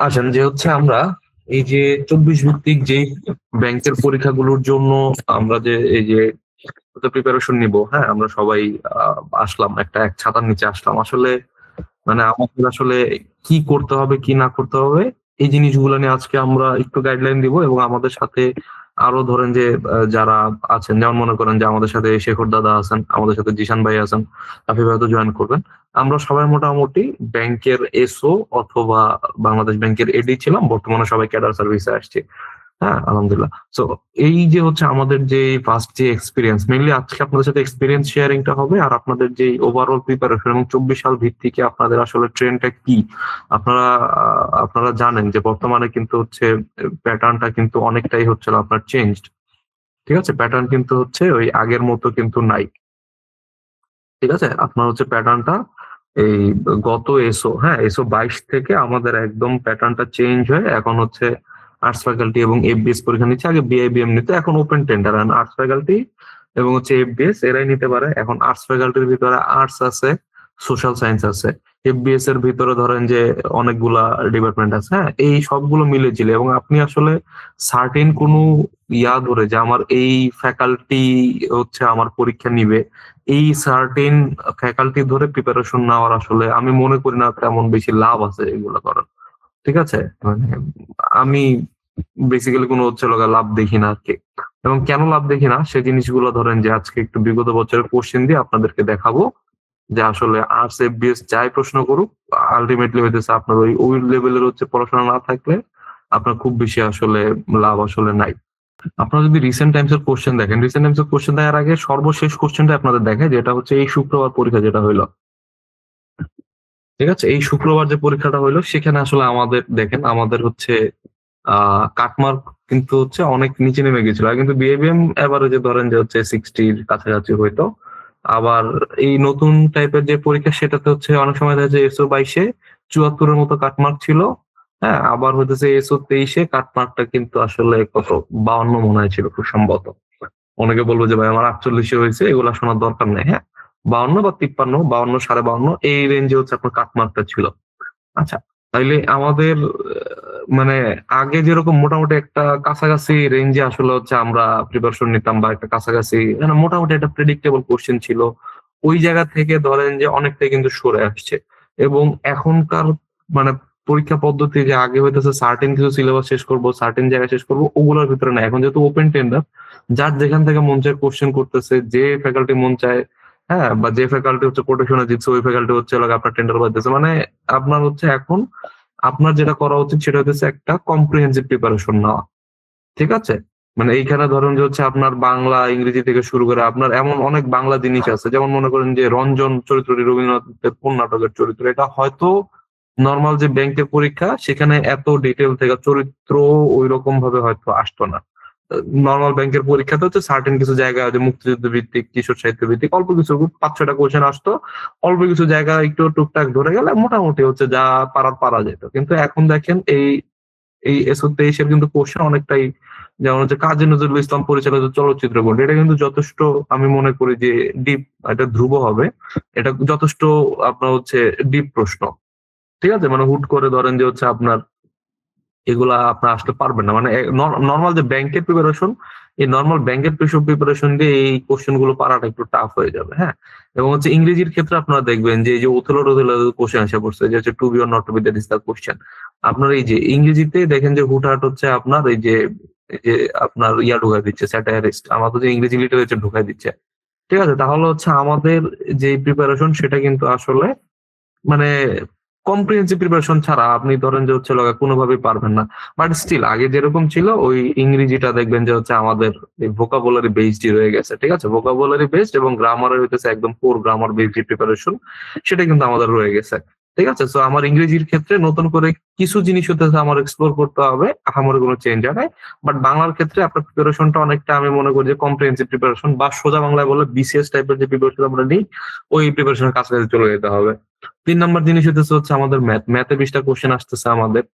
আসেন যে হচ্ছে আমরা এই যে 24 ভিত্তিক যে ব্যাংকের পরীক্ষাগুলোর জন্য আমরা যে এই যে প্রিপারেশন নিব, হ্যাঁ আমরা সবাই আসলাম একটা এক ছাতার নিচে আসলাম আসলে। মানে আমাদের আসলে কি করতে হবে কি না করতে হবে এই জিনিসগুলো নিয়ে আজকে আমরা একটু গাইডলাইন দিব, এবং আমাদের সাথে আরো ধরেন যে যারা আছেন, যেমন মনে করেন যে আমাদের সাথে শেখর দাদা আছেন, আমাদের সাথে জিশান ভাই আছেন, রাফি ভাই তো জয়েন করবেন। আমরা সবাই মোটামুটি ব্যাংকের এসও অথবা বাংলাদেশ ব্যাংকের এডি ছিলাম, বর্তমানে সবাই ক্যাডার সার্ভিসে আসছে। হ্যাঁ আলহামদুলিল্লাহ। সো এই যে হচ্ছে আমাদের যে ফার্স্ট যে এক্সপিরিয়েন্স, মেইনলি আজকে আপনাদের সাথে এক্সপিরিয়েন্স শেয়ারিংটা হবে, আর আপনাদের যে ওভারঅল প্রিপারেশন এবং 24 সাল ভিত্তিকে আপনাদের আসলে ট্রেন্ডটা কি আপনারা আপনারা জানেন যে বর্তমানে কিন্তু হচ্ছে প্যাটার্নটা কিন্তু অনেকটাই হচ্ছে আপনার চেঞ্জড। ঠিক আছে, প্যাটার্ন কিন্তু হচ্ছে ওই আগের মতো কিন্তু নাই। ঠিক আছে, আপনার হচ্ছে প্যাটার্নটা এই গত এসও 22 থেকে আমাদের একদম প্যাটার্নটা চেঞ্জ হয়ে এখন হচ্ছে আর্টস ফ্যাকাল্টি এবং এফবিএস পরীক্ষা নিচ্ছে। আগে বিআইবিএম নিতে, এখন ওপেন টেন্ডার। আর্টস ফ্যাকাল্টি এবং হচ্ছে এফবিএস এরাই নিতে পারে। এখন আর্টস ফ্যাকাল্টির ভিতরে আর্টস আছে, সোশ্যাল সায়েন্স আছে, এফবিএস এর ভিতরে ধরেন যে অনেকগুলা ডিপার্টমেন্ট আছে। হ্যাঁ, এই সবগুলো মিলে ছিল, এবং আপনি আসলে সার্টেন কোনো ধরে যে আমার এই ফ্যাকাল্টি হচ্ছে আমার পরীক্ষা নিবে, এই সার্টেন ফ্যাকাল্টি ধরে প্রিপারেশন নেওয়ার আসলে আমি মনে করি না তেমন বেশি লাভ আছে এগুলো করার। ঠিক আছে, মানে আমি বেসিক্যালি কোনো হচ্ছে লাভ দেখি না আর কি। এবং কেন লাভ দেখি না সে জিনিসগুলো ধরেন যে আজকে একটু বিগত বছরের কোশ্চেন দিয়ে আপনাদেরকে দেখাবো, যে আসলে আর্টস এফবিএস যাই প্রশ্ন করুক আলটিমেটলি হইতেছে আপনার ওই ওই লেভেলের হচ্ছে পড়াশোনা না থাকলে আপনার খুব বেশি আসলে লাভ আসলে নাই। আপনারা যদি রিসেন্ট টাইমস এর কোশ্চেন দেখেন, রিসেন্ট টাইমস এর কোশ্চেন দেওয়ার আগে সর্বশেষ কোশ্চেনটা আপনাদের দেখায়, যেটা হচ্ছে এই শুক্রবার পরীক্ষা যেটা হইলো। ঠিক আছে, এই শুক্রবার যে পরীক্ষাটা হইলো সেখানে আসলে আমাদের দেখেন আমাদের হচ্ছে কাটমার্ক কিন্তু হচ্ছে অনেক নিচে নেমে গেছিল, আর কিন্তু বিএবিএম এভারেজে ধরেন যে হচ্ছে 60-র কাছাকাছি হইতো। আবার এই নতুন টাইপের যে পরীক্ষা সেটাতে হচ্ছে অনেক সময় দেখা যায় এসও 22-এ 74-এর মতো কাটমার্ক ছিল। হ্যাঁ, আবার হইতেছে এসও 23-এ কাটমার্কটা কিন্তু আসলে কত 52 মনে হয় ছিল খুব সম্ভবত। অনেকে বলবো যে ভাই আমার 48-এ হয়েছে, এগুলা শোনার দরকার নেই। হ্যাঁ, 52 বা 53, 52, 52.5 এই রেঞ্জে হচ্ছে আপনার কাটমার্কটা ছিল। আচ্ছা, তাইলে আমাদের মানে আগে যেরকম মোটামুটি একটা কাছাকাছি রেঞ্জে আসলে হচ্ছে আমরা প্রিপারেশন নিতাম, বা একটা কাছাকাছি মানে মোটামুটি একটা প্রেডিক্টেবল কোশ্চেন ছিল, ওই জায়গা থেকে ধরেন যে অনেকটাই কিন্তু সরে আসছে। এবং এখনকার মানে পরীক্ষা পদ্ধতি যে আগে হইতেছে সার্টেন কিছু সিলেবাস শেষ করব, সার্টেন জায়গায় শেষ করব, ওগুলোর ভিতরে না। এখন যেহেতু ওপেন টেন্ডার, যার যেখান থেকে মন চায় কোশ্চেন করতেছে, যে ফ্যাকাল্টি মন চায়, হ্যাঁ, বা যে ফ্যাকাল্টি হচ্ছে কোটেশনে দিচ্ছে ওই ফ্যাকাল্টি হচ্ছে আপনার টেন্ডার বাজতেছে। মানে আপনার হচ্ছে এখন আপনার যেটা করা উচিত সেটা হচ্ছে একটা কম্প্রিহেন্সিভ প্রিপারেশন নেওয়া। ঠিক আছে, মানে এইখানে ধরুন যে হচ্ছে আপনার বাংলা ইংরেজি থেকে শুরু করে আপনার এমন অনেক বাংলা জিনিস আছে, যেমন মনে করেন যে রঞ্জন চরিত্রটি রবীন্দ্রনাথের কোন নাটকের চরিত্র, এটা হয়তো নর্মাল যে ব্যাংকের পরীক্ষা সেখানে এত ডিটেল থেকে চরিত্র ওই রকম ভাবে হয়তো আসতো না। নর্মাল ব্যাংকের পরীক্ষাতে হচ্ছে সার্টেন কিছু জায়গা যে মুক্তিযুদ্ধ ভিত্তিক, কিশোর সাহিত্য ভিত্তিক অল্প কিছু 5-6টা কোয়েশ্চেন আসতো, অল্প কিছু জায়গা একটু টুকটাক ধরে গেলে মোটামুটি হচ্ছে যা পারা যেত। কিন্তু এখন দেখেন এই এই এসও 23-এর কিন্তু কোশ্চেন অনেকটাই, যেমন হচ্ছে কাজী নজরুল ইসলাম পরিচালিত চলচ্চিত্র কোনটি, এটা কিন্তু যথেষ্ট আমি মনে করি যে ডিপ, এটা ধ্রুব হবে, এটা যথেষ্ট আপনার হচ্ছে ডিপ প্রশ্ন। ঠিক আছে, মানে হুট করে ধরেন যে হচ্ছে আপনার এগুলা আপনার আসলে পারবেন না। মানে নর্মাল যে ব্যাংকের প্রিপারেশন, এই নর্মাল ব্যাংকের প্রিপারেশন দিয়ে এই কোশ্চেন গুলো পারাটা একটু টাফ হয়ে যাবে। হ্যাঁ, এবং হচ্ছে ইংরেজির ক্ষেত্রে আপনারা দেখবেন যে এই যে ওথেলো কোশ্চেন এসে পড়ছে, যে হচ্ছে to be or not to be, that is the question. আপনার এই যে ইংরেজিতে দেখেন যে হুটহাট হচ্ছে আপনার এই যে আপনার ঢুকাই দিচ্ছে, স্যাটায়ারিস্ট আমাদের যে ইংরেজি লিটারেচার ঢুকাই দিচ্ছে। ঠিক আছে, তাহলে হচ্ছে আমাদের যে প্রিপারেশন সেটা কিন্তু আসলে মানে কম্প্রিহেন্সিভ প্রিপারেশন ছাড়া আপনি ধরেন যে হচ্ছে কোনোভাবেই পারবেন না। বাট স্টিল আগে যেরকম ছিল ওই ইংরেজিটা দেখবেন যে হচ্ছে আমাদের এই ভোকাবুলারি বেসডই রয়ে গেছে। ঠিক আছে, ভোকাবুলারি বেসড এবং গ্রামারের হইতেছে একদম কোর গ্রামার বেসড প্রিপারেশন, সেটা কিন্তু আমাদের রয়ে গেছে। ঠিক আছে, সো আমার ইংরেজির ক্ষেত্রে নতুন করে কিছু জিনিস হতেছে আমার এক্সপ্লোর করতে হবে, আহামরি কোনো চেঞ্জ হয় নাই। বাট বাংলার ক্ষেত্রে আপনার প্রিপারেশনটা অনেকটা আমি মনে করি যে কম্প্রিহেন্সিভ প্রিপারেশন, বা সোজা বাংলায় বলে বিসিএস টাইপের যে প্রিপারেশন আমরা নিই, ওই প্রিপারেশনের কাছাকাছি চলে যেতে হবে। 3 নাম্বার জিনিস হচ্ছে আমাদের ম্যাথে 20টা কোশ্চেন আসতেছে আমাদের।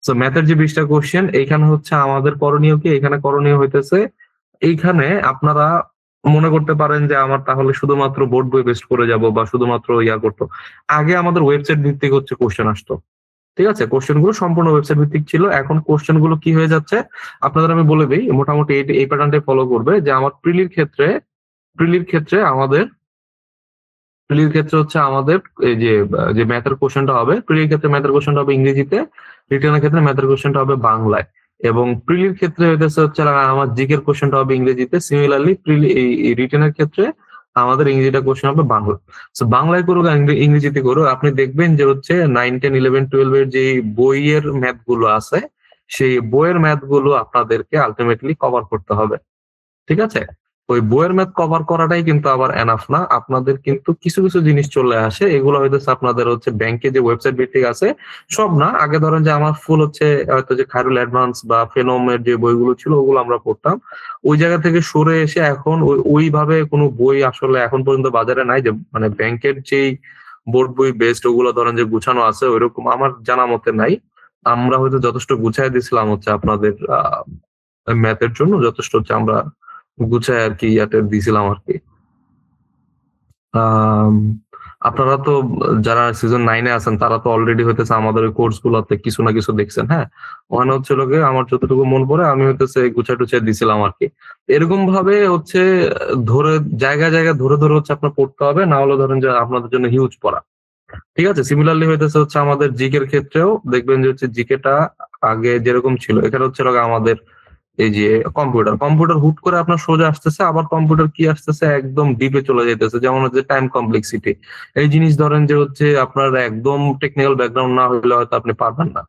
সো ম্যাথের যে 20টা কোশ্চেন এইখানে হচ্ছে আমাদের করণীয় কি, এখানে করণীয় হইতেছে এইখানে আপনারা মনে করতে পারেন যে আমার তাহলে শুধুমাত্র বোর্ড বই বেস্ট করে যাব বা শুধুমাত্র করতো। আগে আমাদের ওয়েবসাইট ভিত্তিক হচ্ছে কোশ্চেন আসতো। ঠিক আছে, কোশ্চেন গুলো সম্পূর্ণ ওয়েবসাইট ভিত্তিক ছিল। এখন কোশ্চেন গুলো কি হয়ে যাচ্ছে আপনাদের আমি বলে দিই, মোটামুটি এই প্যাটার্নটাই ফলো করবে যে আমার প্রিলির ক্ষেত্রে আমাদের হচ্ছে আমাদের এই যে ম্যাথের কোশ্চেনটা হবে, প্রিলির ক্ষেত্রে ম্যাথের কোশ্চেনটা হবে ইংরেজিতে, রিটেনের ক্ষেত্রে ম্যাথের কোশ্চেনটা হবে বাংলায়, এবং প্রিলির ক্ষেত্রে হইতেছে হচ্ছে আমার জিকের কোশ্চেনটা হবে ইংরেজিতে। সিমিলারলি প্রিলি এই রিটেনের ক্ষেত্রে আমাদের ইংরেজিটা কোশ্চেন হবে বাংলা। তো বাংলায় করুক আর ইংরেজিতে করুক, আপনি দেখবেন যে হচ্ছে 9, 10, 11, 12 এর যে বইয়ের ম্যাথ গুলো আছে, সেই বইয়ের ম্যাথ গুলো আপনাদেরকে আলটিমেটলি কভার করতে হবে। ঠিক আছে, ওই বইয়ের ম্যাথ কভার করাটাই কিন্তু আবার এনাফ না, আপনাদের কিন্তু কিছু কিছু জিনিস চলে আসে, এগুলো হইতেছে আপনাদের হচ্ছে ব্যাংকে যে ওয়েবসাইট ভিত্তিক আছে সব না। আগে ধরেন যে আমার ফুল হচ্ছে হয়তো যে খায়রুল অ্যাডভান্স বা ফেনোমের যে বইগুলো ছিল ওগুলো আমরা পড়তাম, ওই জায়গা থেকে সরে এসে এখন ওইভাবে কোনো বই আসলে এখন পর্যন্ত বাজারে নাই, যে মানে ব্যাংকের যেই বোর্ড বই বেস্ট ওগুলো ধরেন যে গুছানো আছে ওইরকম আমার জানা মতে নাই। আমরা হয়তো যথেষ্ট গুছাই দিছিলাম হচ্ছে আপনাদের ম্যাথের জন্য, যথেষ্ট হচ্ছে আমরা গুছায় আর কি ইয়াতে দিছিলাম আর কি। আম, আপনারা তো যারা সিজন 9-এ আছেন তারা তো অলরেডি হইতেছে আমাদের ওই কোর্স গুলোতে কিছু না কিছু দেখছেন। হ্যাঁ, ওখানে হচ্ছে লোকে আমার যতটুকু মন পড়ে আমি হইতেছে গুছাই টুছাই দিছিলাম আর কি। এরকম ভাবে হচ্ছে ধরে জায়গায় জায়গায় ধরে ধরে হচ্ছে আপনার পড়তে হবে, না হলে ধরেন যে আপনাদের জন্য হিউজ পড়া। ঠিক আছে, সিমিলারলি হইতেছে হচ্ছে আমাদের জিকের ক্ষেত্রেও দেখবেন যে হচ্ছে জিকেটা আগে যেরকম ছিল, এখানে হচ্ছে আমাদের এই যে কম্পিউটার হুট করে আপনার সোজা আসতেছে, আবার কম্পিউটার কি আসতেছে একদম ডিপে চলে যাইতেছে, যেমন হচ্ছে টাইম কমপ্লেক্সিটি। এই জিনিস ধরেন যে হচ্ছে আপনার একদম টেকনিক্যাল ব্যাকগ্রাউন্ড না হলে হয়তো আপনি পারবেন না।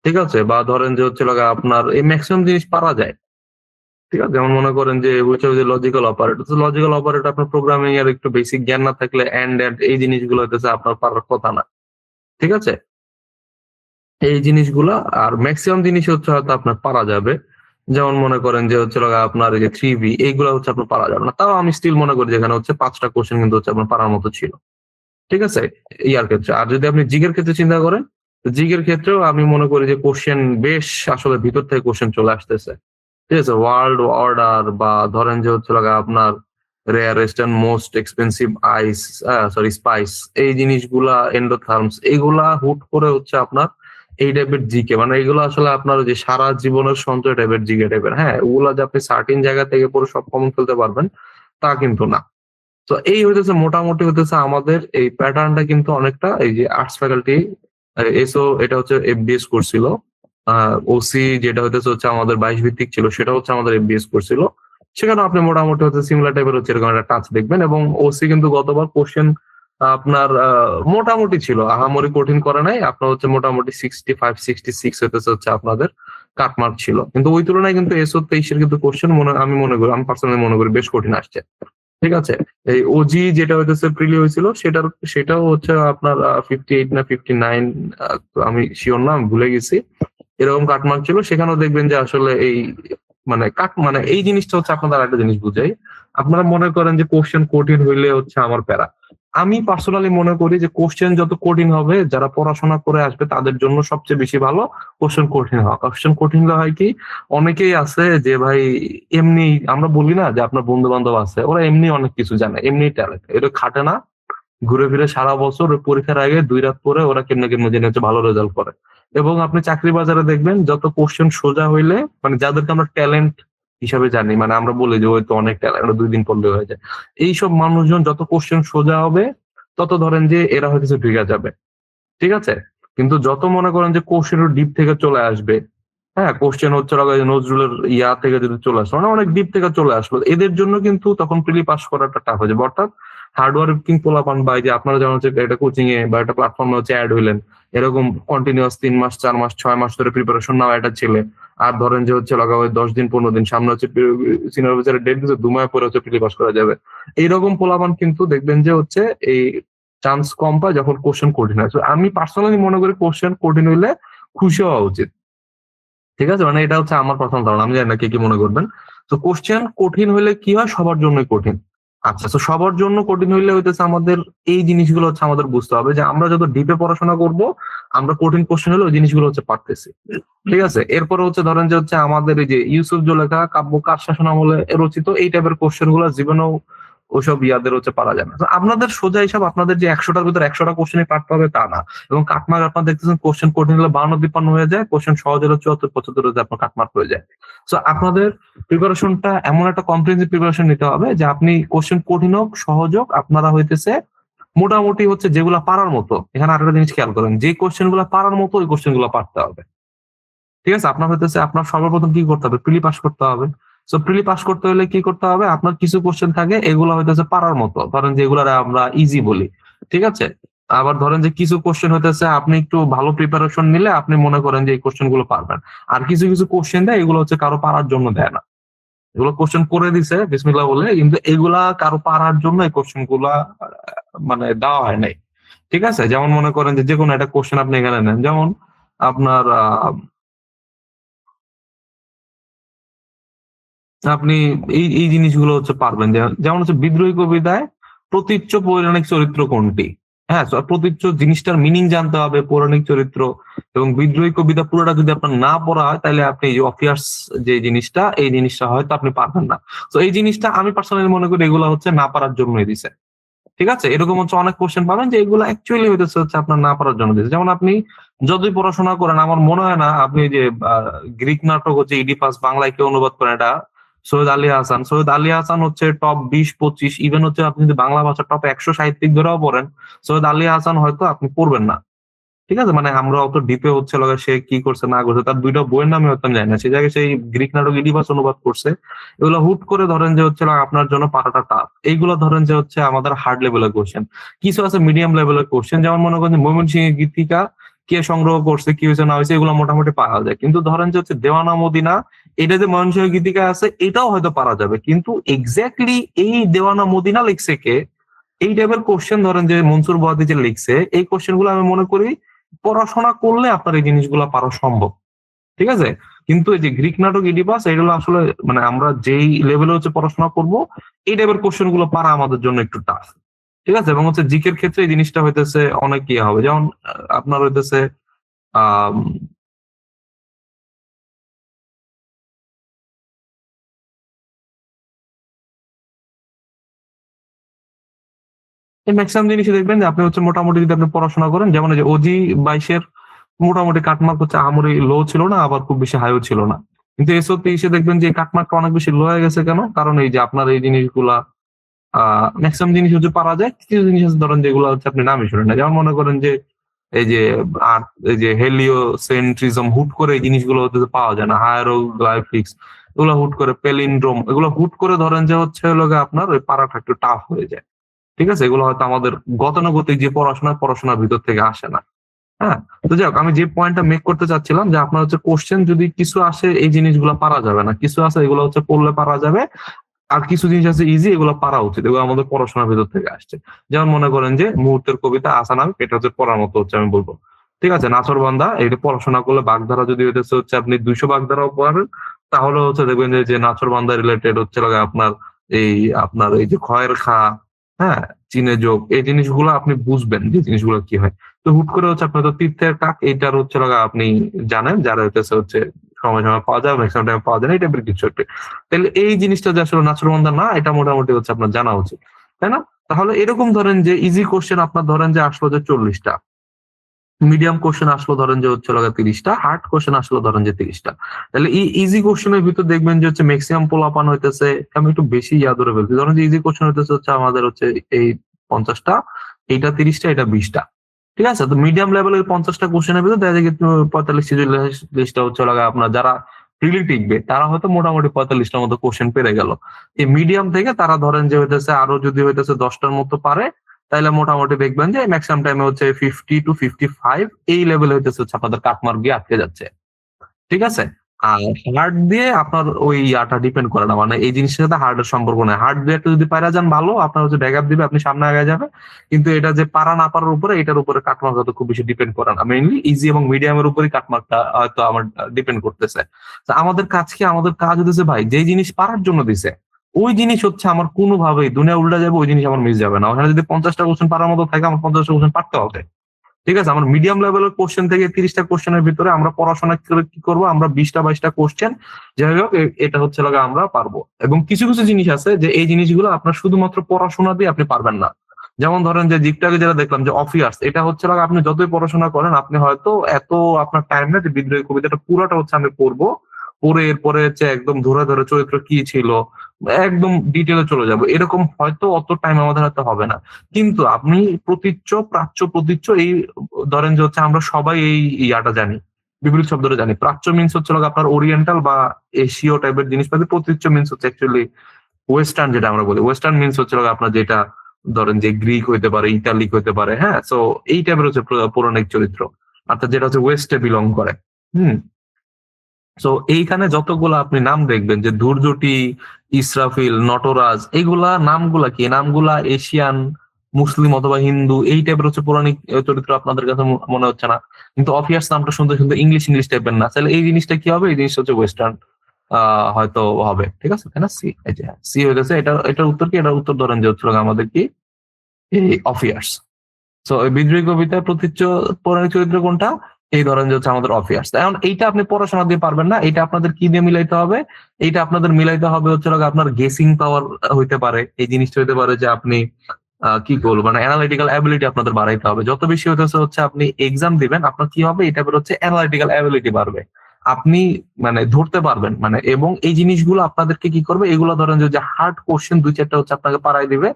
ঠিক আছে, বা ধরেন যে হচ্ছে আপনার এই ম্যাক্সিমাম জিনিস পারা যায়। ঠিক আছে, যেমন মনে করেন যে হচ্ছে লজিক্যাল অপারেটর আপনার প্রোগ্রামিং এর একটু বেসিক জ্ঞান না থাকলে এন্ড এই জিনিসগুলো হইতেছে আপনার পারার কথা না। ঠিক আছে, এই জিনিসগুলা আর ম্যাক্সিমাম জিনিস হচ্ছে হয়তো আপনার পারা যাবে। যেমন মনে করেন যে হচ্ছে আপনার এই যে 3V এইগুলো হচ্ছে আপনার পারা যাবে না, তাও আমি স্টিল মনে করি যেখানে হচ্ছে 5টা কোশ্চেন কিন্তু হচ্ছে আপনার পারার মতো ছিল। ঠিক আছে, ইয়ার ক্ষেত্রে। আর যদি আপনি জিগের ক্ষেত্রে চিন্তা করেন, জিগের ক্ষেত্রেও আমি মনে করি যে কোশ্চেন বেশ আসলে ভিতর থেকে কোশ্চেন চলে আসতেছে। ঠিক আছে, ওয়ার্ল্ড অর্ডার বা ধরেন যে হচ্ছে আপনার rarest and most expensive spice, এই জিনিসগুলা এন্ডোথার্মস, এগুলা হুট করে হচ্ছে আপনার এই টাইপের জিকে, মানে এগুলো আসলে আপনার যে সারা জীবনের সঞ্চয় টাইপের জিকে টাইপের। হ্যাঁ, ওগুলা যে আপনি সার্টিন জায়গা থেকে পরে সব কমন ফেলতে পারবেন তা কিন্তু না। তো এই হইতেছে মোটামুটি হইতেছে আমাদের এই প্যাটার্নটা কিন্তু অনেকটা এই যে আর্টস ফ্যাকাল্টি এসো, এটা হচ্ছে এফবিএস করছিল। ওসি যেটা হচ্ছে আমাদের 22 ভিত্তিক ছিল, সেটা হচ্ছে আমাদের এফবিএস করছিল। সেখানে আপনি মোটামুটি হচ্ছে সিমিলার টাইপের হচ্ছে এরকম একটা টাচ দেখবেন। এবং ওসি কিন্তু গতবার কোশ্চেন আপনার মোটামুটি ছিল, আহামরি কঠিন করে নাই, আপনার হচ্ছে মোটামুটি 65-66 হচ্ছে আপনাদের কাটমার্ক ছিল। কিন্তু ওই তুলনায় কিন্তু এসও 23-এর কিন্তু কোশ্চেন আমি পার্সোনালি মনে করি বেশ কঠিন আসছে। ঠিক আছে, এই ওজি যেটা হইতেছে প্রিলি হয়েছিল সেটাও হচ্ছে আপনার 58 না 59, আমি শিওর না, আমি ভুলে গেছি, এরকম কাটমার্ক ছিল। সেখানেও দেখবেন যে আসলে এই মানে এই জিনিসটা হচ্ছে আপনাদের একটা জিনিস বুঝাই, আপনারা মনে করেন যে কোশ্চেন কঠিন হইলে হচ্ছে আমার প্যারা। আমি পার্সোনালি মনে করি যে কোশ্চেন যত কঠিন হবে, যারা পড়াশোনা করে আসবে তাদের জন্য সবচেয়ে বেশি ভালো কোশ্চেন কঠিন হওয়া। কোশ্চেন কঠিন হলে হয় কি, অনেকেই আছে যে ভাই এমনি, আমরা বলি না যে আপনার বন্ধু বান্ধব আছে ওরা এমনি অনেক কিছু জানে, এমনি ট্যালেন্ট, এটা খাটে না, ঘুরে ফিরে সারা বছর ওই পরীক্ষার আগে 2 রাত পরে ওরা কেমনে কেমনে জেনে হচ্ছে ভালো রেজাল্ট করে। এবং আপনি চাকরি বাজারে দেখবেন যত কোশ্চেন সোজা হইলে, মানে যাদেরকে আমরা ট্যালেন্ট হিসাবে জানি, মানে আমরা বলি যে ওই তো অনেক ট্যালেন্ট, 2 দিন পড়লে হয়ে যায়, এইসব মানুষজন যত কোশ্চেন সোজা হবে তত ধরেন যে এরা হয়তো ঢুকে যাবে। ঠিক আছে, কিন্তু যত মনে করেন যে কোশ্চেন ডিপ থেকে চলে আসবে, হ্যাঁ কোশ্চেন হচ্ছে নজরুলের ইয়া থেকে যদি চলে আসলো, মানে অনেক ডিপ থেকে চলে আসলো, এদের জন্য কিন্তু তখন প্রিলি পাস করাটা টাফ হয়ে যাবে। অর্থাৎ হার্ড ওয়ার্কিং পোলাপান বা যে আপনারা যেমন হচ্ছে একটা কোচিং এ বা একটা প্ল্যাটফর্মে হচ্ছে অ্যাড হইলেন, এরকম কন্টিনিউয়াস 3 মাস 4 মাস 6 মাস ধরে প্রিপারেশন নাও একটা ছেলে, আর ধরেন যে হচ্ছে ওই 10 দিন 15 দিন সামনে হচ্ছে সিনিয়র অফিসারের ডেট দিতে 2 মাস পরে হচ্ছে প্রিলি পাস করা যাবে, এইরকম পোলাপান কিন্তু দেখবেন যে হচ্ছে এই চান্স কম পায় যখন কোশ্চেন কঠিন হয়। আমি পার্সোনালি মনে করি কোশ্চেন কঠিন হইলে খুশি হওয়া উচিত। ঠিক আছে, মানে এটা হচ্ছে আমার প্রথম ধারণা, আমি জানি না কে কি মনে করবেন। তো কোশ্চেন কঠিন হইলে কি হয়, সবার জন্যই কঠিন। আচ্ছা, তো সবার জন্য কঠিন হইলে হইতেছে আমাদের এই জিনিসগুলো হচ্ছে আমাদের বুঝতে হবে যে আমরা যত ডিপে পড়াশোনা করব, আমরা কঠিন কোশ্চেন হলে ওই জিনিসগুলো হচ্ছে পারতেছি। ঠিক আছে, এরপরে হচ্ছে ধরেন যে হচ্ছে আমাদের এই যে ইউসুফ জুলেখা কাব্য কার শাসন আমলে রচিত, এই টাইপের কোশ্চেন গুলো জীবনেও ওইসব ইয়াদের হচ্ছে পারা যায় না। তো আপনাদের সোজা হিসাব আপনাদের যে 100টার ভিতরে 100টা কোশ্চেনই পারতে হবে তা না। এবং কাটমার্ক আপনারা দেখতেছেন কোশ্চেন কঠিন হলে 52-53 হয়ে যায়, কোশ্চেন সহজ হলে 74-75 হয়ে যায়, আপনার কাটমার্ক হয়ে যায়। সো আপনাদের প্রিপারেশনটা এমন একটা কম্প্রিহেনসিভ প্রিপারেশন নিতে হবে যে আপনি কোশ্চেন কঠিন হোক সহজ হোক আপনারা হইতেছে মোটামুটি হচ্ছে যেগুলা পারার মতো। এখানে আরেকটা জিনিস খেয়াল করেন, যে কোশ্চেন গুলা পারার মতো ওই কোশ্চেন গুলা পারতে হবে। ঠিক আছে? আপনার হইতেছে আপনার সর্বপ্রথম কি করতে হবে? প্রিলি পাস করতে হবে। সো প্রিলি পাস করতে হলে কি করতে হবে? আপনার কিছু কোশ্চেন থাকে এগুলো হইতেছে পারার মতো। ধরেন যেগুলারে আমরা ইজি বলি। ঠিক আছে? আবার ধরেন যে কিছু কোশ্চেন হইতেছে আপনি একটু ভালো প্রিপারেশন নিলে আপনি মনে করেন যে এই কোশ্চেন গুলো পারবেন। আর কিছু কোশ্চেন দেয় এগুলো হচ্ছে কারো পারার জন্য দেয় না। এগুলো কোশ্চেন করে দিছে বিসমিল্লাহ বলে, কিন্তু এগুলা কারো পারার জন্য এই কোশ্চেন গুলা মানে দেওয়া হয় নাই। ঠিক আছে? যেমন মনে করেন যে যেকোনো একটা কোশ্চেন আপনি এখানে নেন। যেমন আপনার আপনি এই জিনিসগুলো হচ্ছে পারবেন। যেমন হচ্ছে বিদ্রোহী কবিতায় প্রতীচ্য পৌরাণিক চরিত্র কোনটি? হ্যাঁ, প্রতীচ্য জিনিসটার মিনিং জানতে হবে, পৌরাণিক চরিত্র এবং বিদ্রোহী কবিতা পুরোটা যদি আপনার না পড়া হয় তাহলে আপনি এই যে অফিয়ার্স যে জিনিসটা এই জিনিসটা হয়তো আপনি পারবেন না। তো এই জিনিসটা আমি পার্সোনালি মনে করি এগুলো হচ্ছে না পারার জন্যই দিছে। ঠিক আছে? এরকম হচ্ছে অনেক কোশ্চেন পাবেন যে এগুলো অ্যাকচুয়ালি হইতেছে হচ্ছে আপনার না পারার জন্য দিছে। যেমন আপনি যতই পড়াশোনা করেন আমার মনে হয় না আপনি যে গ্রিক নাটক হচ্ছে ইডিপাস বাংলায় কেউ অনুবাদ করেন এটা সৈয়দ আলী হাসান। সৈয়দ আলী হাসান হচ্ছে টপ 20-25 ইভেন হচ্ছে আপনি যদি বাংলা ভাষার টপ 100 সাহিত্যিক ধরেও পড়েন, সৈয়দ আলী হাসান হয়তো আপনি পড়বেন না। ঠিক আছে? মানে আমরা অত ডিপে হচ্ছে লগে সে কি করছে না করছে তার ২ টা বইয়ের নামে হয়তো আমি জানি না। সেই জায়গায় সেই গ্রিক নাটক ইডিপাস অনুবাদ করছে। এগুলো হুট করে ধরেন যে হচ্ছে আপনার জন্য পারাটা টাফ। এইগুলো ধরেন যে হচ্ছে আমাদের হার্ড লেভেলের কোশ্চেন। কিছু আছে মিডিয়াম লেভেলের কোশ্চেন, যেমন মনে করেন যে ময়মনসিংহের গীতিকা কে সংগ্রহ করছে, কি হয়েছে না হয়েছে এগুলো মোটামুটি পাওয়া যায়। কিন্তু ধরেন যে হচ্ছে দেওয়ানা মদিনা এটা যে ময়মনসিংহের গীতিকা আছে এটাও হয়তো পারা যাবে। কিন্তু এক্সাক্টলি এই দেওয়ানা মদিনা লিখছে কে? এই টাইপের কোশ্চেন ধরেন যে মনসুর বয়াতি যে লিখছে এই কোশ্চেন গুলো আমি মনে করি পড়াশোনা করলে আপনার এই জিনিসগুলো পারা সম্ভব। ঠিক আছে? কিন্তু এই যে গ্রিক নাটক ইডিপাস এগুলো আসলে মানে আমরা যেই লেভেলে হচ্ছে পড়াশোনা করব এই টাইপের কোশ্চেন গুলো পারা আমাদের জন্য একটু টাফ। ঠিক আছে? এবং হচ্ছে জিকের ক্ষেত্রে এই জিনিসটা হইতেছে অনেক ইয়ে হবে। যেমন আপনার হইতেছে আম এই ম্যাক্সিমাম জিনিসই দেখবেন যে আপনি হচ্ছে মোটামুটি যদি আপনি পড়াশোনা করেন যেমন এই যে ওজি ২২ এর মোটামুটি কাটমার্ক হচ্ছে আহামরি লো ছিল না আবার খুব বেশি হাইও ছিল না। কিন্তু এসও ৩০ এ দেখবেন যে কাটমার্কটা অনেক বেশি লো হয়ে গেছে কেন? কারণ এই যে আপনার এই জিনিসগুলা ম্যাক্সিমাম জিনিস হচ্ছে পারা যায়। কিছু জিনিস আছে ধরেন যেগুলো হচ্ছে আপনি নামই শুনেন না। যেমন মনে করেন যে এই যে এই যে হেলিওসেন্ট্রিজম হুট করে এই জিনিসগুলো হচ্ছে যে পাওয়া যায় না। হায়ারোগ্লাইফিক্স এগুলো হুট করে প্যালিন্ড্রোম এগুলো হুট করে ধরেন যে হচ্ছে হলো গিয়ে আপনার ওই পারাটা একটু টাফ হয়ে যায়। ঠিক আছে? এগুলো হয়তো আমাদের গতানুগতিক যে পড়াশোনার ভিতর থেকে আসে না। হ্যাঁ? তো যাই হোক আমি যে পয়েন্টটা মেক করতে চাচ্ছিলাম যে আপনার হচ্ছে কোশ্চেন যদি কিছু আসে এই জিনিসগুলো পারা যাবে না। কিছু আছে এগুলো হচ্ছে পড়লে পারা যাবে। আর কিছু জিনিস আছে ইজি এগুলো পারা উচিত। এগুলো আমাদের পড়াশোনার ভেতর থেকে আসছে। যেমন মনে করেন যে মুহূর্তের কবিতা আসানাম এটা হচ্ছে পড়ার মতো হচ্ছে আমি বলব। ঠিক আছে? নাছোড়বান্দা এটা পড়াশোনা করলে বাগধারা যদি হইতেছে হচ্ছে আপনি ২০০ বাগধারাও পড়েন তাহলে হচ্ছে দেখবেন যে নাছোড়বান্দা রিলেটেড হচ্ছে লাগে এই আপনার এই যে খয়ের খা, হ্যাঁ? চীনে যোগ এই জিনিসগুলো আপনি বুঝবেন যে জিনিসগুলো কি হয়। তো হুট করে হচ্ছে আপনার তো তীর্থের কাক এইটার হচ্ছে লাগা আপনি জানেন যারা হইতেছে হচ্ছে সময় পাওয়া যায় ম্যাক্সিমাম টাইম পাওয়া যায় না এই টাইপের কিছু একটা। তাহলে এই জিনিসটা যে আসলে নাছোড়বান্দা না এটা মোটামুটি হচ্ছে আপনার জানা উচিত। তাই না? তাহলে এরকম ধরেন যে ইজি কোয়েশ্চেন আপনার ধরেন যে আসলো যে ৪০ টা। মিডিয়াম কোয়েশ্চেন আসলো ধরেন যে হচ্ছে হলো গিয়ে ৩০ টা, হার্ড কোয়েশ্চেন আসলো ধরেন যে ৩০ টা। তাহলে ইজি কোয়েশ্চেন এর ভিতর দেখবেন যে হচ্ছে মেক্সিমাম পোলাপান হইতেছে আমি একটু বেশি ইয়া ধরে ফেলছি। ধরেন যে ইজি কোয়েশ্চেন হইতেছে হচ্ছে আমাদের হচ্ছে এই ৫০ টা, এইটা ৩০ টা, এটা ২০ টা। ঠিক আছে? তো মিডিয়াম লেভেলের ৫০ টা কোয়েশ্চেন এর ভিতর দেখা যায় কিন্তু ৪৫-৪৬ টা হচ্ছে হলো গিয়ে আপনার যারা ফ্রিলি টিকবে তারা হয়তো মোটামুটি ৪৫ টার মতো কোয়েশ্চেন পেরে গেল। এই মিডিয়াম থেকে তারা ধরেন যে হইতেছে আরো যদি হইতেছে ১০ টার মতো পারে তাইলে মোটামুটি দেখবেন যে ম্যাক্সিমাম টাইমে হচ্ছে 50-55 এই লেভেলে হইতেছে হচ্ছে আপনাদের কাটমার্ক গিয়ে আটকে যাচ্ছে। ঠিক আছে? আর হার্ড দিয়ে আপনার ওই ইয়াটা ডিপেন্ড করে না। মানে এই জিনিসটার সাথে হার্ড এর সম্পর্ক নাই। হার্ড দিয়ে একটা যদি পাইরা যান ভালো, আপনার হচ্ছে ব্যাকআপ দিবে, আপনি সামনে আগায় যাবেন। কিন্তু এটা যে পারা না পারার উপরে এটার উপরে কাটমার্ক হয়তো খুব বেশি ডিপেন্ড করে না। মেইনলি ইজি এবং মিডিয়াম এর উপরেই কাটমার্কটা হয়তো আমার ডিপেন্ড করতেছে। তো আমাদের কাজ কি? আমাদের কাজ হইতেছে ভাই যেই জিনিস পারার জন্য দিছে, ওই জিনিস হচ্ছে আমার কোনভাবেই দুনিয়া উল্টা যাবে ওই জিনিস আমার মিস যাবে না। ওখানে যদি ৫০ টা কোয়েশ্চেন পারার মতো থাকে আমার ৫০ টা কোয়েশ্চেন পারতে হবে। ঠিক আছে, আমরা মিডিয়াম লেভেলের কোশ্চেন থেকে 30টা কোশ্চেনের ভিতরে আমরা পড়াশোনা করে কি করবো, আমরা 20টা 22টা কোশ্চেন যাই হোক এটা হচ্ছে লাগে আমরা পারবো। এবং কিছু কিছু জিনিস আছে যে এই জিনিসগুলো আপনার শুধুমাত্র পড়াশোনা দিয়ে আপনি পারবেন না। যেমন ধরেন যে জিপটাকে যেটা দেখলাম যে অফিয়ার্স, এটা হচ্ছে লাগে আপনি যতই পড়াশোনা করেন আপনি হয়তো এত আপনার টাইম না যে বিদ্রোহী কবিতাটা পুরোটা হচ্ছে আমি পড়বো, পড়ে এরপরে হচ্ছে একদম ধরে ধরে চরিত্র কি ছিল একদম ডিটেলে চলে যাবো, এরকম হয়তো অত টাইম আমাদের হাতে হবে না। কিন্তু আপনি প্রতীচ্য প্রাচ্য প্রতীচ্য এই ধরেন যে হচ্ছে আমরা সবাই এই ইয়াটা জানি, বিপরীত শব্দটা জানি। প্রাচ্য মিন্স হচ্ছে হলো আপনার ওরিয়েন্টাল বা এশীয় টাইপের জিনিসপাতি, প্রতীচ্য মিন্স হচ্ছে অ্যাকচুয়ালি ওয়েস্টার্ন, যেটা আমরা বলি ওয়েস্টার্ন মিন্স হচ্ছে হলো আপনার যেটা ধরেন যে গ্রিক হইতে পারে, ইতালিক হইতে পারে, হ্যাঁ। সো এই টাইপের হচ্ছে পৌরাণিক চরিত্র, অর্থাৎ যেটা হচ্ছে ওয়েস্টে বিলং করে। হুম। সো এইখানে যতগুলো আপনি নাম দেখবেন যে ধূর্যটি, ইসরাফিল, নটরাজ, এইগুলা নামগুলা কি, নামগুলা এশিয়ান, মুসলিম অথবা হিন্দু এই টাইপের হচ্ছে পৌরাণিক চরিত্র আপনাদের কাছে মনে হচ্ছে না, কিন্তু অফিয়ার্স নামটা শুনতে শুনতে ইংলিশ ইংলিশ টাইপের না, তাহলে এই জিনিসটা কি হবে, এই জিনিসটা হচ্ছে ওয়েস্টার্ন হয়তো হবে। ঠিক আছে, তাই না? সি, এই যে সি হইতেছে, এটার উত্তর কি, এটার উত্তর ধরেন যে হচ্ছে আমাদের কি এই অফিয়ার্স। সো বিদ্রোহী কবিতায় প্রতীচ্য পৌরাণিক চরিত্র কোনটা, এই ধরেন যে হচ্ছে আমাদের অফিয়ার্স। এখন এইটা আপনি পড়াশোনা দিয়ে পারবেন না, এটা আপনাদের কি দিয়ে মিলাইতে হবে, এইটা আপনাদের মিলাইতে হবে হচ্ছে আপনার গেসিং পাওয়ার হইতে পারে, এই জিনিসটা হইতে পারে যে আপনি কি বলবো মানে অ্যানালিটিক্যাল অ্যাবিলিটি আপনাদের বাড়াইতে হবে। যত বেশি হইতেছে হচ্ছে আপনি এক্সাম দিবেন আপনার কি হবে, এটা হচ্ছে অ্যানালিটিক্যাল অ্যাবিলিটি বাড়বে, আপনি মানে ধরতে পারবেন মানে। এবং এই জিনিসগুলো আপনাদেরকে কি করবে, এগুলো ধরেন যে হার্ড কোশ্চেন 2-4টা হচ্ছে আপনাকে পারাই দিবে,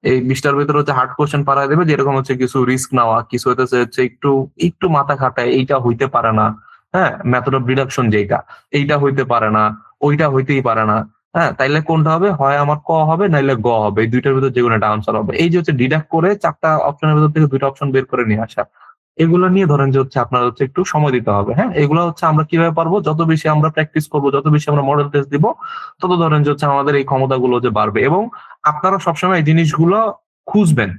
এই 20টার ভিতরে হচ্ছে হার্ড কোশ্চেন পারাই দেবে, যেরকম হচ্ছে কিছু রিস্ক নেওয়া, কিছু হইতেছে হচ্ছে একটু একটু মাথা খাটায়, এইটা হইতে পারে না, হ্যাঁ, মেথড অফ ডিডাকশন যেটা, এইটা হইতে পারে না, ওইটা হইতেই পারে না, হ্যাঁ, তাইলে কোনটা হবে, হয় আমার ক হবে নাইলে গ হবে, এই দুইটার ভিতর যে কোনো একটা আনসার হবে। এই যে হচ্ছে ডিডাক্ট করে 4টা অপশনের ভিতর থেকে 2টা অপশন বের করে নিয়ে আসা, এগুলো নিয়ে ধরেন যে হচ্ছে আপনার হচ্ছে একটু সময় দিতে হবে। হ্যাঁ, এগুলো হচ্ছে আমরা কিভাবে পারবো, যত বেশি আমরা প্র্যাকটিস করবো, যত বেশি আমরা মডেল টেস্ট দিব, তত ধরেন যে হচ্ছে আমাদের এই ক্ষমতাগুলো যে বাড়বে। এবং আপনারা সবসময় এই জিনিসগুলো খুঁজবেন,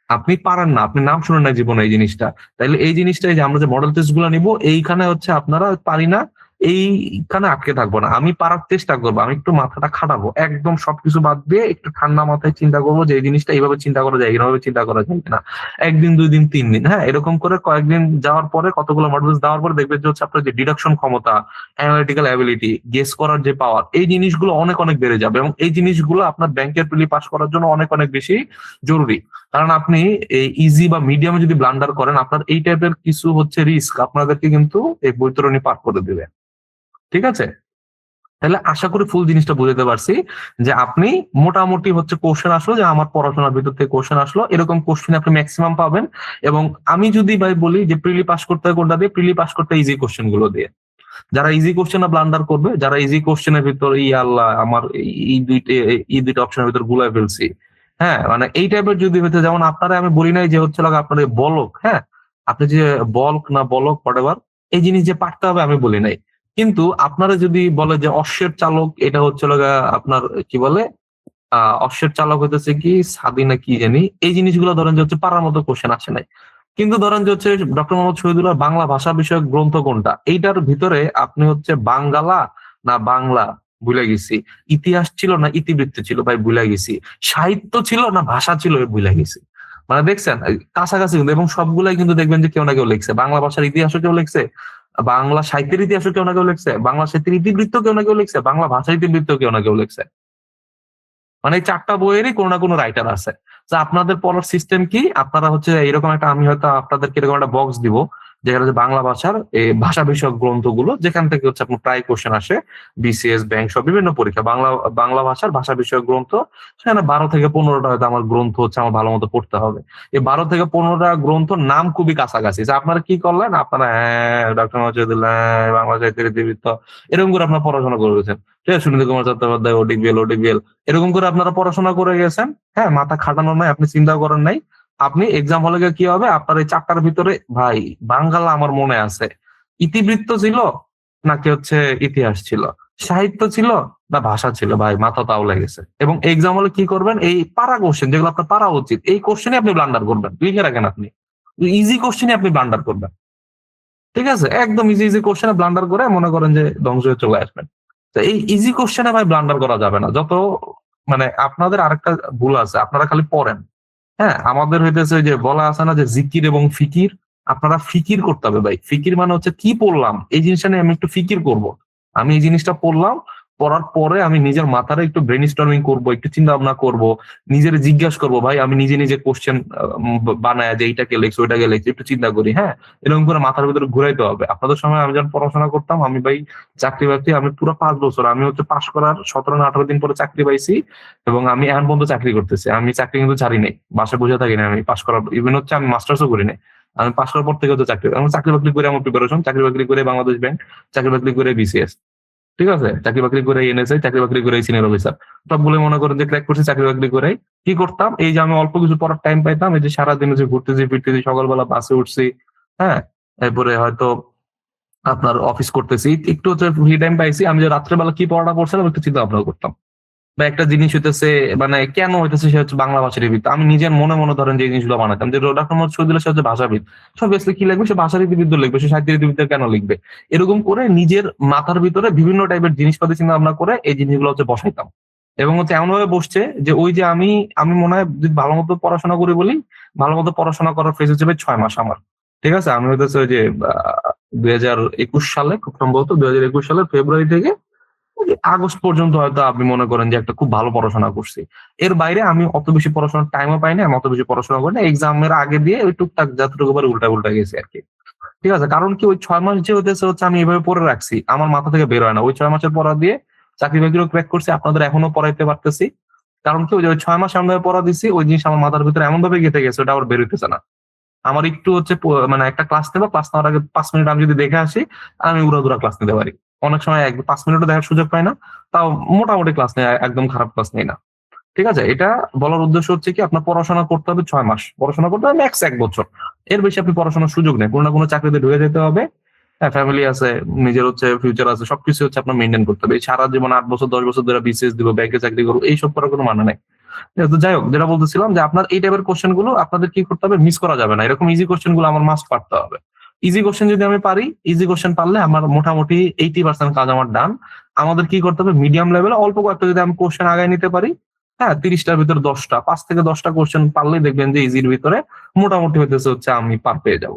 আপনি পারেন না, আপনি নাম শুনেন না জীবনে এই জিনিসটা, তাইলে এই জিনিসটা যে আমরা যে মডেল টেস্ট গুলো নিবো এইখানে হচ্ছে আপনারা পারি না এইখানে আটকে থাকবো না, আমি পারার চেষ্টা করবো, আমি একটু মাথাটা খাটাবো, একদম সবকিছু বাদ দিয়ে একটু ঠান্ডা মাথায় চিন্তা করবো যে এই জিনিসটা এইভাবে চিন্তা করা যায়, এইভাবে চিন্তা করা যায় কিনা। 1 দিন 2 দিন 3 দিন, হ্যাঁ, এরকম করে কয়েকদিন যাওয়ার পরে কতগুলো মডেলস দেওয়ার পরে দেখবেন যে হচ্ছে আপনার যে ডিডাকশন ক্ষমতা, অ্যানালিটিক্যাল অ্যাবিলিটি, গেস করার যে পাওয়ার, এই জিনিসগুলো অনেক অনেক বেড়ে যাবে। এবং এই জিনিসগুলো আপনার ব্যাংকের প্রিলি পাস করার জন্য অনেক অনেক বেশি জরুরি। কারণ আপনি এই ইজি বা মিডিয়ামে যদি ব্লান্ডার করেন, আপনার এই টাইপের কিছু হচ্ছে রিস্ক আপনাদেরকে কিন্তু এই বৈতরণী পার করে দিবে। ঠিক আছে, তাহলে আশা করি ফুল জিনিসটা বুঝতে পারছি যে আপনি মোটামুটি হচ্ছে কোশ্চেন আসলো যে আমার পড়াশোনার ভিতর থেকে কোশ্চেন আসলো, এরকম কোশ্চেন আপনি ম্যাক্সিমাম পাবেন। এবং আমি যদি ভাই বলি যে প্রিলি পাস করতে হয় কোনটা দিয়ে, প্রিলি পাস করতে ইজি কোশ্চেন গুলো দিয়ে। যারা ইজি কোশ্চেনে ব্লান্ডার করবে, যারা ইজি কোশ্চেনের ভিতর আল্লাহ আমার এই দুইটা অপশনের ভিতর গুলাই ফেলছি, হ্যাঁ, মানে এই টাইপের যদি হইতে, যেমন আপনারা আমি বলি নাই যে হচ্ছে আপনার বলক, হ্যাঁ, আপনি যে বলক না বলক হোয়াটএভার, এই জিনিস যে পারতে হবে আমি বলি নাই, কিন্তু আপনারা যদি বলে যে অশ্বের চালক, এটা হচ্ছে আপনার কি বলে অশ্বের চালক হইতেছে কি সাদি না কি জানি, এই জিনিসগুলো ধরেন যে হচ্ছে পারার মতো কোশ্চেন আসে নাই। কিন্তু ধরেন যে হচ্ছে ডক্টর মোহাম্মদ শহীদুল্লাহ বাংলা ভাষা বিষয়ক গ্রন্থ কোনটা, এইটার ভিতরে আপনি হচ্ছে বাঙ্গালা না বাংলা ভুলে গেছি, ইতিহাস ছিল না ইতিবৃত্ত ছিল ভাই ভুলে গেছি, সাহিত্য ছিল না ভাষা ছিল ভুলে গেছি। মানে দেখছেন কাছাকাছি কিন্তু, এবং সবগুলাই কিন্তু দেখবেন যে কেউ না কেউ লিখছে, বাংলা ভাষার ইতিহাসও কেউ লিখছে, বাংলা সাহিত্যের ইতিহাসও কেউ না কেউ লিখছে, বাংলা সাহিত্যের ইতিবৃত্ত কেউ না কেউ লিখছে, বাংলা ভাষা ইতিবৃত্ত কেউ না কেউ লিখছে। মানে এই 4টা বইয়েরই কোনো না কোনো রাইটার আছে। তো আপনাদের পড়ার সিস্টেম কি, আপনারা হচ্ছে এরকম একটা, আমি হয়তো আপনাদেরকে এরকম একটা বক্স দিব যেখানে হচ্ছে বাংলা ভাষার এই ভাষা বিষয়ক গ্রন্থগুলো, যেখান থেকে হচ্ছে আপনার প্রায় কোশ্চেন আসে, বিসিএস ব্যাংক সব বিভিন্ন পরীক্ষা, বাংলা বাংলা ভাষার ভাষা বিষয়ক গ্রন্থ, সেখানে 12 থেকে 15টা হয়তো আমার গ্রন্থ হচ্ছে আমার ভালো মতো পড়তে হবে। এই 12 থেকে 15টা গ্রন্থ নাম খুবই কাছাকাছি, যে আপনারা কি করলেন, আপনারা হ্যাঁ ডক্টর মজিদুল্লাহ বাংলা সাহিত্যের ইতিবৃত্ত এরকম করে আপনারা পড়াশোনা করেছেন, ঠিক আছে, সুনীল কুমার চট্টোপাধ্যায় ওডিবিএল ওডিবিএল এরকম করে আপনারা পড়াশোনা করে গেছেন, হ্যাঁ, মাথা খাটানো নাই, আপনি চিন্তা করেন নাই। আপনি এক্সাম হলে গিয়ে কি হবে, আপনার এই 4টার ভিতরে ভাই বাঙ্গালা আমার মনে আছে, ইতিবৃত্ত ছিল নাকি হচ্ছে ইতিহাস ছিল, সাহিত্য ছিল না ভাষা ছিল, ভাই মাথা তাও লেগেছে। এবং এক্সাম হলে কি করবেন, এই পারা কোশ্চেন যেগুলো আপনার পারা উচিত, এই কোশ্চেনে আপনি ব্লান্ডার করবেন, লিখে রাখেন আপনি ইজি কোশ্চেনে আপনি ব্লান্ডার করবেন। ঠিক আছে, একদম ইজি ইজি কোশ্চেনে ব্লান্ডার করে মনে করেন যে ধ্বংস হয়ে চলে আসবেন। তো এই ইজি কোশ্চেনে ভাই ব্লান্ডার করা যাবে না। যত মানে আপনাদের আরেকটা ভুল আছে, আপনারা খালি পড়েন, হ্যাঁ, আমাদের হইতেছে যে বলা আছে না যে জিকির এবং ফিকির, আপনারা ফিকির করতে হবে ভাই। ফিকির মানে হচ্ছে কি পড়লাম এই জিনিসটা নিয়ে আমি একটু ফিকির করব। আমি এই জিনিসটা পড়লাম, পড়ার পরে আমি নিজের মাথারে একটু ব্রেন স্টর্মিং করবো, একটু চিন্তা ভাবনা করবো, নিজের জিজ্ঞাসা করবো ভাই আমি নিজে নিজে কোশ্চেন বানায় যে এইটাকে লেখছি ওইটাকে লেখছি একটু চিন্তা করি, হ্যাঁ? এরকম করে মাথার ভিতরে ঘুরাইতে হবে। আপনাদের সময় আমি যখন পড়াশোনা করতাম আমি ভাই চাকরি বাকরি আমি পুরো 5 বছর আমি হচ্ছে পাশ করার 17 না 18 দিন পরে চাকরি পাইছি এবং আমি এখন পর্যন্ত চাকরি করতেছি। আমি চাকরি কিন্তু ছাড়ি নাই। বাসায় বসে থাকি না আমি পাশ করার ইভেন হচ্ছে আমি মাস্টার্সও করি নাই। আমি পাশ করার পর থেকে হচ্ছে চাকরি আমি চাকরি বাকরি করে আমার প্রিপারেশন, চাকরি বাকরি করে বাংলাদেশ ব্যাংক, চাকরি বাকরি করে বিসিএস। ঠিক আছে? চাকরি বাকরি করে এনএসআই, চাকরি বাকরি করে সিনিয়র অফিসার। সবগুলো মনে করেন যে ক্র্যাক করছি চাকরি বাকরি করে। কি করতাম? এই যে আমি অল্প কিছু পড়ার টাইম পাইতাম, এই যে সারাদিন যে ঘুরতেছি ফিরতেছি, সকালবেলা বাসে উঠছি, হ্যাঁ? এরপরে হয়তো আপনার অফিস করতেছি। একটু হচ্ছে ফ্রি টাইম পাইছি। আমি যে রাত্রে বেলা কি পড়াটা পড়ছিলাম একটু চিন্তা ভাবনা করতাম। বা একটা জিনিস হইতেছে মানে কেন হইতেছে সে হচ্ছে বাংলা ভাষারীবিদ। আমি নিজের মনে মনে ধরেন যে এই জিনিসগুলো বানাতাম। যে ডক্টর মোহাম্মদ শহীদুল্লাহ সে হচ্ছে ভাষাবিদ। সে অবভিয়াসলি কি লিখবে? সে ভাষা রীতিবিদ লিখবে। সে সাহিত্য রীতিবিদ কেন লিখবে? এরকম করে নিজের মাথার ভিতরে বিভিন্ন টাইপের জিনিসপাতি চিন্তা ভাবনা করে এই জিনিসগুলো হচ্ছে বসাইতাম। এবং হচ্ছে এমনভাবে বসছে যে ওই যে আমি মনে হয় যদি ভালো মতো পড়াশোনা করি বলি, ভালো মতো পড়াশোনা করার ফেজ হচ্ছে ভাই ৬ মাস আমার। ঠিক আছে? আমি হইতেছে ওই যে ২০২১ সালে খুব সম্ভবত ২০২১ সালের ফেব্রুয়ারি থেকে আগস্ট পর্যন্ত হয়তো আপনি মনে করেন যে একটা খুব ভালো পড়াশোনা করছি। এর বাইরে আমি অত বেশি পড়াশোনার টাইমও পাইনি, আমি অত বেশি পড়াশোনা করি না। এক্সামের আগে দিয়ে ওই টুকটাক যতটুকু পারি উল্টা গেছি আরকি। ঠিক আছে? কারণ কি ওই ৬ মাস যে হচ্ছে আমি এভাবে পড়ে রাখছি, আমার মাথা থেকে বের হয় না। ওই ৬ মাসের পড়া দিয়ে চাকরি-বাকরিও ক্র্যাক করছি, আপনাদের এখনো পড়াইতে পারতেছি। কারণ কি ওই যে ওই ৬ মাস এমনভাবে পড়া দিছি, ওই জিনিস আমার মাথার ভিতরে এমনভাবে গেঁথে গেছে ওটা আবার বের হইতেছে না। আমার একটু হচ্ছে মানে একটা ক্লাস নেব, ক্লাস নেওয়ার আগে ৫ মিনিট আমি যদি দেখে আসি, আমি উড়াধুরা ক্লাস নিতে পারি। অনেক সময় ৫ মিনিটও দেখার সুযোগ পাই না। তাও মোটামুটি ক্লাস নেই, একদম খারাপ ক্লাস নেই না। ঠিক আছে? এটা বলার উদ্দেশ্য হচ্ছে কি আপনার পড়াশোনা করতে হবে ৬ মাস। পড়াশোনা করতে হবে ম্যাক্স ১ বছর। এর বেশি আপনি পড়াশোনার সুযোগ নেই। কোন না কোন চাকরিতে ঢুকে যেতে হবে। হ্যাঁ, ফ্যামিলি আছে, নিজের হচ্ছে ফিউচার আছে। সবকিছু হচ্ছে আপনার মেইনটেইন করতে হবে। এই সারা জীবন ৮ বছর ১০ বছর ধরে বিসিএস দিব, ব্যাংকে চাকরি করব এইসব করার কোন মানে নাই। তো যাই হোক যেটা বলতেছিলাম যে আপনার এই টাইপের কোয়েশ্চেন গুলো আপনাদের কি করতে হবে মিস করা যাবে না। এরকম ইজি কোয়েশ্চেন গুলো আমার মাস্ট পারতে হবে। ইজি কোয়েশ্চেন যদি আমি পারি, ইজি কোয়েশ্চেন পারলে আমার মোটামুটি 80% কাজ আমার ডান। আমাদের কি করতে হবে মিডিয়াম লেভেলে অল্প কয়েকটা যদি আমি কোয়েশ্চেন আগায় নিতে পারি, হ্যাঁ ৩০ টার ভিতরে ১০ টা ৫ থেকে ১০ টা কোয়েশ্চেন পারলেই দেখবেন যে ইজির ভিতরে মোটামুটি হইতেছে হচ্ছে আমি পার পেয়ে যাব।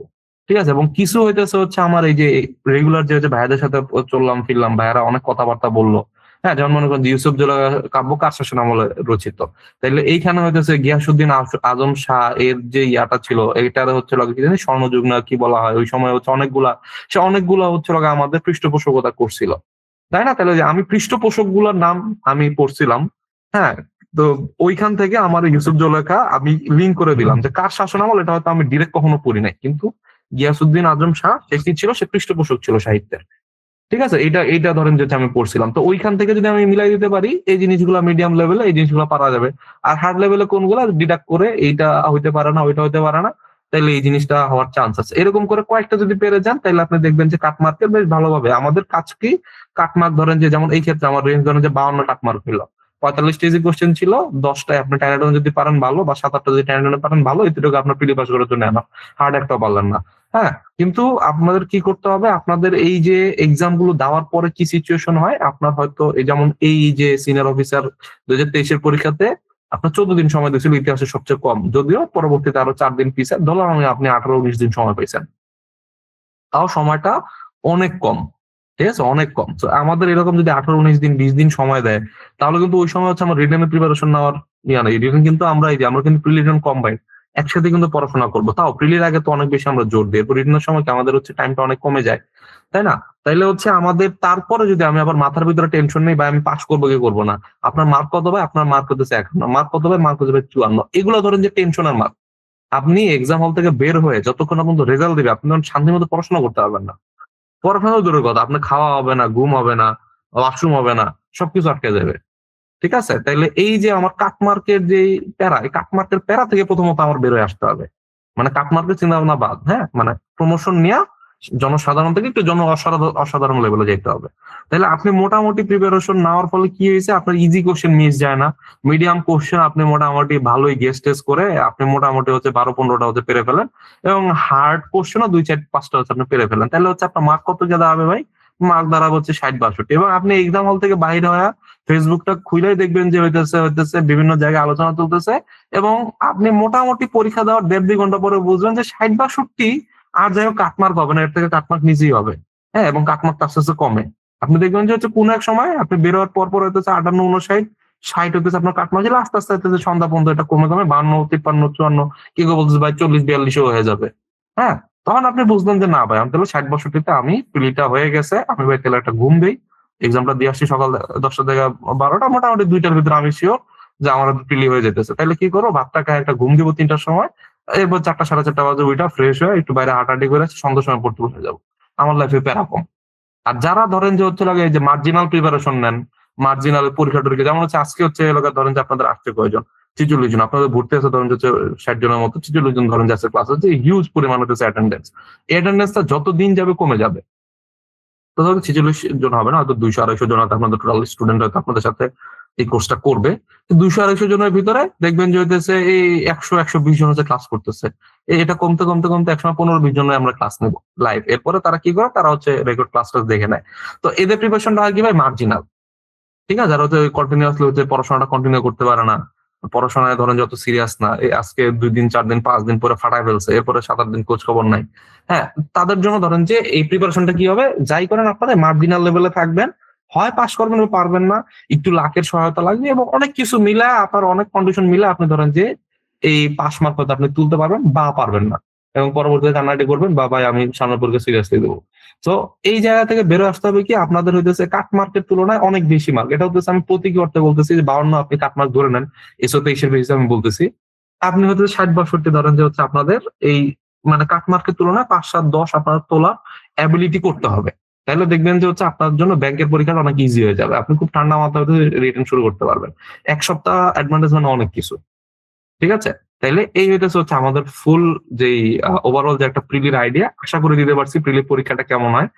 ঠিক আছে? এবং কিছু হইতেছে হচ্ছে আমার এই যে রেগুলার যে হচ্ছে ভাইয়াদের সাথে চললাম ফিরলাম, ভাইয়ারা অনেক কথাবার্তা বলল। হ্যাঁ, যেমন মনে করেন যে ইউসুফ জুলেখা কাব্য কার শাসন আমলে রচিত। তাইলে এইখানে হইতেছে গিয়াসউদ্দিন আজম শাহ এর যে ইয়াটা ছিল এটার হচ্ছে কি জানি স্বর্ণযুগ না কি বলা হয় ওই সময় হচ্ছে অনেকগুলা হচ্ছে আমাদের পৃষ্ঠপোষকতা করছিল, তাই না? তাহলে যে আমি পৃষ্ঠপোষক গুলার নাম আমি পড়ছিলাম, হ্যাঁ। তো ওইখান থেকে আমার ইউসুফ জুলেখা আমি লিঙ্ক করে দিলাম যে কার শাসন আমল এটা হয়তো আমি ডিরেক্ট কখনো পড়ি নাই, কিন্তু গিয়াসউদ্দিন আজম শাহ সে কি ছিল, সে পৃষ্ঠপোষক ছিল সাহিত্যের। ঠিক আছে? এইটা ধরেন যেটা আমি পড়ছিলাম। তো ওইখান থেকে যদি আমি মিলাই দিতে পারি এই জিনিসগুলা মিডিয়াম লেভেলে এই জিনিসগুলো পারা যাবে। আর হার্ড লেভেলে কোনগুলা ডিডাক্ট করে এইটা হইতে পারে না, ওইটা হইতে পারে না। তাইলে এই জিনিসটা হওয়ার চান্স আছে। এরকম করে কয়েকটা যদি পেরে যান তাইলে আপনি দেখবেন যে কাট মার্কের বেশ ভালোভাবে আমাদের কাজ কি কাট মার্ক ধরেন যে যেমন এই ক্ষেত্রে আমার রেঞ্জ ধরেন যে 52 কাট মার্ক হইল। ৪৫ টা ইজি কোশ্চেন ছিল, ১০ টায় আপনি 10 টা যদি পারেন ভালো বা ৭-৮ টা যদি 10 টা পারেন ভালো, এতটুকু আপনার প্রিলি পাস করার জন্য এনাফ। হার্ড একটাও পারলেন না। হ্যাঁ? কিন্তু আপনাদের কি করতে হবে? আপনাদের এই যে এক্সাম গুলো দেওয়ার পরে কি সিচুয়েশন হয়? আপনার হয়তো এই যেমন এই যে সিনিয়র অফিসার ২০২৩ এর পরীক্ষাতে আপনার ১৪ দিন সময় দিয়েছিল, ইতিহাসে সবচেয়ে কম। যদিও পরবর্তীতে আরো ৪ দিন পিছায় ধরলাম আমি আপনি ১৮-১৯ দিন সময় পাইছেন। তাও সময়টা অনেক কম। ঠিক আছে? অনেক কম। সো আমাদের এরকম যদি ১৮-১৯ দিন ২০ দিন সময় দেয়, তাহলে কিন্তু ওই সময় হচ্ছে আমার রিটেন এর প্রিপারেশন নেওয়ার নাই। রিটেন কিন্তু আমরা কিন্তু প্রি রিটেন কম্বাইন্ড একসাথে কিন্তু পড়াশোনা করব। তাও প্রিলির আগে তো অনেক বেশি আমরা জোর দিই। এরপর রিটেনের সময় কি আমাদের হচ্ছে টাইমটা অনেক কমে যায়। তাই না? তাইলে হচ্ছে আমাদের তারপরে যদি আমি আবার মাথার ভিতরে টেনশন নেই ভাই আমি পাস করব কি করব না। আপনার মার্ক কত ভাই? আপনার মার্ক হতেছে ১ মার্ক কত ভাই? মার্ক হচ্ছে ভাই ৫৪। এগুলো ধরেন যে টেনশনের মার্ক। আপনি এক্সাম হল থেকে বের হয়ে যতক্ষণ না পর্যন্ত রেজাল্ট দিবে আপনি তখন শান্তিমতো পড়াশোনা করতে পারবেন না। পড়াশোনা তো দূরের কথা। আপনার খাওয়া হবে না, ঘুম হবে না, ওয়াশরুম হবে না। সবকিছু আটকে যাবে। ঠিক আছে? তাইলে এই যে আমার কাটমার্কের যেই প্যারা, এই কাটমার্কের প্যারা থেকে প্রথমত আমার বের হয়ে আসতে হবে। মানে কাটমার্কের চিন্তাভাবনা বাদ, হ্যাঁ? মানে প্রমোশন নিয়া জনসাধারণ থেকে একটু অসাধারণ লেভেলে যেতে হবে। তাইলে আপনি মোটামুটি প্রিপারেশন নেওয়ার ফলে কি হয়েছে? আপনার ইজি কোয়েশ্চেন মিস যায় না। মিডিয়াম কোয়েশ্চেন আপনি মোটামুটি ভালোই গেস টেস করে আপনি মোটামুটি হচ্ছে ১২-১৫ টা হচ্ছে পেরে ফেলেন। এবং হার্ড কোয়েশ্চেনও ২-৪-৫ টা হচ্ছে আপনি পেরে ফেলেন। তাহলে হচ্ছে আপনার মার্ক কত গিয়ে দাঁড়াবে ভাই? মার্ক দাঁড়াবে হচ্ছে ৬০-৬২ এবং আপনি এক্সাম হল থেকে বাহির হয়ে ফেসবুকটা খুইলাই দেখবেন যে হইতেছে বিভিন্ন জায়গায় আলোচনা চলতেছে এবং আপনি মোটামুটি পরীক্ষা দেওয়ার ১.৫-২ ঘন্টা পরে বুঝবেন যে ৬০-৬২ আর যাই হোক কাটমার্ক হবে না, এর থেকে কাটমার্ক নিজেই হবে। হ্যাঁ, এবং কাটমার্ক আস্তে আস্তে কমে। আপনি দেখবেন যে হচ্ছে কোন এক সময় আপনি বের হওয়ার পর হইতেছে 58, 59, 60 হইতেছে আপনার কাটমার্ক ছিল, আস্তে আস্তে হইতেছে সন্ধ্যা পর্যন্ত এটা কমে 52, 53, 54, কেউ কেউ বলতেছে ভাই 40, 42 হয়ে যাবে। হ্যাঁ? তখন আপনি বুঝবেন যে না ভাই আমি তাহলে 60, 62 তে আমি প্রিলিটা হয়ে গেছে। আমি ভাই তাহলে একটা ঘুম দেই। এক্সামটা দিয়ে আসছি সকাল 10টা থেকে 12টা, মোটামুটি 2টার ভিতরে আমি সিওর যে আমার প্রিলি হয়ে যেতেছে। তাইলে কি করব? ভাতটা খাইয়া একটা ঘুম দিব 3টার সময়। এরপর 4টা, 4:30 বাজে উইঠা ফ্রেশ হয়ে একটু বাইরে হাঁটাহাঁটি করে সন্ধ্যার সময় পড়তে বসে যাবো। আমার লাইফে প্যারা কম। আর যারা ধরেন যে হচ্ছে লাগে এই যে মার্জিনাল প্রিপারেশন নেন, মার্জিনাল পরীক্ষা-টরীক্ষা যেমন হচ্ছে আজকে হচ্ছে এলাকা ধরেন যে আপনাদের আসছে কয়জন? 46 জন। আপনাদের ভর্তি আছে ধরেন যে হচ্ছে 60 জনের মতো, 46 জন ধরেন যে আজকে ক্লাস হচ্ছে, হিউজ পরিমাণ হইতেছে অ্যাটেন্ডেন্স। এই অ্যাটেন্ডেন্সটা যত দিন যাবে কমে যাবে। তো ধরেন 46 জন হবে না, হয়তো 200-250 জন হয়তো আপনাদের টোটাল স্টুডেন্ট হয়তো আপনাদের সাথে এই কোর্সটা করবে। 200-250 জনের ভিতরে দেখবেন যে হইতেছে এই 100-120 জন হচ্ছে ক্লাস করতেছে। এটা কমতে, কমতে, কমতে একসময় 15-20 জনের আমরা ক্লাস নেব লাইভ। এরপরে তারা কি করে? তারা হচ্ছে রেকর্ড ক্লাস-টাস দেখে নেয়। তো এদের প্রিপারেশনটা হয় কি ভাই? মার্জিনাল। ঠিক আছে? যারা হচ্ছে কন্টিনিউয়াসলি হচ্ছে পড়াশোনাটা কন্টিনিউ করতে পারে না। পড়াশোনায় ধরেন যত সিরিয়াস না। এই আজকে 2 দিন, 4 দিন, 5 দিন পরে ফাটায় ফেলছে। এরপরে 7-8 দিন খোঁজ খবর নাই। হ্যাঁ? তাদের জন্য ধরেন যে এই প্রিপারেশনটা কি হবে? যাই করেন আপনারা মার্জিনাল লেভেলে থাকবেন। হয় পাস করবেন বা পারবেন না। একটু লাকের সহায়তা লাগবে এবং অনেক কিছু মিলায় আপনার অনেক কন্ডিশন মিলায় আপনি ধরেন যে এই পাস মার্ক হয়তো আপনি তুলতে পারবেন বা পারবেন না। এবং পরবর্তীতে কান্নাকাটি করবেন বা ভাই আমি সামনের পরীক্ষা সিরিয়াসলি দেব। সো এই জায়গা থেকে বের আসতে হবে কি আপনাদের হইতেছে কাট মার্কের তুলনায় অনেক বেশি মার্ক। এটা হচ্ছে আমি প্রতীকী অর্থে বলতেছি যে 52 আপনি কাট মার্ক ধরে নেন। 123 এর বেসিসে আমি বলতেছি। আপনি হচ্ছে 60-62 ধরেন যে হচ্ছে আপনাদের এই মানে কাট মার্কের তুলনায় 5, 7, 10 আপনার তোলার এবিলিটি করতে হবে। তাইলে দেখবেন যে হচ্ছে আপনার জন্য ব্যাংকের পরীক্ষাটা অনেক ইজি হয়ে যাবে। আপনি খুব ঠান্ডা মাথায় হচ্ছে রিটেন শুরু করতে পারবেন। ১ সপ্তাহ অ্যাডভান্টেজ মানে অনেক কিছু। ঠিক আছে? তাইলে এই হইতেছে হচ্ছে আমাদের ফুল যেই ওভারঅল যে একটা প্রিলির আইডিয়া আশা করি দিতে পারছি। প্রিলির পরীক্ষাটা কেমন হয়?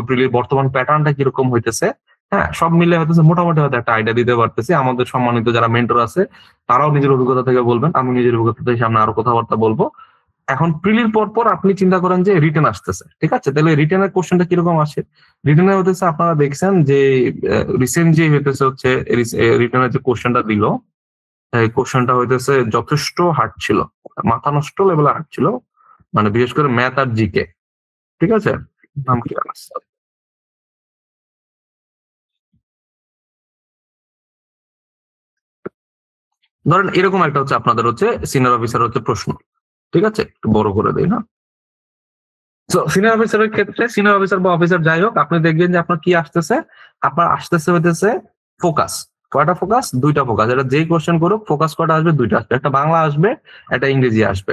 প্রিলির বর্তমান প্যাটার্নটা কিরকম হইতেছে? হ্যাঁ? সব মিলে হইতেছে মোটামুটি হয়তো একটা আইডিয়া দিতে পারতেছি। আমাদের সম্মানিত যারা মেন্টর আছে তারাও নিজের অভিজ্ঞতা থেকে বলবেন। আমি নিজের অভিজ্ঞতা থেকে সামনে আরো কথাবার্তা বলবো। এখন প্রিলির পর আপনি চিন্তা করেন যে রিটেন আসতেছে। ঠিক আছে? তাহলে রিটেনের কোয়েশ্চেনটা কিরকম আসে? রিটেনে হইতেছে আপনারা দেখছেন যে রিসেন্ট যে হইতেছে হচ্ছে রিটেনের যে কোয়েশ্চেনটা দিল এই কোশ্চেনটা হইতেছে যথেষ্ট হার্ড ছিল। মাথা নষ্ট লেভেলে হার্ড ছিল। মানে বিশেষ করে ম্যাথ আর জিকে। ঠিক আছে? নাম কি? ধরেন এরকম একটা হচ্ছে আপনাদের হচ্ছে সিনিয়র অফিসার হচ্ছে প্রশ্ন। ঠিক আছে? একটু বড় করে দেই, হ্যাঁ? সো সিনিয়র অফিসারের ক্ষেত্রে সিনিয়র অফিসার বা অফিসার যাই হোক আপনি দেখবেন যে আপনার কি আসতেছে? আপনার আসতেছে হইতেছে ফোকাস। কয়টা ফোকাস? ২ টা ফোকাস। এটা যেই কোয়েশ্চেন করুক ফোকাস কয়টা আসবে? ২ টা আসবে। একটা বাংলা আসবে, একটা ইংরেজি আসবে।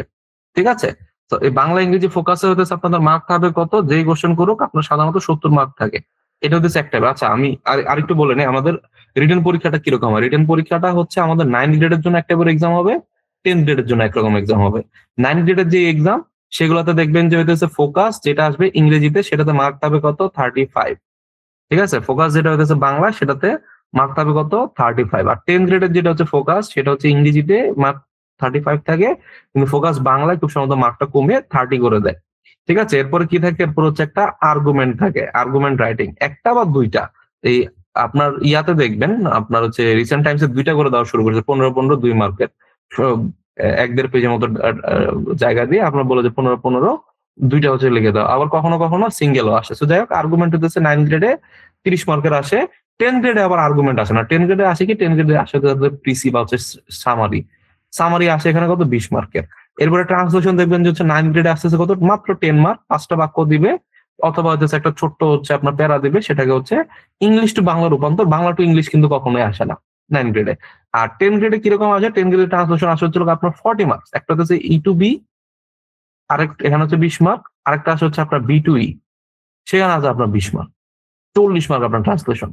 ঠিক আছে? তো এই বাংলা ইংরেজি ফোকাসে হইতেছে আপনাদের মার্ক থাকবে কত? যেই কোয়েশ্চেন করুক আপনার সাধারণত ৭০ মার্ক থাকে। এটা হইতেছে একটা। আচ্ছা আমি আরেকটু বলে নেই আমাদের রিটেন পরীক্ষাটা কিরকম হয়? রিটেন পরীক্ষাটা হচ্ছে আমাদের 9 গ্রেডের জন্য একটা করে এক্সাম হবে, 10 গ্রেডের জন্য একরকম এক্সাম হবে। 9 গ্রেডের যে এক্সাম সেগুলাতে দেখবেন যে হইতেছে ফোকাস যেটা আসবে ইংরেজিতে সেটাতে মার্ক পাবে কত? 35। ঠিক আছে? ফোকাস যেটা হইতেছে বাংলা সেটাতে মার্ক পাবে কত? 35। আর 10 গ্রেডের যেটা হচ্ছে ফোকাস সেটা হচ্ছে ইংরেজিতে মার্ক 35 থাকে। কিন্তু ফোকাস বাংলায় খুব সম্ভবত মার্কটা কমিয়ে 30 করে দেয়। ঠিক আছে? এরপরে কি থাকে? এরপর হচ্ছে একটা আর্গুমেন্ট থাকে। Argument writing. ১ টা বা ২ টা। এই আপনার ইয়াতে দেখবেন আপনার হচ্ছে রিসেন্ট টাইমস এ ২ টা করে দেওয়া শুরু করেছে। ১৫-১৫ ২ মার্কের। সব ১-১.৫ পেজের মতো জায়গা দিয়ে আপনার বলে যে ১৫-১৫ ২ টা হচ্ছে লিখে দাও। আবার কখনো, কখনো সিঙ্গেলও আসে। সো যাই হোক আর্গুমেন্ট হইতেছে 9 গ্রেডে ৩০ মার্কের আসে। 10 গ্রেডে আবার আর্গুমেন্ট আসে না। 10 গ্রেডে আসে কি? 10 গ্রেডে আসে তাদের প্রিসি বা হচ্ছে সামারি। সামারি আসে এখানে কত? ২০ মার্কের। এরপরে ট্রান্সলেশন দেখবেন যে হচ্ছে 9 গ্রেডে আসতেছে কত? মাত্র 10 মার্ক। ৫ টা বাক্য দিবে অথবা হইতেছে একটা ছোট্ট হচ্ছে আপনার প্যারা দিবে সেটাকে হচ্ছে ইংলিশ টু বাংলা রূপান্তর। বাংলা টু ইংলিশ কিন্তু কখনোই আসে না 9 গ্রেডে। আর 10 গ্রেডে কিরকম আসে? 10 গ্রেডে ট্রান্সলেশন আসে হচ্ছে আপনার 40 মার্কস। একটা হচ্ছে ই টু বি, এখানে হচ্ছে 20 মার্ক। আরেকটা আসে হচ্ছে আপনার বি টু ই। সেখানে আছে আপনার 20 মার্ক। ৪০ মার্ক আপনার ট্রান্সলেশন।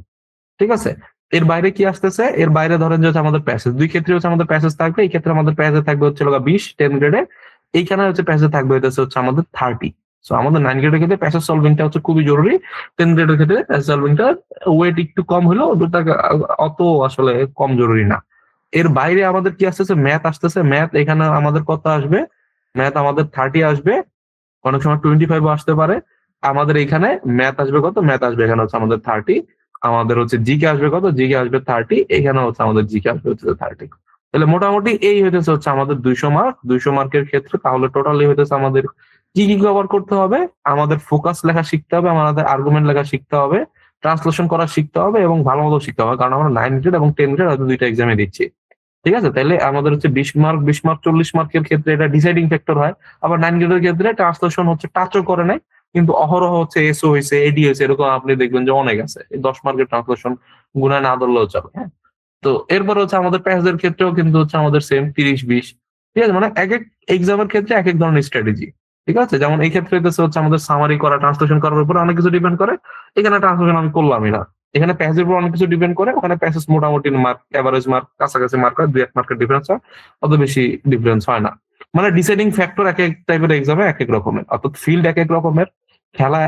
ঠিক আছে? এর বাইরে কি আসতেছে? এর বাইরে ধরেন যে হচ্ছে আমাদের প্যাসেজ। ২ ক্ষেত্রে হচ্ছে আমাদের প্যাসেজ থাকবে। এই ক্ষেত্রে আমাদের প্যাসেজ থাকবে হচ্ছে ২০ 10 গ্রেডে। এইখানে হচ্ছে প্যাসেজ থাকবে হচ্ছে আমাদের 30। সো আমাদের 9 গ্রেডের ক্ষেত্রে প্যাসেজ সলভিং টা হচ্ছে খুবই জরুরি। 10 গ্রেডের ক্ষেত্রে প্যাসেজ সলভিং টা ওয়েট একটু কম হলেও ওটা অত আসলে কম জরুরি না। এর বাইরে আমাদের কি আসতেছে? ম্যাথ আসতেছে। ম্যাথ এখানে আমাদের কত আসবে? ম্যাথ আমাদের 30 আসবে। অনেক সময় 25 ও আসতে পারে। আমাদের এখানে ম্যাথ আসবে কত? ম্যাথ আসবে এখানে হচ্ছে আমাদের 30। আমাদের হচ্ছে জিকে আসবে কত? জিকে আসবে 30। এখানে হচ্ছে আমাদের জিকে আসবে হচ্ছে 30। তাহলে মোটামুটি এই হইতেছে হচ্ছে আমাদের ২০০ মার্ক। ২০০ মার্কের ক্ষেত্রে তাহলে টোটালি হইতেছে আমাদের কি কি কভার করতে হবে? আমাদের ফোকাস লেখা শিখতে হবে, আমাদের আর্গুমেন্ট লেখা শিখতে হবে, ট্রান্সলেশন করা শিখতে হবে এবং ভালো মতো শিখতে হবে। কারণ আমরা 9 গ্রেড এবং 10 গ্রেড হয়তো ২ টা এক্সামে দিচ্ছি। ঠিক আছে? তাইলে আমাদের হচ্ছে 20 মার্ক, 20 মার্ক, 40 মার্কের ক্ষেত্রে এটা ডিসাইডিং ফ্যাক্টর হয়। আবার 9 গ্রেডের ক্ষেত্রে ট্রান্সলেশন হচ্ছে টাচও করে নাই। কিন্তু অহরহ হচ্ছে এসও হইছে, এডি হইছে, এরকম আপনি দেখবেন যে অনেক আছে। এই 10 মার্কের ট্রান্সলেশন গুনায় না ধরলেও চলে। হ্যাঁ? তো এরপরে হচ্ছে আমাদের প্যাসেজের ক্ষেত্রেও কিন্তু হচ্ছে আমাদের সেম 30-20। ঠিক আছে? মানে একেক এক্সামের ক্ষেত্রে একেক ধরনের স্ট্র্যাটেজি। ঠিক আছে? যেমন এই ক্ষেত্রে হচ্ছে আমাদের সামারি করা, ট্রান্সলেশন করার উপরে অনেক কিছু ডিপেন্ড করে। এখানে ট্রান্সলেশন আমি করলামই না। এখানে প্যাসেজের উপর অনেক কিছু ডিপেন্ড করে। ওখানে প্যাসেজ মোটামুটি মার্ক, এভারেজ মার্ক, কাছাকাছি মার্ক হয়। ২-১ মার্কের ডিফারেন্স হয়। অত বেশি ডিফারেন্স হয় না। মানে ডিসাইডিং ফ্যাক্টর একেক টাইপের এক্সামে একেক রকমের। অর্থাৎ ফিল্ড একেক রকমের। খেলা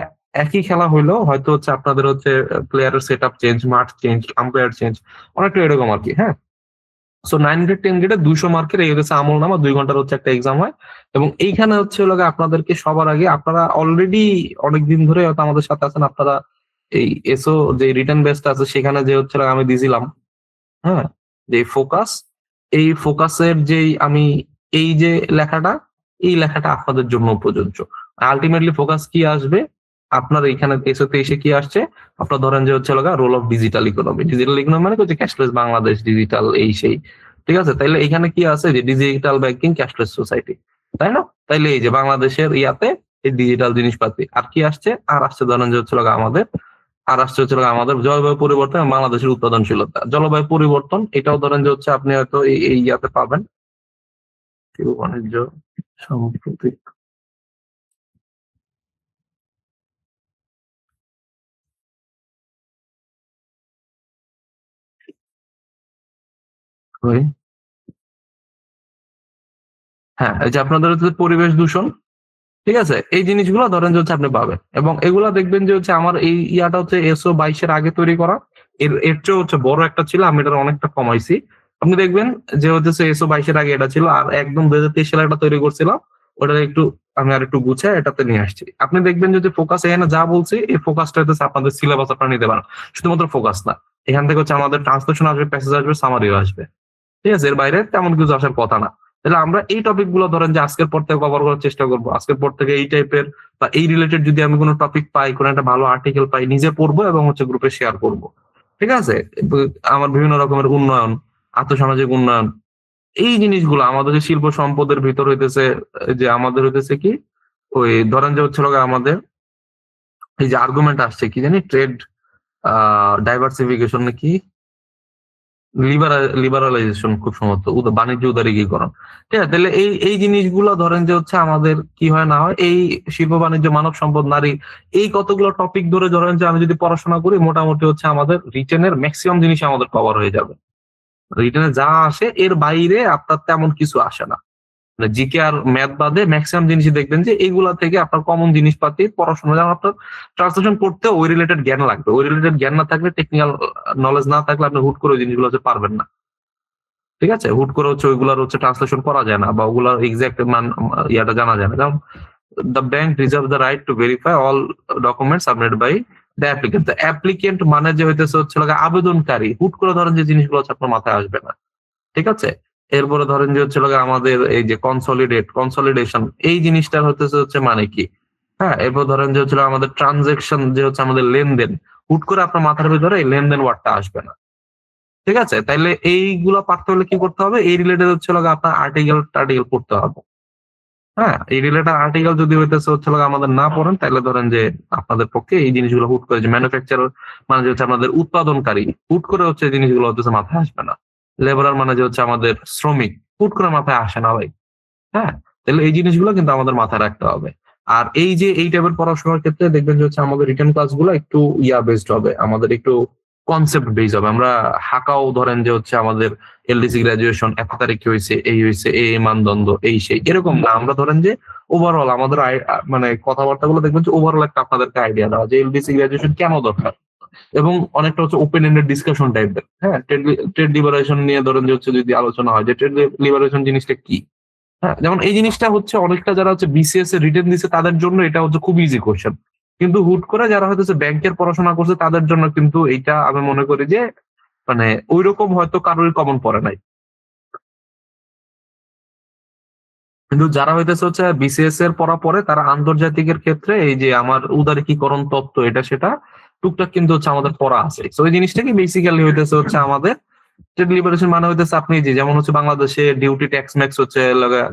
একই খেলা হইলেও হয়তো হচ্ছে আপনাদের হচ্ছে প্লেয়ারের সেটআপ চেঞ্জ, মাঠ চেঞ্জ, আম্পায়ার চেঞ্জ, অনেকটা এরকম আরকি। হ্যাঁ? সো 9 গ্রেড 10 গ্রেডে ২০০ মার্কের এই হচ্ছে আমলনামা ২ ঘন্টার হচ্ছে একটা এক্সাম হয়। এবং এইখানে হচ্ছে হলো গিয়ে আপনাদেরকে সবার আগে আপনারা অলরেডি অনেকদিন ধরে হয়তো আমাদের সাথে আছেন। আপনারা এই এসও যে রিটেন বেসটা আছে সেখানে যে হচ্ছে হলো আমি দিছিলাম, হ্যাঁ? যে ফোকাস, এই ফোকাসের যেই আমি এই যে লেখাটা, এই লেখাটা আপনাদের জন্য প্রযোজ্য। আল্টিমেটলি ফোকাস কি আসবে? আপনার এইখানে এসওতে এসে কি আসছে? আপনার ধরেন যে হচ্ছে হলো গিয়ে role of digital economy. Digital economy মানে হচ্ছে ক্যাশলেস বাংলাদেশ, ডিজিটাল এই সেই। ঠিক আছে? তাইলে এখানে কি আছে যে ডিজিটাল ব্যাংকিং ক্যাশলেস সোসাইটি। তাই না? তাইলে এই যে বাংলাদেশের ইয়াতে এই ডিজিটাল জিনিসপাতি। আর কি আসছে? আর আসছে ধরেন যে হচ্ছে হলো গিয়ে আমাদের আর আসছে হচ্ছে হলো আমাদের জলবায়ু পরিবর্তন এবং বাংলাদেশের উৎপাদনশীলতা। জলবায়ু পরিবর্তন এটাও ধরেন যে হচ্ছে আপনি হয়তো এই ইয়াতে পাবেন। বাণিজ্য সাম্প্রতিক ওই হ্যাঁ, এই যে আপনাদের হচ্ছে পরিবেশ দূষণ, ঠিক আছে? এই জিনিসগুলো ধরেন যে হচ্ছে আপনি পাবেন। এবং এগুলা দেখবেন যে হচ্ছে আমার এই ইয়াটা হচ্ছে এসও ২২ এর আগে তৈরি করা। এর চেয়েও হচ্ছে বড় একটা ছিল। আমি এটার অনেকটা কমাইছি। আপনি দেখবেন যে হচ্ছে এসও ২২ এর আগে এটা ছিল। আর একদম ২০২৩ সালে এটা তৈরি করছিলাম। ওটা একটু আমি আরেকটু গুছায় এটাতে নিয়ে আসছি। আপনি দেখবেন যে ফোকাস এখানে যা বলছি এই ফোকাসটা হইতেছে আপনাদের সিলেবাস আপনারা নিতে পারেন। শুধুমাত্র ফোকাস না। এখান থেকে হচ্ছে আমাদের ট্রান্সলেশন আসবে, প্যাসেজ আসবে, সামারিও আসবে। ঠিক আছে? এর বাইরে তেমন কিছু আসার কথা না। তাহলে আমরা এই টপিক গুলো ধরেন যে আজকের পর থেকে কভার করার চেষ্টা করব। আজকের পর থেকে এই টাইপের বা এই রিলেটেড যদি আমি কোন টপিক পাই, কোন একটা ভালো আর্টিকেল পাই, নিজে পড়বো এবং হচ্ছে গ্রুপে শেয়ার করব। ঠিক আছে? আমার বিভিন্ন রকমের উন্নয়ন, আর্থসামাজিক উন্নয়ন, এই জিনিসগুলো আমাদের যে শিল্প সম্পদের ভিতর হইতেছে যে আমাদের হইতেছে কি ওই ধরেন যে হচ্ছে হলো গিয়ে আমাদের এই যে আর্গুমেন্ট আসছে কি জানি ট্রেড ডাইভার্সিফিকেশন নাকি লিবারালাইজেশন খুব সম্ভবত বাণিজ্য উদারীকরণ। ঠিক আছে? তাহলে এই জিনিসগুলো ধরেন যে হচ্ছে আমাদের কি হয় না হয় এই শিল্প বাণিজ্য মানব সম্পদ নারী এই কতগুলো টপিক ধরে ধরেন যে আমি যদি পড়াশোনা করি মোটামুটি হচ্ছে আমাদের রিটেনের ম্যাক্সিমাম জিনিস আমাদের কভার হয়ে যাবে। রিটেনে যা আসে এর বাইরে আপনার তেমন কিছু আসে না। মানে জিকে আর ম্যাথ বাদে মেক্সিমাম জিনিসই দেখবেন যে এইগুলা থেকে আপনার কমন জিনিসপাতি পড়াশোনা যেমন আপনার ট্রান্সলেশন করতে ওই রিলেটেড জ্ঞান লাগবে। ওই রিলেটেড জ্ঞান না থাকলে টেকনিক্যাল নলেজ না থাকলে আপনি হুট করে ওই জিনিসগুলো হচ্ছে পারবেন না। ঠিক আছে? হুট করে হচ্ছে ওইগুলার হচ্ছে ট্রান্সলেশন করা যায় না বা ওগুলার এক্সাক্ট ইয়াটা জানা যায় না। যেমন the bank reserve the right to verify all documents submitted by the applicant. The applicant মানে যে হইতেছে হচ্ছে হলো গিয়ে আবেদনকারী। হুট করে ধরেন যে জিনিসগুলো হচ্ছে আপনার মাথায় আসবে না। ঠিক আছে? এরপরে ধরেন যে হচ্ছে হলো গিয়ে আমাদের এই যে কনসলিডেশন এই জিনিসটা হইতেছে হচ্ছে মানে কি? হ্যাঁ? এরপর ধরেন যে হচ্ছে হলো আমাদের ট্রান্সেকশন যে হচ্ছে আমাদের লেনদেন। হুট করে আপনার মাথার ভিতরে এই লেনদেন ওয়ার্ডটা আসবে না। ঠিক আছে? তাইলে এইগুলা পারতে হলে কি করতে হবে? এই রিলেটেড হচ্ছে হলো গিয়ে আপনার আর্টিকেল পড়তে হবে। হ্যাঁ? এই রিলেটেড আর্টিকেল যদি হইতেছে হচ্ছে হলো গিয়ে আমাদের না পড়েন তাইলে ধরেন যে আপনাদের পক্ষে এই জিনিসগুলো হুট করে যে ম্যানুফ্যাকচারার মানে যে হচ্ছে আমাদের উৎপাদনকারী, হুট করে হচ্ছে এই জিনিসগুলো হচ্ছে মাথায় আসবে না। লেবারার মানে যে হচ্ছে আমাদের শ্রমিক, হুট করে মাথায় আসে না ভাই। হ্যাঁ? তাহলে এই জিনিসগুলো কিন্তু আমাদের মাথায় রাখতে হবে। আর এই যে এই টাইপের পড়াশোনার ক্ষেত্রে দেখবেন যে হচ্ছে আমাদের রিটেন ক্লাসগুলো একটু বেসড হবে। আমাদের একটু কনসেপ্ট বেস হবে। আমরা হাকাও ধরেন যে হচ্ছে আমাদের এলডিসি গ্র্যাজুয়েশন এত তারিখে হইছে, এই হইছে, এই মানদণ্ড, এই সেই। এরকম না। আমরা ধরেন যে ওভারঅল আমাদের মানে কথাবার্তাগুলো দেখবেন যে ওভারঅল একটা আপনাদেরকে আইডিয়া দেওয়া যে এলডিসি গ্র্যাজুয়েশন কেন দরকার? এবং অনেকটা হচ্ছে ওপেন এন্ডেড ডিসকাশন টাইপের। হ্যাঁ? ট্রেড লিবারেশন নিয়ে ধরেন যে হচ্ছে যদি আলোচনা হয় যে ট্রেড লিবারেশন জিনিসটা কি? হ্যাঁ, যেমন এই জিনিসটা হচ্ছে অনেকটা যারা হচ্ছে বিসিএস এর রিটেন দিছে তাদের জন্য এটা হচ্ছে খুব ইজি কোয়েশ্চেন। কিন্তু হুট করে যারা হচ্ছে ব্যাংকের পড়াশোনা করছে তাদের জন্য কিন্তু এইটা আমি মনে করি যে মানে ঐরকম হয়তো কারোরই কমন পড়ে নাই। কিন্তু যারা হইতেছে হচ্ছে বিসিএস এর পড়া পরে তারা আন্তর্জাতিকের ক্ষেত্রে এই যে আমার উদারীকরণ তত্ত্ব এটা সেটা টুকটাক কিন্তু হচ্ছে আমাদের পড়া আছে। তো ওই জিনিসটা কি বেসিক্যালি হইতেছে হচ্ছে আমাদের ট্রেড লিবারেশন মানে হইতেছে আপনি যে যেমন হচ্ছে বাংলাদেশে ডিউটি ট্যাক্স ম্যাক্স হচ্ছে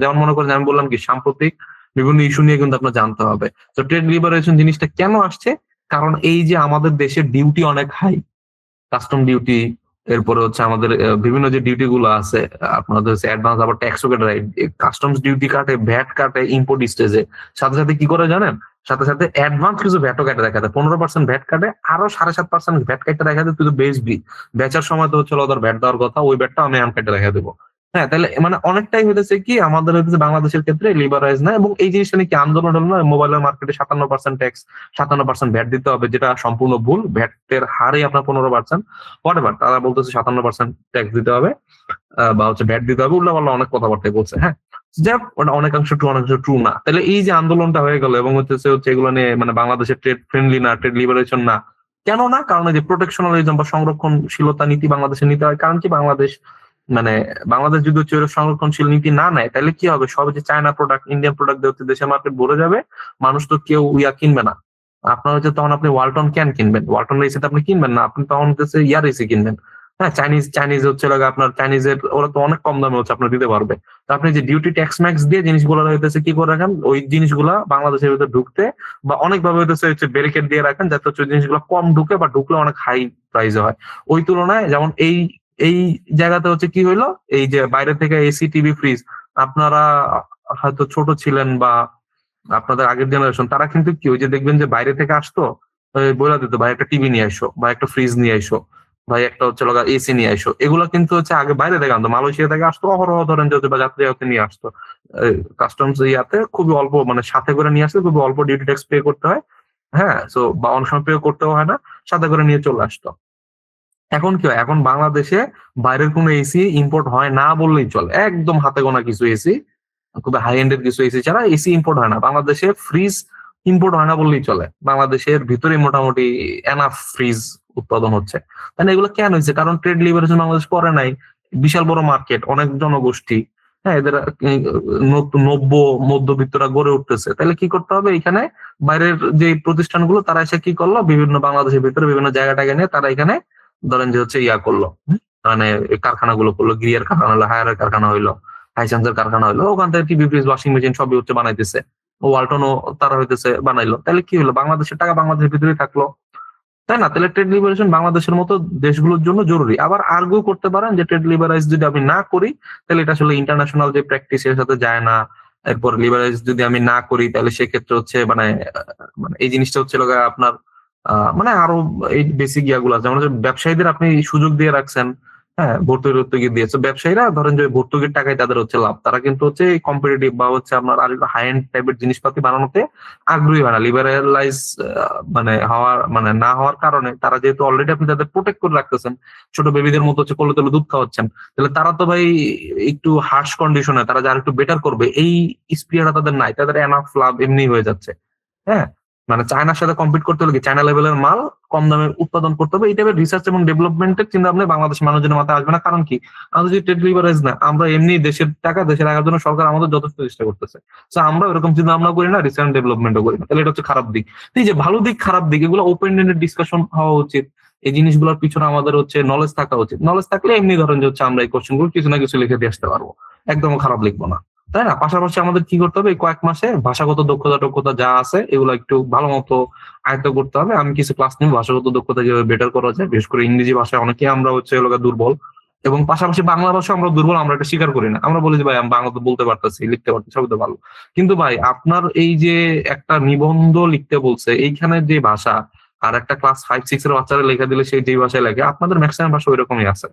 যেমন মনে করেন আমি বললাম কি সাম্প্রতিক বিভিন্ন ইস্যু নিয়ে কিন্তু আপনার জানতে হবে। তো ট্রেড লিবারেশন জিনিসটা কেন আসছে? কারণ এই যে আমাদের দেশের ডিউটি অনেক হাই, কাস্টম ডিউটি, এরপরে হচ্ছে আমাদের বিভিন্ন যে ডিউটি গুলো আছে আপনাদের হচ্ছে অ্যাডভান্স, আবার ট্যাক্সও কাটে, কাস্টমস ডিউটি কাটে, ভ্যাট কাটে ইম্পোর্ট স্টেজে, সাথে সাথে কি করে জানেন, সাথে সাথে অ্যাডভান্স কিছু ভ্যাটও কাটে দেখা যায়, 15% ভ্যাট কাটে, আরো 7.5% ভ্যাট কাটতে দেখা যায়, তুই তো বেচবি, বেচার সময় তো হচ্ছে ওদের ভ্যাট দেওয়ার কথা, ওই ভ্যাটটা আমি আম কাটে দেখা দেবো। হ্যাঁ, তাহলে মানে অনেকটাই হইতেছে কি আমাদের হচ্ছে বাংলাদেশের ক্ষেত্রে লিবারাইজ না, এবং এই জিনিসটা নিয়ে কি আন্দোলন হলো না, মোবাইলের মার্কেটে 57% ট্যাক্স, 57% ভ্যাট দিতে হবে, যেটা সম্পূর্ণ ভুল, ভ্যাটের হারই আপনার 15%, হোয়াটএভার তারা বলতেছে 57% ট্যাক্স দিতে হবে, বা হচ্ছে ভ্যাট দিতে হবে, উল্লাপাল্লা অনেক কথাবার্তায় বলছে। হ্যাঁ, যাক ওটা অনেকাংশ ট্রু, অনেকাংশ ট্রু না। তাহলে এই যে আন্দোলনটা হয়ে গেল এবং হচ্ছে এগুলো নিয়ে মানে বাংলাদেশের ট্রেড ফ্রেন্ডলি না, ট্রেড লিবারেশন না, কেন না? কারণ এই যে প্রোটেকশনালিজম বা সংরক্ষণশীলতা নীতি বাংলাদেশে নিতে হয়। কারণ কি মানে বাংলাদেশ যদি হচ্ছে সংরক্ষণশীল নীতি না নেয় তাহলে কি হবে, সব যে চায়না প্রোডাক্ট, ইন্ডিয়ান প্রোডাক্ট দিয়ে হচ্ছে দেশের মার্কেট ভরে যাবে, মানুষ তো কেউ কিনবে না। আপনার হচ্ছে তখন আপনি ওয়ালটন ক্যান কিনবেন, ওয়ালটন এসি তো আপনি কিনবেন না, আপনি তখন হচ্ছে ইয়ার এসি কিনবেন। হ্যাঁ, চাইনিজ হচ্ছে আপনার চাইনিজের ওরা তো অনেক কম দামে হচ্ছে আপনার দিতে পারবে। তো আপনি যে ডিউটি ট্যাক্স ম্যাক্স দিয়ে জিনিসগুলো হইতেছে কি করে রাখেন, ওই জিনিসগুলা বাংলাদেশের ভিতরে ঢুকতে বা অনেক ভাবে হচ্ছে ব্যারিকেড দিয়ে রাখেন, যাতে হচ্ছে ওই জিনিসগুলো কম ঢুকে বা ঢুকলে অনেক হাই প্রাইসে হয়। ওই তুলনায় যেমন এই এই জায়গাতে হচ্ছে কি হইলো, এই যে বাইরে থেকে এসি টিভি ফ্রিজ, আপনারা হয়তো ছোট ছিলেন বা আপনাদের আগের জেনারেশন, তারা কিন্তু কি ওই যে দেখবেন যে বাইরে থেকে আসতো, বলে দিত ভাই একটা টিভি নিয়ে আসো বা একটা ফ্রিজ নিয়ে আসো, ভাই একটা হচ্ছে এসি নিয়ে আসো। এগুলো কিন্তু হচ্ছে আগে বাইরে থেকে আনতো, মালয়েশিয়া থেকে আসতো অহরহ, ধরেন যে বা যাত্রী হতে নিয়ে আসতো কাস্টমস ইয়াতে, খুবই অল্প মানে সাথে করে নিয়ে আসতো, খুবই অল্প ডিউটি ট্যাক্স পে করতে হয়। হ্যাঁ, সো বা অনেক সময় পে করতেও হয় না, সাথে করে নিয়ে চলে আসতো। এখন কি হয়, এখন বাংলাদেশে বাইরের কোনো এসি ইম্পোর্ট হয় না বললেই চলে, একদম হাতে গোনা কিছু এসি, খুবই হাই এন্ডের কিছু এসি ছাড়া এসি ইম্পোর্ট হয় না। বাংলাদেশে ফ্রিজ ইম্পোর্ট হয় না বললেই চলে, বাংলাদেশের ভিতরে মোটামুটি এনাফ ফ্রিজ উৎপাদন হচ্ছে। তাহলে এগুলো কেন হয়েছে? কারণ ট্রেড লিবারেশন বাংলাদেশ করে নাই, বিশাল বড় মার্কেট, অনেক জনগোষ্ঠী, হ্যাঁ, এদের নব্য মধ্যবিত্তরা গড়ে উঠতেছে। তাহলে কি করতে হবে, এখানে বাইরের যে প্রতিষ্ঠানগুলো তারা এসে কি করলো, বিভিন্ন বাংলাদেশের ভিতরে বিভিন্ন জায়গাটাকে নিয়ে তারা এখানে ধরেন যে হচ্ছে করলো, মানে কারখানাগুলো করলো, গিয়ার কারখানা হলো, হায়ারের কারখানা হইলো, হাইসেন্সের কারখানা হইলো, ওখান থেকে টিভি ফ্রিজ ওয়াশিং মেশিন সবই হচ্ছে বানাইতেছে, ওয়ালটনও তারা হইতেছে বানাইলো। তাহলে কি হলো, বাংলাদেশের টাকা বাংলাদেশের ভিতরেই থাকলো, তাই না? তাহলে ট্রেড লিবারেশন বাংলাদেশের মতো দেশগুলোর জন্য জরুরি। আবার আর্গুও করতে পারেন যে ট্রেড লিবারাইজ যদি আমি না করি তাহলে এটা আসলে ইন্টারন্যাশনাল যে প্র্যাকটিস এর সাথে যায় না। এরপর লিবারাইজ যদি আমি না করি তাহলে সেক্ষেত্রে হচ্ছে মানে এই জিনিসটা হচ্ছে আপনার মানে আরো এই বেসিক ইয়াগুলো আছে, যেমন হচ্ছে ব্যবসায়ীদের আপনি সুযোগ দিয়ে রাখছেন, হ্যাঁ, ভর্তুকি দিয়েছে, ব্যবসায়ীরা ধরেন যে ভর্তুকির টাকায় তাদের হচ্ছে লাভ, তারা কিন্তু হচ্ছে কম্পিটিটিভ বা হচ্ছে আপনার আর হাই এন্ড টাইপের জিনিসপাতি বানানোতে আগ্রহী হয় না। লিবারালাইজ মানে না হওয়ার কারণে তারা যেহেতু অলরেডি আপনি তাদের প্রোটেক্ট করে রাখতেছেন, ছোট বেবিদের মতো হচ্ছে কোলে তোলে দুধ খাওয়াচ্ছেন, তাহলে তারা তো ভাই একটু হার্শ কন্ডিশনে তারা যারা একটু বেটার করবে এই স্পিরিটটা তাদের নাই, তাদের এনাফ লাভ এমনি হয়ে যাচ্ছে। হ্যাঁ, মানে চায়নার সাথে কম্পিট করতে হলে কি চায়না লেভেলের মাল কম দামে উৎপাদন করতে হবে, এই টাইপের রিসার্চ এবং ডেভেলপমেন্টের চিন্তা ভাবনা বাংলাদেশের মানুষজনের মাথায় আসবে না। কারণ কি, আমাদের যদি ট্রেড লিবারেজ না, আমরা এমনি দেশের টাকা দেশে রাখার জন্য সরকার আমাদের যথেষ্ট চেষ্টা করতেছে, তো আমরা এরকম চিন্তা ভাবনা করি না, রিসার্চ ডেভেলপমেন্টও করি না। তাহলে এটা হচ্ছে খারাপ দিক। এই যে ভালো দিক খারাপ দিক এগুলো ওপেন এন্ডেড ডিসকাশন হওয়া উচিত, এই জিনিসগুলোর পিছনে আমাদের হচ্ছে নলেজ থাকা উচিত। নলেজ থাকলে এমনি ধরেন যে হচ্ছে আমরা এই কোশ্চেন গুলো কিছু না কিছু লিখে দিয়ে আসতে পারবো, একদম খারাপ লিখবো না, তাই না? পাশাপাশি আমাদের কি করতে হবে, এই কয়েক মাসে ভাষাগত দক্ষতা যা আছে এগুলো একটু ভালো মতো আয়ত্ত করতে হবে। আমি কিছু ক্লাস নিব ভাষাগত দক্ষতা কিভাবে বেটার করা যায়, বিশেষ করে ইংরেজি ভাষায় অনেকে আমরা হচ্ছে দুর্বল, এবং পাশাপাশি বাংলা ভাষা আমরা দুর্বল, আমরা এটা স্বীকার করি না, আমরা বলি যে ভাই আমি বাংলা তো বলতে পারতেছি, লিখতে পারতেছি, সবই তো ভালো। কিন্তু ভাই আপনার এই যে একটা নিবন্ধ লিখতে বলছে, এইখানে যে ভাষা আর একটা ক্লাস 5-6 এর বাচ্চারা লেখা দিলে সেই যে ভাষায় লেখে, আপনাদের ম্যাক্সিমাম ভাষা ওইরকমই আছে,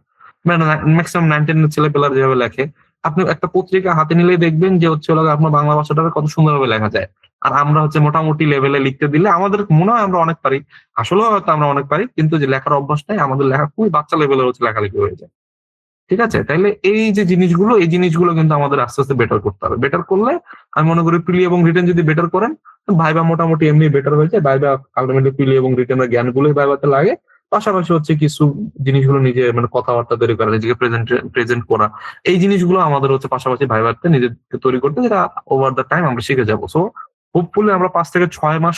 মানে ম্যাক্সিমাম 9-10 এর ছেলে পেলার যেভাবে লেখে, আপনি একটা পত্রিকা হাতে নিলেই দেখবেন যে হচ্ছে আপনার বাংলা ভাষাটা কত সুন্দরভাবে লেখা যায়। আর আমরা হচ্ছে মোটামুটি লেভেলে লিখতে দিলে আমাদের মনে হয় আমরা অনেক পারি, আসলেও হয়তো আমরা অনেক পারি, কিন্তু যে লেখার অভ্যাস নাই, আমাদের লেখা খুবই বাচ্চা লেভেলে হচ্ছে লেখালেখি হয়ে যায়। ঠিক আছে, তাইলে এই যে জিনিসগুলো এই জিনিসগুলো কিন্তু আমাদের আস্তে আস্তে বেটার করতে হবে। বেটার করলে আমি মনে করি প্রিলি এবং রিটেন যদি বেটার করেন, ভাইবা মোটামুটি এমনি বেটার হয়েছে, ভাইবা আলটিমেটলি প্রিলি এবং রিটেনের জ্ঞানগুলোই ভাইবাতে লাগে, পাশাপাশি হচ্ছে কিছু জিনিসগুলো নিজে মানে কথাবার্তা তৈরি করা, নিজেকে প্রেজেন্ট করা, এই জিনিসগুলো আমাদের হচ্ছে পাশাপাশি ভাইভাতে নিজেকে তৈরি করতে, যেটা ওভার দ্য টাইম আমরা শিখে যাবো। সো হোপফুলি আমরা 5 থেকে 6 মাস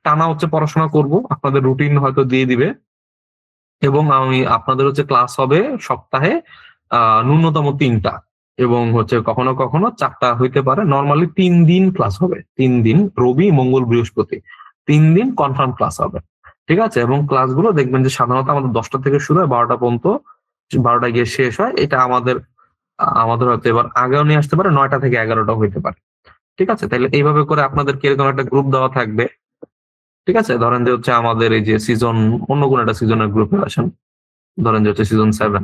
টানা হচ্ছে পড়াশোনা করব, আপনাদের রুটিন হয়তো দিয়ে দিবে, এবং আপনাদের হচ্ছে ক্লাস হবে সপ্তাহে ন্যূনতম 3টা, এবং হচ্ছে কখনো কখনো 4টা হইতে পারে। নর্মালি 3 দিন ক্লাস হবে, 3 দিন, রবি মঙ্গল বৃহস্পতি, 3 দিন কনফার্ম ক্লাস হবে। ঠিক আছে, এবং ক্লাসগুলো দেখবেন যে সাধারণত আমাদের 10টা থেকে শুরু হয়, 12টা পর্যন্ত, 12টায় গিয়ে শেষ হয়। এটা আমাদের হয়তো এবার আগেও নিয়ে আসতে পারে, 9টা থেকে 11টা হইতে পারে। ঠিক আছে, তাহলে এইভাবে করে আপনাদের এরকম একটা গ্রুপ দেওয়া থাকবে। ঠিক আছে, ধরেন যে হচ্ছে আমাদের এই যে সিজন, অন্য কোন একটা সিজনের গ্রুপে আসেন, ধরেন যে হচ্ছে সিজন 7।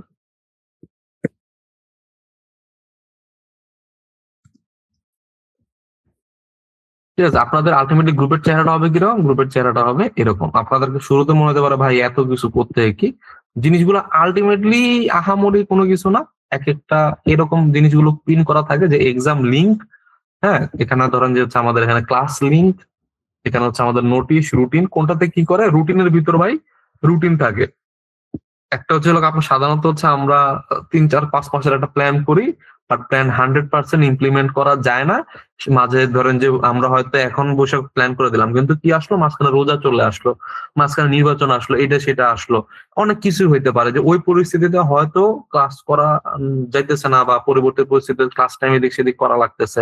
ঠিক আছে, আপনাদের আলটিমেটলি গ্রুপের চেহারাটা হবে কিরকম? গ্রুপের চেহারাটা হবে এরকম। আপনাদেরকে শুরুতে মনে হতে পারে ভাই এত কিছু করতে কি, জিনিসগুলো আলটিমেটলি আহামরি কোনো কিছু না। এক একটা এরকম জিনিসগুলো পিন করা থাকে যে এক্সাম লিঙ্ক, হ্যাঁ, এখানে ধরেন যে হচ্ছে আমাদের এখানে ক্লাস লিঙ্ক, এখানে হচ্ছে আমাদের নোটিশ, রুটিন, কোনটাতে কি করে, রুটিনের ভিতর ভাই রুটিন থাকে। একটা হচ্ছে হলো আপনার সাধারণত হচ্ছে আমরা 3, 4, 5 মাসের একটা প্ল্যান করি, বাট প্ল্যান 100% ইমপ্লিমেন্ট করা যায় না। মাঝে ধরেন যে আমরা হয়তো এখন বসে প্ল্যান করে দিলাম, কিন্তু কি আসলো, মাঝখানে রোজা চলে আসলো, মাঝখানে নির্বাচন আসলো, এটা সেটা আসলো, অনেক কিছু হইতে পারে যে ওই পরিস্থিতিতে হয়তো ক্লাস করা যাইতেছে না, বা পরবর্তী পরিস্থিতিতে ক্লাস টাইম এদিক সেদিক করা লাগতেছে,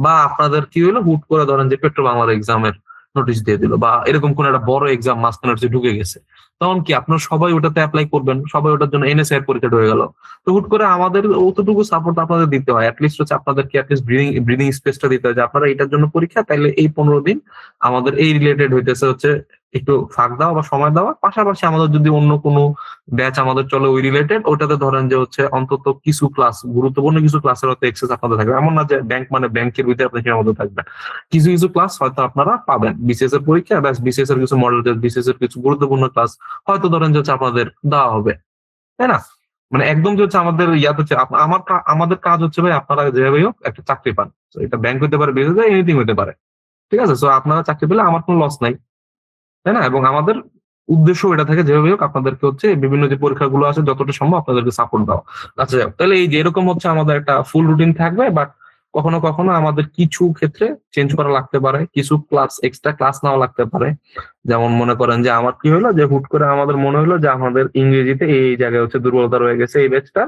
বা আপনাদের কি হলো, হুট করে ধরেন যে পেট্রো বাংলার এক্সামের নোটিশ দিয়ে দিল, বা এরকম কোন একটা বড় এক্সাম মাঝখানে হচ্ছে ঢুকে গেছে, তখন কি আপনার সবাই ওটাতে অ্যাপ্লাই করবেন, সবাই ওটার জন্য এনএসআই এর পরীক্ষা হয়ে গেল। তো হুট করে আমাদের অতটুকু সাপোর্ট আপনাদের দিতে হয়, অ্যাটলিস্ট হচ্ছে আপনাদেরকে অ্যাটলিস্ট ব্রিদিং স্পেসটা দিতে হয় যে আপনারা এটার জন্য পরীক্ষা, তাইলে এই 15 দিন আমাদের এই রিলেটেড হইতেছে হচ্ছে একটু ফাঁক দেওয়া বা সময় দেওয়া। পাশাপাশি আমাদের যদি অন্য কোনো ব্যাচ আমাদের চলে ওই রিলেটেড, ওটাতে ধরেন যে হচ্ছে অন্তত কিছু ক্লাস, গুরুত্বপূর্ণ কিছু ক্লাসের হয়তো এক্সেস আপনাদের থাকবে। এমন না যে ব্যাংক মানে ব্যাংকের ভিতরে আপনি সীমাবদ্ধ থাকবেন, কিছু কিছু ক্লাস হয়তো আপনারা পাবেন। বিসিএস এর পরীক্ষা, ব্যাস বিসিএস এর কিছু মডেল টেস্ট, বিসিএস এর কিছু গুরুত্বপূর্ণ ক্লাস হয়তো ধরেন যে হচ্ছে আপনাদের দেওয়া হবে, তাই না? মানে একদম যে হচ্ছে আমাদের ইয়াত হচ্ছে আমাদের কাজ হচ্ছে ভাই, আপনারা যেভাবে হোক একটা চাকরি পান। So এটা ব্যাংক হতে পারে, বিদেশ এনিথিং হতে পারে। ঠিক আছে, সো আপনারা চাকরি পেলে আমার কোনো লস নাই, তাই না? এবং আমাদের উদ্দেশ্য এটা থাকে যেভাবে হোক আপনাদেরকে হচ্ছে বিভিন্ন যে পরীক্ষাগুলো আছে যতটা সম্ভব আপনাদেরকে সাপোর্ট দেওয়া। আচ্ছা যাক, তাহলে এই যে এরকম হচ্ছে আমাদের একটা ফুল রুটিন থাকবে, বাট কখনো কখনো আমাদের কিছু ক্ষেত্রে চেঞ্জ করা লাগতে পারে, কিছু ক্লাস এক্সট্রা ক্লাস নেওয়া লাগতে পারে। যেমন মনে করেন যে আমার কি হলো, যে হুট করে আমাদের মনে হলো যে আমাদের ইংরেজিতে এই জায়গায় হচ্ছে দুর্বলতা রয়ে গেছে এই ব্যাচটা,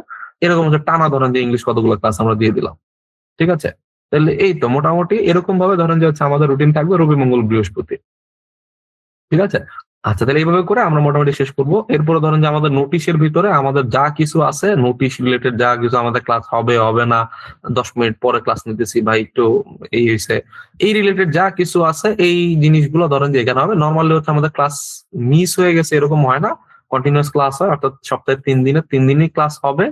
এরকম হচ্ছে টানা ধরেন যে ইংলিশ কতগুলো ক্লাস আমরা দিয়ে দিলাম। ঠিক আছে, তাহলে এই তো মোটামুটি এরকম ভাবে ধরেন যে হচ্ছে আমাদের রুটিন থাকবে রবি মঙ্গল বৃহস্পতি। ঠিক আছে, আচ্ছা তাহলে এইভাবে করে আমরা মোটামুটি শেষ করব। এরপরে ধরেন যে আমাদের নোটিশের ভিতরে আমাদের যা কিছু আছে, নোটিশ রিলেটেড যা কিছু, আমাদের ক্লাস হবে হবে না, 10 মিনিট পরে ক্লাস নিতেছি ভাই একটু এই হয়েছে, এই রিলেটেড যা কিছু আছে এই জিনিসগুলো ধরেন যে এখানে হবে। নর্মালি হচ্ছে আমাদের ক্লাস মিস হয়ে গেছে এরকম হয় না, কন্টিনিউয়াস ক্লাস হয়, অর্থাৎ সপ্তাহে 3 দিনই ক্লাস হবে।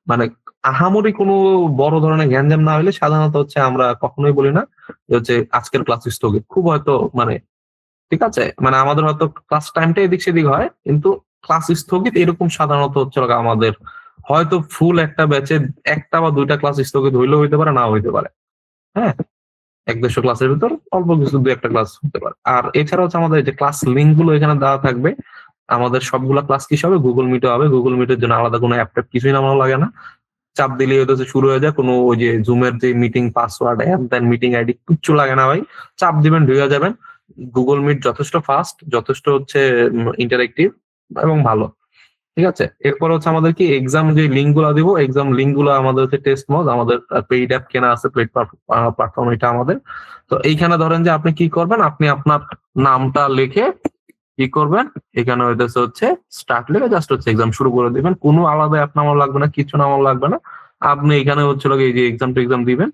মানে আহামরি কোনো বড় ধরনের গ্যাঞ্জাম না হলে সাধারণত হচ্ছে আমরা কখনোই বলি না যে হচ্ছে আজকের ক্লাস স্থগিত, খুব হয়তো মানে, ঠিক আছে, মানে আমাদের হয়তো ক্লাস টাইমটা এদিক সেদিক হয়, কিন্তু ক্লাস স্থগিত এরকম সাধারণত হচ্ছে আমাদের হয়তো ফুল একটা ব্যাচে 1টা বা 2টা ক্লাস স্থগিত হইলেও হইতে পারে, নাও হইতে পারে। হ্যাঁ, 1-150 ক্লাসের ভিতর অল্প কিছু 2-1টা ক্লাস হতে পারে। আর এছাড়া হচ্ছে আমাদের যে ক্লাস লিঙ্ক গুলো এখানে দেওয়া থাকবে, আমাদের সবগুলা ক্লাস কি হবে, গুগল মিটে হবে। গুগল মিটের জন্য আলাদা কোনো অ্যাপ ট্যাপ কিছুই নামানো লাগে না, চাপ দিলেই হচ্ছে শুরু হয়ে যায়। কোনো ওই যে জুমের যে মিটিং পাসওয়ার্ড, হ্যান ত্যান মিটিং আইডি কিচ্ছু লাগে না ভাই, চাপ দিবেন ঢুকে যাবেন। গুগল মিট যথেষ্ট ফাস্ট, যথেষ্ট হচ্ছে ইন্টারেক্টিভ এবং ভালো। ঠিক আছে, এরপর হচ্ছে আমাদের কি এক্সাম যে লিঙ্ক গুলা দিব, এক্সাম লিঙ্ক গুলো আমাদের হচ্ছে টেস্ট মড, আমাদের পেইড অ্যাপ কেনা আছে, পেইড প্ল্যাটফর্ম এটা আমাদের। তো এইখানে ধরেন যে আপনি কি করবেন, আপনি আপনার নামটা লিখে কি করবেন, এখানে হইতেছে হচ্ছে স্টার্ট লিখে জাস্ট হচ্ছে এক্সাম শুরু করে দিবেন। কোনো আলাদা অ্যাপ নামানো লাগবে না, কিছু নামানো লাগবে না। আপনি এখানে হচ্ছে এই যে এক্সাম দিবেন।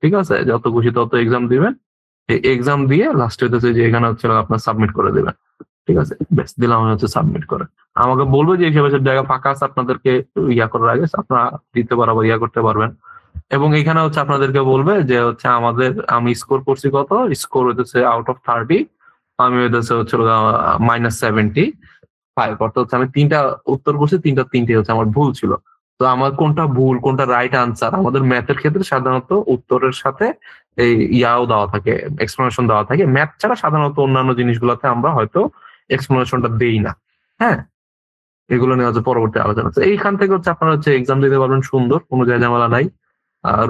ঠিক আছে, যত খুশি তত এক্সাম দিবেন। এই এক্সাম দিয়ে লাস্টে হইতেছে যে এখানে হচ্ছে আপনার সাবমিট করে দিবেন। ঠিক আছে, বেশ দিলাম আমি হচ্ছে সাবমিট করে। আমাকে বলবো যে এইসব এসব জায়গা ফাঁকা আছে, আপনাদেরকে ইয়া করার আগে আপনারা দিতে পারবেন, ইয়া করতে পারবেন। এবং এখানে হচ্ছে আপনাদেরকে বলবে যে হচ্ছে আমি স্কোর করছি কত, স্কোর হইতেছে আউট অফ 30, আমি হইতেছে হচ্ছে -75। অর্থাৎ হচ্ছে আমি 3টা উত্তর করছি, 3টা হচ্ছে আমার ভুল ছিল। তো আমার কোনটা ভুল কোনটা রাইট আনসার, আমাদের ম্যাথের ক্ষেত্রে সাধারণত উত্তরের সাথে এই ইয়াও দেওয়া থাকে, এক্সপ্লেনেশন দেওয়া থাকে। ম্যাথ ছাড়া সাধারণত অন্যান্য জিনিসগুলোতে আমরা হয়তো এক্সপ্লেনেশনটা দেই না। হ্যাঁ, এগুলো নিয়ে হচ্ছে পরবর্তী আলোচনা। তো এইখান থেকে হচ্ছে আপনারা হচ্ছে এক্সাম দিতে পারবেন সুন্দর, কোনো ঝামেলা নাই।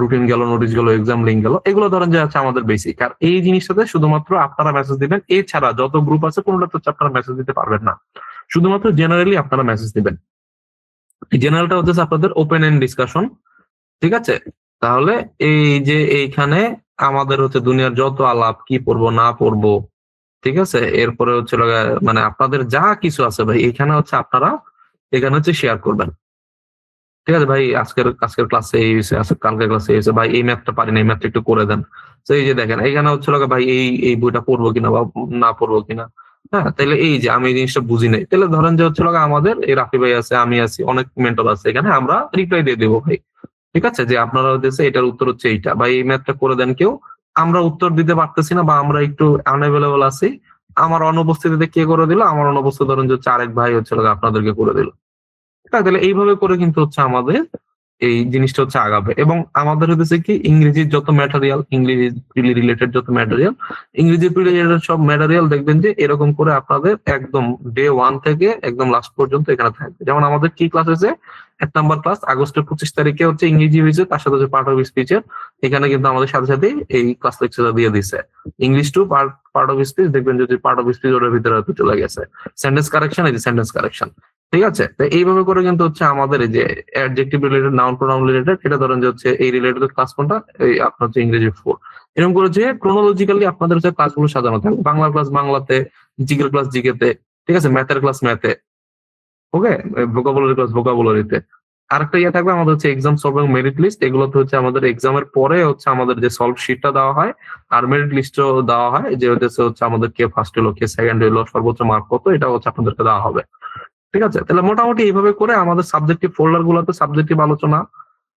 রুটিন গেল, নোটিশ গেল, এক্সাম লিঙ্ক গেল, এগুলো ধরেন যে হচ্ছে আমাদের বেসিক। আর এই জিনিসটাতে শুধুমাত্র আপনারা মেসেজ দিবেন, এছাড়া যত গ্রুপ আছে কোনোটাতে হচ্ছে আপনারা মেসেজ দিতে পারবেন না, শুধুমাত্র জেনারেলি আপনারা মেসেজ দিবেন। জেনারেলটা হচ্ছে আপনাদের ওপেন এন্ড ডিসকাশন, ঠিক আছে? তাহলে এই যে এইখানে আমাদের হচ্ছে দুনিয়ার যত আলাপ, কি পড়বো না পড়বো, ঠিক আছে, এরপরে হচ্ছে মানে আপনাদের যা কিছু আছে ভাই এখানে হচ্ছে আপনারা এখানে হচ্ছে শেয়ার করবেন। ঠিক আছে ভাই, আজকের আজকের ক্লাসে এই হয়েছে, আজকে কালকের ক্লাসে এই হয়েছে, ভাই এই ম্যাথটা পারি না, এই ম্যাথটা একটু করে দেন। তো এই যে দেখেন এখানে হচ্ছে ভাই এই এই বইটা পড়বো কিনা বা না পড়বো কিনা। হ্যাঁ, তাহলে এই যে আমি এই জিনিসটা বুঝি নাই, তাহলে ধরেন যে হচ্ছে আমাদের এই রাফি ভাই আছে, আমি আছি, অনেক মেন্টর আছে, এখানে আমরা রিপ্লাই দিয়ে দেবো ভাই। ঠিক আছে, যে আপনারা হচ্ছে এটার উত্তর হচ্ছে এইটা, বা এই ম্যাথটা করে দেন কেউ, আমরা উত্তর দিতে পারতেছি না বা আমরা একটু আনএভেলেবল আছি, আমার অনুপস্থিতিতে কে করে দিল, আমার অনুপস্থিতি ধরেন যে হচ্ছে আরেক ভাই হচ্ছে আপনাদেরকে করে দিল। হ্যাঁ, তাহলে এইভাবে করে কিন্তু হচ্ছে আমাদের এই জিনিসটা হচ্ছে আগাবে। এবং আমাদের হচ্ছে কি ইংরেজির যত ম্যাটেরিয়াল, ইংরেজি রিলেটেড যত ম্যাটেরিয়াল, ইংরেজি রিলেটেড সব ম্যাটেরিয়াল দেখবেন যে এরকম করে আপনাদের একদম ডে 1 থেকে একদম লাস্ট পর্যন্ত এখানে থাকবে। যেমন আমাদের কি ক্লাস হয়েছে, 1 নম্বর ক্লাস আগস্টের 25 তারিখে হচ্ছে ইংরেজি হয়েছে, তার সাথে হচ্ছে পার্ট অফ স্পিচের, এখানে কিন্তু আমাদের সাথে সাথে এই ক্লাস লেকচার দিয়ে দিচ্ছে। English to part of speech দেখবেন যদি পার্ট অফ স্পিচ ওটার ভিতরে হয়তো চলে গেছে। সেন্টেন্স কারেকশন, এই যে সেন্টেন্স কারেকশন, ঠিক আছে? তো এইভাবে করে কিন্তু হচ্ছে আমাদের এই যে adjective related, noun pronoun related, এটা ধরেন যে হচ্ছে এই রিলেটেড ক্লাস কোনটা, এই আপনার হচ্ছে ইংরেজি 4। এরকম করে যে ক্রোনোলজিক্যালি আপনাদের হচ্ছে ক্লাসগুলো সাজানো থাকবে। বাংলা ক্লাস বাংলাতে, জিকের ক্লাস জিকেতে, ঠিক আছে, ম্যাথের ক্লাস ম্যাথে, ওকে, ভোকাবুলারি ক্লাস ভোকাবুলারিতে। আরেকটা ইয়ে থাকবে আমাদের হচ্ছে এক্সাম সলভ এবং মেরিট লিস্ট, এগুলোতে হচ্ছে আমাদের এক্সামের পরে হচ্ছে আমাদের যে সলভ শিটটা দেওয়া হয় আর মেরিট লিস্টও দেওয়া হয়, যে হচ্ছে আমাদের কে ফার্স্ট হলো, কে সেকেন্ড হলো, সর্বোচ্চ মার্ক কত, এটা হচ্ছে আপনাদেরকে দেওয়া হবে। ঠিক আছে, তাহলে মোটামুটি এইভাবে করে আমাদের সাবজেক্টিভ ফোল্ডার গুলোতে সাবজেক্টিভ আলোচনা,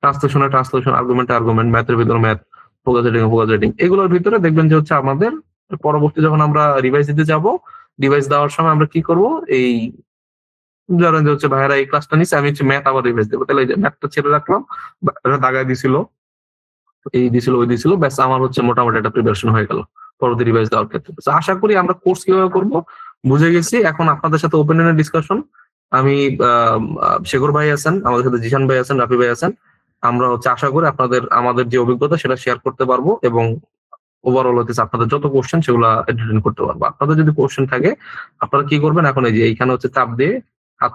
ট্রান্সলেশন, আর্গুমেন্ট, ম্যাথের ভিতরে ম্যাথ, ফোকাস রেটিং, এগুলোর ভিতরে দেখবেন যে হচ্ছে আমাদের পরবর্তী যখন আমরা রিভাইজ দিতে যাব, রিভাইজ দেওয়ার সময় আমরা কি করব, এই ধরেন যে হচ্ছে ভাইয়ারা এই ক্লাসটা নিচ্ছে, আমি হচ্ছে ম্যাথ আবার রিভাইজ দেবো, তাহলে এই যে ম্যাথটা ছেড়ে রাখলাম, দাগায় দিছিল, এই দিছিল ওই দিছিল, ব্যাস আমার হচ্ছে মোটামুটি একটা প্রিপারেশন হয়ে গেল পরবর্তী রিভাইজ দেওয়ার ক্ষেত্রে। তো আশা করি আমরা কোর্স কিভাবে করব বুঝে গেছি। এখন আপনাদের সাথে ওপেন এন্ড ডিসকাশন, আমি শেখর ভাই আছেন, আমাদের সাথে জিশান ভাই আছেন, রাফি ভাই আছেন, আমরা হচ্ছে আশা করি আমাদের যে অভিজ্ঞতা সেটা শেয়ার করতে পারবো, এবং ওভারঅল হচ্ছে আপনাদের যত কোশ্চেন সেগুলো এন্টারটেইন করতে পারবো। আপনাদের যদি কোশ্চেন থাকে আপনারা কি করবেন, এখন এই যে এইখানে হচ্ছে চাপ দিয়ে হাত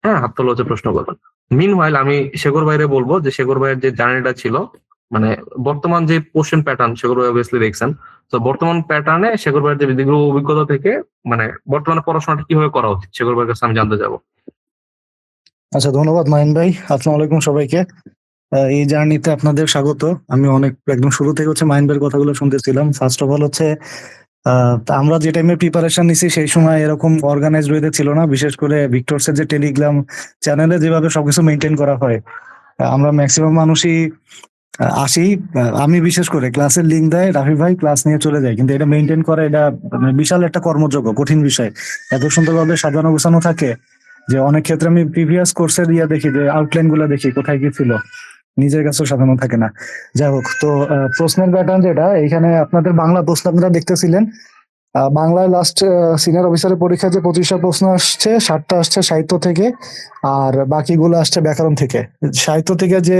হ্যাঁ, হাত তোলা হচ্ছে প্রশ্ন করবেন। মিনওয়াইল আমি শেখর ভাইরে বলবো যে শেখর ভাইয়ের যে জার্নিটা ছিল, মানে বর্তমান যে কোশ্চেন প্যাটার্ন শেখর ভাই অবভিয়াসলি দেখছেন, তো বর্তমান প্যাটার্নে শেখর ভাইয়ের যে দীর্ঘ অভিজ্ঞতা থেকে মানে বর্তমানে পড়াশোনাটা কিভাবে করা উচিত শেখর ভাইয়ের কাছে আমি জানতে যাবো। আচ্ছা, ধন্যবাদ মাহিন ভাই। আসসালামু আলাইকুম সবাইকে। এই জার্নিতে আপনাদের স্বাগত। আমি অনেক একদম শুরু থেকে হচ্ছে মাহিন ভাইয়ের কথাগুলো শুনতেছিলাম। ফার্স্ট অফ অল হচ্ছে আমরা যে টাইমে প্রিপারেশন নিছি সেই সময় এরকম অর্গানাইজড ওয়েতে ছিল না, বিশেষ করে ভিক্টরসের যে টেলিগ্রাম চ্যানেলে যেভাবে সবকিছু মেনটেন করা হয়, আমরা ম্যাক্সিমাম মানুষই আসি, আমি বিশেষ করে ক্লাসের লিঙ্ক দেয় রাফি ভাই, ক্লাস নিয়ে চলে যায়, কিন্তু এটা মেনটেন করা এটা মানে বিশাল একটা কর্মযোগ্য, কঠিন বিষয়। এত সুন্দরভাবে সাজানো গোছানো থাকে যে অনেক ক্ষেত্রে আমি প্রিভিয়াস কোর্সের দেখি যে আউটলাইন গুলো দেখি কোথায় কি ছিল, নিজের কাছেও সাজানো থাকে না। যাই হোক, তো প্রশ্নের প্যাটার্ন যেটা এখানে আপনাদের বাংলা প্রশ্ন আপনারা দেখতেছিলেন, বাংলায় লাস্ট সিনিয়র অফিসারের পরীক্ষায় যে 25টা প্রশ্ন আসছে, 60টা আসছে সাহিত্য থেকে, আর বাকিগুলো আসছে ব্যাকরণ থেকে। সাহিত্য থেকে যে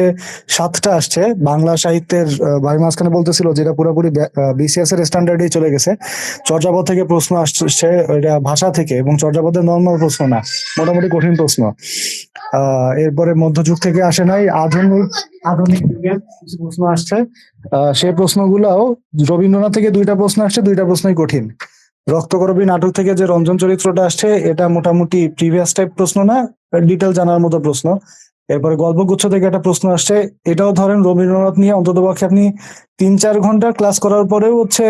7টা আসছে, বাংলা সাহিত্যের ভাই মাঝখানে বলতেছিল যেটা পুরোপুরি বিসিএস এর স্ট্যান্ডার্ডেই চলে গেছে। চর্যাপদ থেকে প্রশ্ন আসছে, এটা ভাষা থেকে, এবং চর্যাপদের নর্মাল প্রশ্ন না, মোটামুটি কঠিন প্রশ্ন। এরপরে মধ্যযুগ থেকে আসে নাই, আধুনিক যুগের কিছু প্রশ্ন আসছে। সেই প্রশ্নগুলাও রবীন্দ্রনাথ থেকে 2টা প্রশ্ন আসছে, 2টা প্রশ্নই কঠিন। রক্তকরবী নাটক থেকে যে রঞ্জন চরিত্রটা আসছে, এটা মোটামুটি প্রিভিয়াস টাইপ প্রশ্ন না, ডিটেল জানার মতো প্রশ্ন। এরপরে গল্পগুচ্ছ থেকে একটা প্রশ্ন আসছে, এটাও ধরেন রবীন্দ্রনাথ নিয়ে অন্ততপক্ষে আপনি 3-4 ঘন্টা ক্লাস করার পরেও হচ্ছে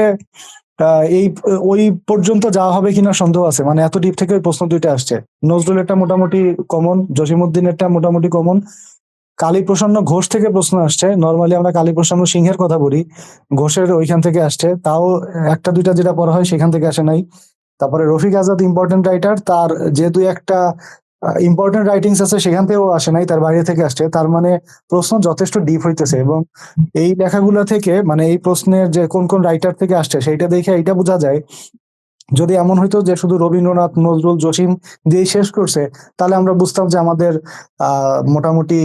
এই ওই পর্যন্ত যাওয়া হবে কিনা সন্দেহ আছে, মানে এত ডিপ থেকে ওই প্রশ্ন 2টা আসছে। নজরুলেরটা মোটামুটি কমন, জসিমউদ্দিনেরটা মোটামুটি কমন। কালীপ্রসন্ন ঘোষ থেকে প্রশ্ন আসছে, নর্মালি আমরা কালীপ্রসন্ন সিংহের কথা বলি, ঘোষের ওইখান থেকে আসছে, তাও 1-2টা যেটা পড়া হয় সেখান থেকে আসে নাই। তারপরে রফিক আজাদ ইম্পর্টেন্ট রাইটার, তার যেহেতু একটা ইম্পর্টেন্ট রাইটিংস আছে সেখান থেকেও আসে নাই, তার বাইরে থেকে আসছে। তার মানে প্রশ্ন যথেষ্ট ডিপ হইতেছে, এবং এই লেখাগুলো থেকে মানে এই প্রশ্নের যে কোন কোন রাইটার থেকে আসছে সেইটা দেখে এটা বোঝা যায় যদি এমন হইতো যে শুধু রবীন্দ্রনাথ, নজরুল, জসিম দিয়েই শেষ করছে, তাহলে আমরা বুঝতাম যে আমাদের মোটামুটি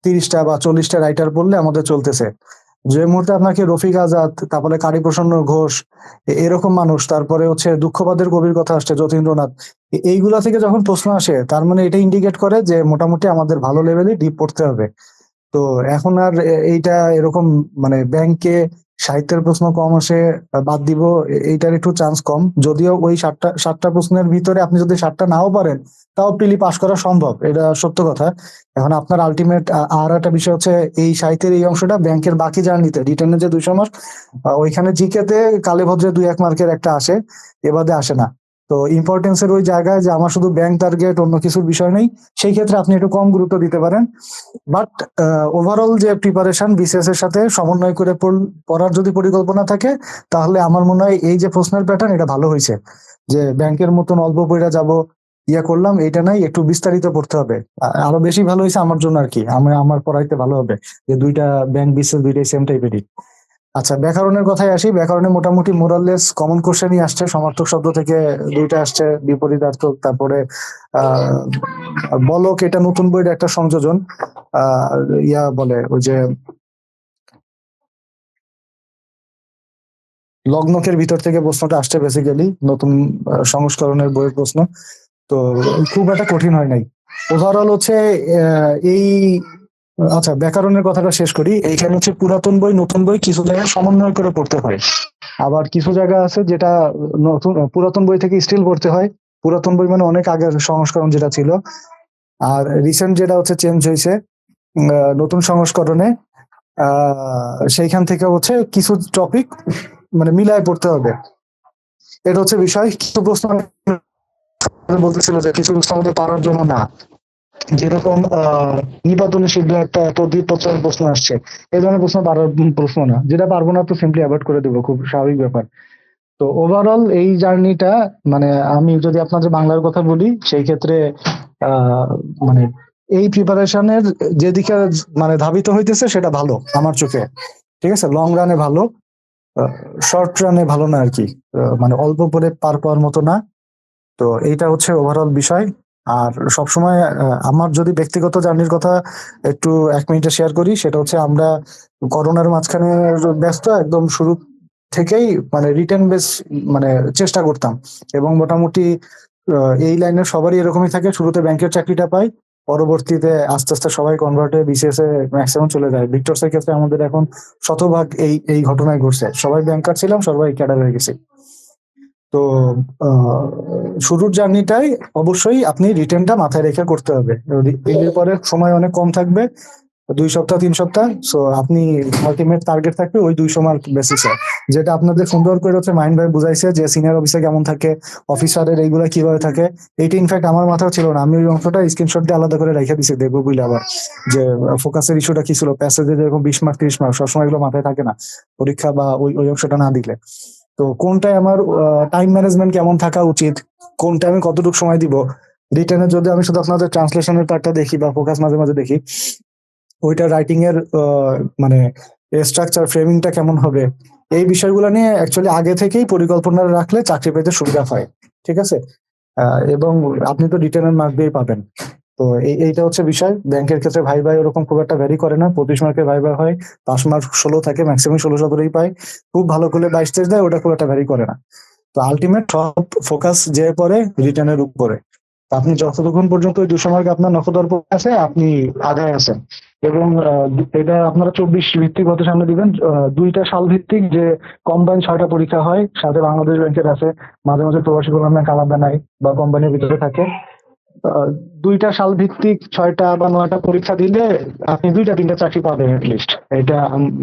30টা বা 40টা রাইটার পড়লে আমাদের চলতেছে। যে মুহূর্তে আপনাকে রফিক আজাদ, তারপরে কালীপ্রসন্ন ঘোষ, এরকম মানুষ, তারপরে হচ্ছে দুঃখবাদের কবির কথা আসছে যতীন্দ্রনাথ, এইগুলা থেকে যখন প্রশ্ন আসে, তার মানে এটা ইন্ডিকেট করে যে মোটামুটি আমাদের ভালো লেভেলে ডিপ পড়তে হবে। তো এখন আর এইটা এরকম মানে ব্যাংকে সাহিত্যের প্রশ্ন কম আসে বাদ দিব, এইটার একটু চান্স কম। যদিও ওই সাতটা প্রশ্নের ভিতরে আপনি যদি 7টা নাও পারেন, তাও প্রিলি পাস করা সম্ভব, এটা সত্য কথা। এখন আপনার আলটিমেট আর একটা বিষয় হচ্ছে, এই সাহিত্যের এই অংশটা ব্যাংকের বাকি জার্নিতে রিটেনের যে 200 মার্ক, ওইখানে জিকেতে কালে ভদ্রে 2-1 মার্কের একটা আসে, এবাদে আসে না। তো ইম্পর্টেন্সের ওই জায়গায় যে আমার শুধু ব্যাংক টার্গেট, অন্য কিছুর বিষয় নেই, সেই ক্ষেত্রে আপনি একটু কম গুরুত্ব দিতে পারেন। বাট ওভারঅল যে প্রিপারেশন বিসিএস এর সাথে সমন্বয় করে পড়ার যদি পরিকল্পনা থাকে, তাহলে আমার মনে হয় এই যে প্রশ্নের প্যাটার্ন, এটা ভালো হয়েছে। যে ব্যাংকের মতন অল্প পড়া যাব, ইয়া করলাম, এটা নাই, একটু বিস্তারিত পড়তে হবে। আরো বেশি ভালো হয়েছে আমার জন্য আর কি, আমার পড়াইতে ভালো হবে যে দুইটা ব্যাংক বিসিএস দুইটাই সেম টাইপেরই। আচ্ছা, ব্যাকরণের কথায় আসি। ব্যাকরণে মোটামুটি মোরাললেস কমন কোশ্চেনই আসছে, সমার্থক শব্দ থেকে দুইটা আসছে, বিপরীতার্থক, তারপরে আহ বলক, এটা নতুন বইয়ের একটা সংযোজন। আহ ইয়া বলে ওই যে লগ্নকের ভিতর থেকে প্রশ্নটা আসছে, বেসিক্যালি নতুন সংস্করণের বইয়ের প্রশ্ন। তো খুব একটা কঠিন হয় নাই। ওভারঅল হচ্ছে এই, আচ্ছা ব্যাকরণের কথাটা শেষ করি। এইখানে হচ্ছে পুরাতন বই নতুন বই কিছু জায়গায় সমন্বয় করে পড়তে হয়, আবার কিছু জায়গা আছে যেটা নতুন পুরাতন বই থেকে স্টিল পড়তে হয়। পুরাতন বই মানে অনেক আগের সংস্করণ যেটা ছিল, আর রিসেন্ট যেটা হচ্ছে চেঞ্জ হয়েছে নতুন সংস্করণে, সেইখান থেকে হচ্ছে কিছু টপিক মানে মিলায় পড়তে হবে। এটা হচ্ছে বিষয়। কিছু প্রশ্ন বলতেছিল যে কিছু প্রশ্ন আমাদের পারার জন্য না, যেরকম নিপাতনে সিদ্ধ একটা তদ্বির প্রচার প্রশ্ন আসছে, এই ধরনের প্রশ্ন পারার প্রশ্ন না। যেটা পারবো না তো সিম্পলি অ্যাভয়েড করে দেবো, খুব স্বাভাবিক ব্যাপার। তো ওভারঅল এই জার্নিটা, মানে আমি যদি আপনাদের বাংলার কথা বলি, সেই ক্ষেত্রে আহ মানে এই প্রিপারেশনের যেদিকে মানে ধাবিত হইতেছে সেটা ভালো আমার চোখে। ঠিক আছে, লং রানে ভালো, শর্ট রানে ভালো না আর কি। মানে অল্প পরে পার পাওয়ার মতো না। তো এইটা হচ্ছে ওভারঅল বিষয়। আর সবসময় আমার যদি ব্যক্তিগত জার্নির কথা একটু 1 মিনিটে শেয়ার করি, সেটা হচ্ছে আমরা করোনার মাঝখানে ব্যস্ত একদম শুরু থেকেই, মানে রিটেন বেস মানে চেষ্টা করতাম। এবং মোটামুটি এই লাইনের সবারই এরকমই থাকে, শুরুতে ব্যাংকের চাকরিটা পাই, পরবর্তীতে আস্তে আস্তে সবাই কনভার্ট হয়ে বিসিএস এ ম্যাক্সিমাম চলে যায়। ভিক্টরসের ক্ষেত্রে আমাদের এখন শতভাগ এই এই ঘটনায় ঘটছে, সবাই ব্যাংকার ছিলাম, সবাই ক্যাডার হয়ে গেছি। তো আহ, শুরুর জার্নিটাই অবশ্যই আপনি রিটেনটা মাথায় রেখে করতে হবে। এর পরে সময় অনেক কম থাকবে, 2 সপ্তাহ 3 সপ্তাহ। সো আপনি আলটিমেট টার্গেট থাকবে ওই 200 মার্ক বেসিসে, যেটা আপনাদের সুন্দর করে হচ্ছে মাইন্ড ভাই বুঝাইছে যে সিনিয়র অফিসে কেমন থাকে, অফিসারের এইগুলা কিভাবে থাকে। এইটা ইনফ্যাক্ট আমার মাথাও ছিল না, আমি ওই অংশটা স্ক্রিনশট দিয়ে আলাদা করে রেখে দিছি, দেখবো বুঝলে আবার যে ফোকাসের ইস্যুটা কি ছিল। প্যাসেজে যেরকম 20 মার্ক 30 মার্ক সবসময় এগুলো মাথায় থাকে না পরীক্ষা বা ওই ওই অংশটা না দিলে। তো কোনটায় আমার টাইম ম্যানেজমেন্ট কেমন থাকা উচিত, কোনটা আমি কতটুকু সময় দিব, রিটেনে যদি আমি শুধু আপনাদের ট্রান্সলেশনের পার্টটা দেখি বা ফোকাস মাঝে মাঝে দেখি, ওইটা রাইটিং এর মানে স্ট্রাকচার ফ্রেমিংটা কেমন হবে, এই বিষয়গুলো নিয়ে অ্যাকচুয়ালি আগে থেকেই পরিকল্পনা রাখলে চাকরি পেতে সুবিধা হয়। ঠিক আছে, এবং আপনি তো রিটেনের মার্ক দিয়ে পাবেন। তো এইটা হচ্ছে বিষয়। ব্যাংকের ক্ষেত্রে ভাই ভাই ওরকম খুব একটা ভ্যারি করে না, 25 মার্কের ভাই ভাই হয়, 5 মার্ক 16 থাকে, ম্যাক্সিমাম 16-17 পায়। খুব ভালো করলে 22-23 দেয়, ওটা খুব একটা ভ্যারি করে না। তো আলটিমেট সব ফোকাস যে পরে রিটার্নের উপরে। তো আপনি যতক্ষণ পর্যন্ত ওই 200 মার্ক আপনার নখদর্প আছে, আপনি আগায় আছেন। এবং এটা আপনারা 24 ভিত্তিক হতে সামনে দিবেন, 2টা সাল ভিত্তিক যে কম্বাইন 6টা পরীক্ষা হয়, সাথে বাংলাদেশ ব্যাংকের আছে, মাঝে মাঝে প্রবাসী কল্যাণ ব্যাংক আলাদা নাই বা কোম্পানির ভিতরে থাকে। 2টা সাল ভিত্তিক 6টা বা 9টা পরীক্ষা দিলে আপনি 2টা 3টা চাকরি পাবেন লিস্ট। এটা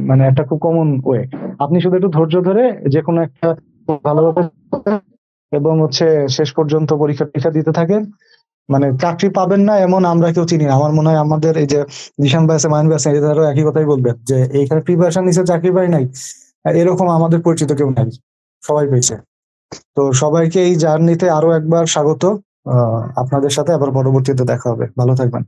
মানে একটা খুব কমন ওয়ে। আপনি শুধু একটু ধৈর্য ধরে যে কোনো একটা ভালোভাবে এবং হচ্ছে শেষ পর্যন্ত পরীক্ষা টরীক্ষা দিতে থাকেন, মানে চাকরি পাবেন না এমন আমরা কেউ চিনি না। আমার মনে হয় আমাদের এই যে জিশান ভাই আছে, মাইন ভাই আছে, এদেরও একই কথাই বলবেন যে এইখানে প্রিপারেশন নিচে চাকরি পাই নাই, এরকম আমাদের পরিচিত কেউ নাই, সবাই পেয়েছে। তো সবাইকে এই জার্নিতে আরো একবার স্বাগত। আপনাদের সাথে আবার পরবর্তীতে দেখা হবে, ভালো থাকবেন।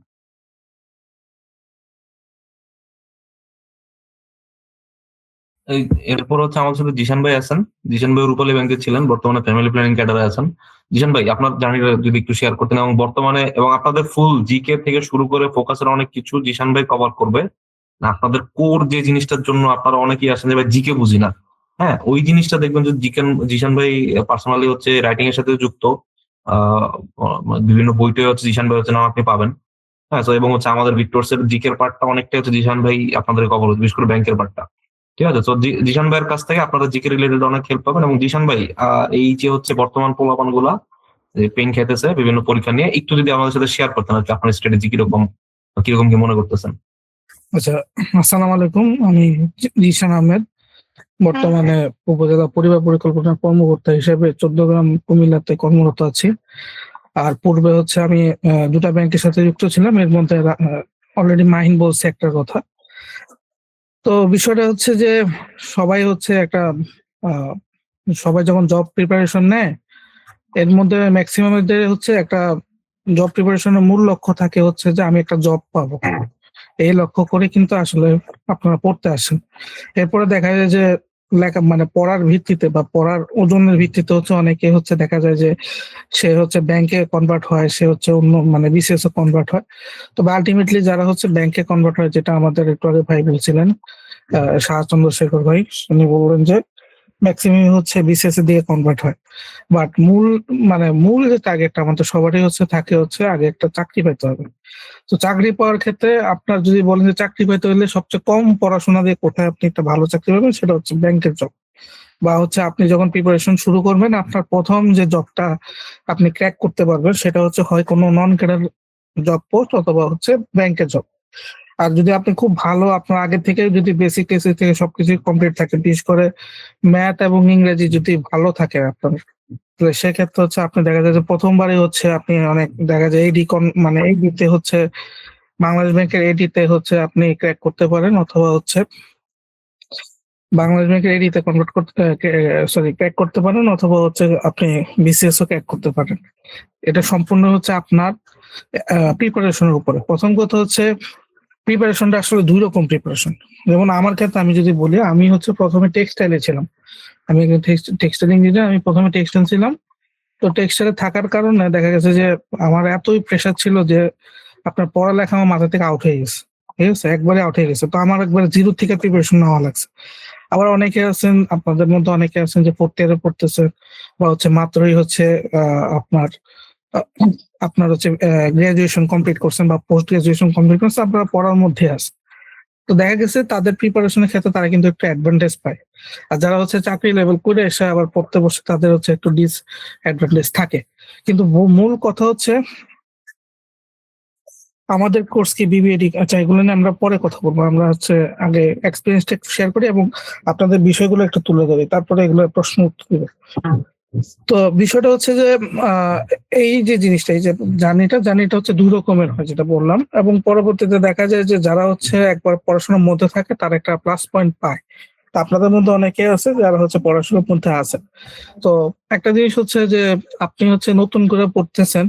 এরপর হচ্ছে আমাদের সাথে জিশান ভাই আছেন। জিশান ভাই রূপালী ব্যাংকে ছিলেন, বর্তমানে ফ্যামিলি প্ল্যানিং ক্যাডারে আছেন। জিশান ভাই, আপনার জার্নিটা যদি একটু শেয়ার করতেন, এবং বর্তমানে এবং আপনাদের ফুল জিকে থেকে শুরু করে ফোকাসের অনেক কিছু জিশান ভাই কভার করবে। না, আপনাদের কোর যে জিনিসটার জন্য আপনারা অনেকেই আসেন যে ভাই জিকে বুঝি না, হ্যাঁ, ওই জিনিসটা দেখবেন যে জিশান ভাই পার্সোনালি হচ্ছে রাইটিং এর সাথে যুক্ত। আহ বিভিন্ন বইতে হচ্ছে জিশান ভাই হচ্ছে নাম আপনি পাবেন। হ্যাঁ, তো এবং হচ্ছে আমাদের ভিক্টোর্স এর জিকের পার্টটা অনেকটাই হচ্ছে জিশান ভাই আপনাদের কভার, বিশেষ করে ব্যাংকের পার্টটা। ঠিক আছে, তো জিশান ভাইয়ের কাছ থেকে আপনারা জিকে রিলেটেড অনেক হেল্প পাবেন। এবং জিশান ভাই, এই যে হচ্ছে বর্তমান পোলাপান গুলা পেন খাইতেছে বিভিন্ন পরীক্ষা নিয়ে, একটু যদি আমাদের সাথে শেয়ার করতেন আর কি, আপনার স্ট্র্যাটেজি কিরকম, কিরকম কি মনে করতেছেন? আচ্ছা, আসসালামু আলাইকুম। আমি জিশান আহমেদ, বর্তমানে উপজেলা পরিবার পরিকল্পনা কর্মকর্তা হিসেবে 14 গ্রাম কুমিল্লাতে কর্মরত আছি। আর পূর্বে হচ্ছে আমি দুটা ব্যাংকের সাথে যুক্ত ছিলাম, এর মধ্যে অলরেডি মাহিন বলছে একটার কথা। তো বিষয়টা হচ্ছে যে সবাই হচ্ছে একটা আহ, সবাই যখন জব প্রিপারেশন নেয়, এর মধ্যে ম্যাক্সিমামদের হচ্ছে একটা জব প্রিপারেশনের মূল লক্ষ্য থাকে হচ্ছে যে আমি একটা জব পাবো, এই লক্ষ্য করে কিন্তু আসলে আপনারা পড়তে আসেন। এরপরে দেখা যায় যে লেখা মানে পড়ার ভিত্তিতে বা পড়ার ওজনের ভিত্তিতে হচ্ছে অনেকে হচ্ছে দেখা যায় যে সে হচ্ছে ব্যাংকে কনভার্ট হয়, সে হচ্ছে অন্য মানে বিসিএস এ কনভার্ট হয়। তবে আলটিমেটলি যারা হচ্ছে ব্যাংকে কনভার্ট হয়, যেটা আমাদের একটু আগে ভাই বলছিলেন, শাহ চন্দ্রশেখর ভাই, উনি বললেন যে ম্যাক্সিমাম হচ্ছে বিসিএস এ দিয়ে কনভার্ট হয়। বাট মূল যে টার্গেটটা আমাদের সবারই হচ্ছে থাকে হচ্ছে আগে একটা চাকরি পেতে হবে। তো চাকরি পাওয়ার ক্ষেত্রে আপনার যদি বলেন যে চাকরি পেতে হলে সবচেয়ে কম পড়াশোনা দিয়ে কোথায় আপনি একটা ভালো চাকরি পাবেন, সেটা হচ্ছে ব্যাংকের জব। বা হচ্ছে আপনি যখন প্রিপারেশন শুরু করবেন, আপনার প্রথম যে জবটা আপনি ক্র্যাক করতে পারবেন সেটা হচ্ছে হয় কোনো নন ক্যাডার জব পোস্ট অথবা হচ্ছে ব্যাংকের জব। আর যদি আপনি খুব ভালো, আপনার আগে থেকে যদি বেসিক টেসিক থেকে সবকিছু কমপ্লিট থাকে, বিশেষ করে ম্যাথ এবং ইংরেজি যদি ভালো থাকে আপনার, তো সেক্ষেত্রে হচ্ছে আপনি দেখা যায় যে প্রথমবারই হচ্ছে আপনি অনেক দেখা যায় এডি মানে এডিতে হচ্ছে বাংলাদেশ ব্যাংকের এডিতে হচ্ছে আপনি ক্র্যাক করতে পারেন, অথবা হচ্ছে বাংলাদেশ ব্যাংকের এডিতে কনভার্ট করতে ক্র্যাক করতে পারেন, অথবা হচ্ছে আপনি বিসিএস ও ক্র্যাক করতে পারেন। এটা সম্পূর্ণ হচ্ছে আপনার প্রিপারেশনের উপরে। প্রথম কথা হচ্ছে প্রিপারেশনটা আসলে দুই রকম প্রিপারেশন। যেমন আমার ক্ষেত্রে আমি যদি বলি, আমি হচ্ছে প্রথমে টেক্সটাইলে ছিলাম। আমি টেক্সটাইল ইঞ্জিনিয়ার, আমি প্রথমে টেক্সটাইল ছিলাম। তো টেক্সটাইলে থাকার কারণে দেখা গেছে যে আমার এতই প্রেশার ছিল যে আপনার পড়ালেখা আমার মাথা থেকে আউট হয়ে গেছে। ঠিক আছে, একবারে আউট হয়ে গেছে। তো আমার একবারে জিরো থেকে প্রিপারেশন নেওয়া লাগছে। আবার অনেকে আছেন, আপনাদের মধ্যে অনেকে আছেন যে ফোর্থ ইয়ারে পড়তেছে, বা হচ্ছে মাত্রই হচ্ছে আপনার আহ, আপনার হচ্ছে গ্রাজুয়েশন কমপ্লিট করছেন বা পোস্ট গ্রাজুয়েশন কমপ্লিট করছেন, আপনারা পড়ার মধ্যে আছে। তো দেখা গেছে তাদের প্রিপারেশনের ক্ষেত্রে তারা কিন্তু একটু অ্যাডভান্টেজ পায়। আর যারা হচ্ছে চাকরি লেভেল করে এসে আবার পড়তে বসে, তাদের হচ্ছে একটু ডিসঅ্যাডভান্টেজ থাকে। কিন্তু মূল কথা হচ্ছে আমাদের কোর্স কি বিবিএডি, আচ্ছা এগুলো নিয়ে আমরা পরে কথা বলবো। আমরা হচ্ছে আগে এক্সপিরিয়েন্সটা একটু শেয়ার করি এবং আপনাদের বিষয়গুলো একটু তুলে ধরি, তারপরে এগুলো প্রশ্ন উত্তর দিব। তো বিষয়টা হচ্ছে যে আহ, এই যে জিনিসটা, এই যে জার্নিটা হচ্ছে দুই রকমের হয় যেটা বললাম, এবং পরবর্তীতে দেখা যায় যে যারা হচ্ছে একবার পড়াশোনার মধ্যে থাকে তারা একটা প্লাস পয়েন্ট পায়। তো আপনাদের মধ্যে অনেকে আছে যারা হচ্ছে পড়াশোনার মধ্যে আছে। তো একটা জিনিস হচ্ছে যে আপনি হচ্ছে নতুন করে পড়তেছেন,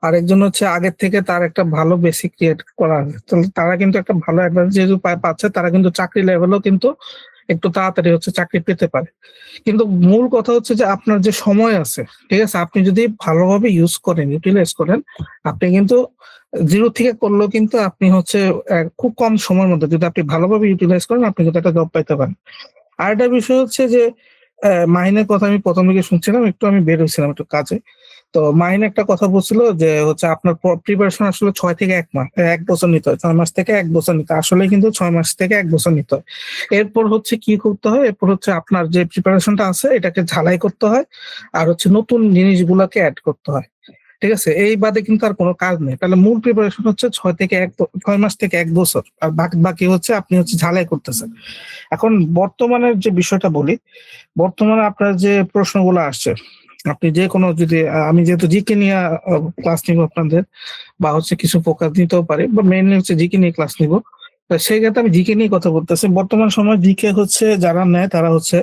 আর একজন হচ্ছে আগের থেকে তার একটা ভালো বেসিক ক্রিয়েট করা আছে, তো তারা কিন্তু একটা ভালো অ্যাডভান্টেজ যেহেতু পাচ্ছে, তারা কিন্তু চাকরি লেভেলও কিন্তু একটু তাড়াতাড়ি হচ্ছে চাকরি পেতে পারে। কিন্তু মূল কথা হচ্ছে যে আপনার যে সময় আছে, ঠিক আছে, আপনি যদি ভালোভাবে ইউজ করেন, ইউটিলাইজ করেন, আপনি কিন্তু জিরো থেকে করলেও কিন্তু আপনি হচ্ছে খুব কম সময়ের মধ্যে যদি আপনি ভালোভাবে ইউটিলাইজ করেন, আপনি কিন্তু একটা জব পাইতে পারেন। আর একটা বিষয় হচ্ছে যে মাহিনের কথা আমি প্রথম দিকে শুনছিলাম, একটু আমি বের হয়েছিলাম একটু কাজে। তো মাহিন একটা কথা বলছিল যে হচ্ছে আপনার প্রিপারেশন আসলে 6 থেকে 1 মাস 1 বছর নিতে হয়, 6 মাস থেকে 1 বছর নিতে হয়। আসলে কিন্তু 6 মাস থেকে 1 বছর নিতে হয়। এরপর হচ্ছে কি করতে হয়, এরপর হচ্ছে আপনার যে প্রিপারেশনটা আছে এটাকে ঝালাই করতে হয়, আর হচ্ছে নতুন জিনিসগুলোকে অ্যাড করতে হয়। ঠিক আছে, এই বাদে কিন্তু আর কোনো কাজ নেই। তাহলে মূল প্রিপারেশন হচ্ছে 6 মাস থেকে 1 বছর, আর বাকি বাকি হচ্ছে আপনি হচ্ছে ঝালাই করতেছেন। এখন বর্তমানের যে বিষয়টা বলি, বর্তমানে আপনার যে প্রশ্নগুলো আসছে, আপনি যে কোনো যদি আমি যেহেতু জিকে নিয়ে ক্লাস নিব আপনাদের, বা হচ্ছে কিছু ফোকাস নিতেও পারি, বা মেইনলি হচ্ছে জিকে নিয়ে ক্লাস নিব। সেই ক্ষেত্রে আমি জিকে নিয়ে কথা বলতেছি। বর্তমান সময় জিকে হচ্ছে যারা নেয় তারা হচ্ছে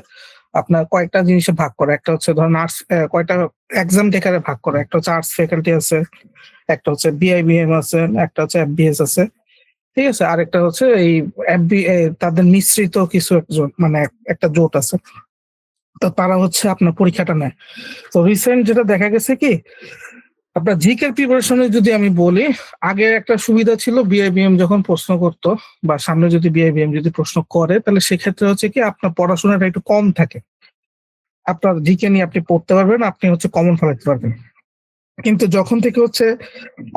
আপনার কয়েকটা জিনিসে ভাগ করে। একটা হচ্ছে ধরেন আর্টস, কয়টা এক্সাম টেকারে ভাগ করে। একটা হচ্ছে আর্টস ফ্যাকাল্টি আছে, একটা হচ্ছে বিআইবিএম আছে, একটা হচ্ছে এফবিএস আছে, ঠিক আছে, আরেকটা হচ্ছে এই তাদের মিশ্রিত কিছু একজন মানে একটা জোট আছে, তো তারা হচ্ছে আপনার পরীক্ষাটা নেয়। তো রিসেন্ট যেটা দেখা গেছে কি, আপনার জিকের প্রিপারেশনে যদি আমি বলি, আগে একটা সুবিধা ছিল বিআইবিএম যখন প্রশ্ন করতো বা সামনে যদি বিআইবিএম যদি প্রশ্ন করে, তাহলে সেক্ষেত্রে হচ্ছে কি আপনার পড়াশোনাটা একটু কম থাকে, আপনার জিকে নিয়ে আপনি পড়তে পারবেন, আপনি হচ্ছে কমন ফলাতে পারবেন। কিন্তু যখন থেকে হচ্ছে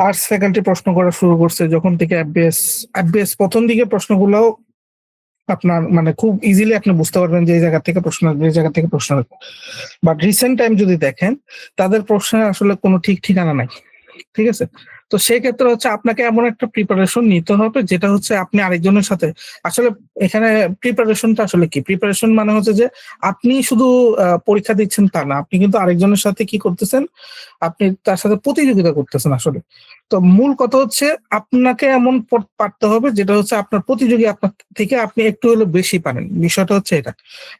আর্টস ফ্যাকাল্টি প্রশ্ন করা শুরু করছে, যখন থেকে এফবিএস প্রথম দিকে প্রশ্নগুলো আপনার মানে খুব ইজিলি আপনি বুঝতে পারবেন যে এই জায়গা থেকে প্রশ্ন আসবে, এই জায়গা থেকে প্রশ্ন আসবে। বাট রিসেন্ট টাইম যদি দেখেন, তাদের প্রশ্নের আসলে কোনো ঠিক ঠিকানা নাই। ঠিক আছে, তো সেই ক্ষেত্রে হচ্ছে আপনাকে এমন একটা প্রিপারেশন নিতে হবে যেটা হচ্ছে আপনি আরেকজনের সাথে আসলে এখানে প্রিপারেশনটা আসলে কি, প্রিপারেশন মানে হচ্ছে যে আপনি শুধু পরীক্ষা দিচ্ছেন তা না, আপনি কিন্তু আরেকজনের সাথে কি করতেছেন, আপনি তার সাথে প্রতিযোগিতা করতেছেন আসলে। তো মূল কথা হচ্ছে আপনাকে এমন পারতে হবে যেটা হচ্ছে আপনার প্রতিযোগী আপনার থেকে আপনি একটু হলে বেশি পারেন। বিষয়টা হচ্ছে এটা,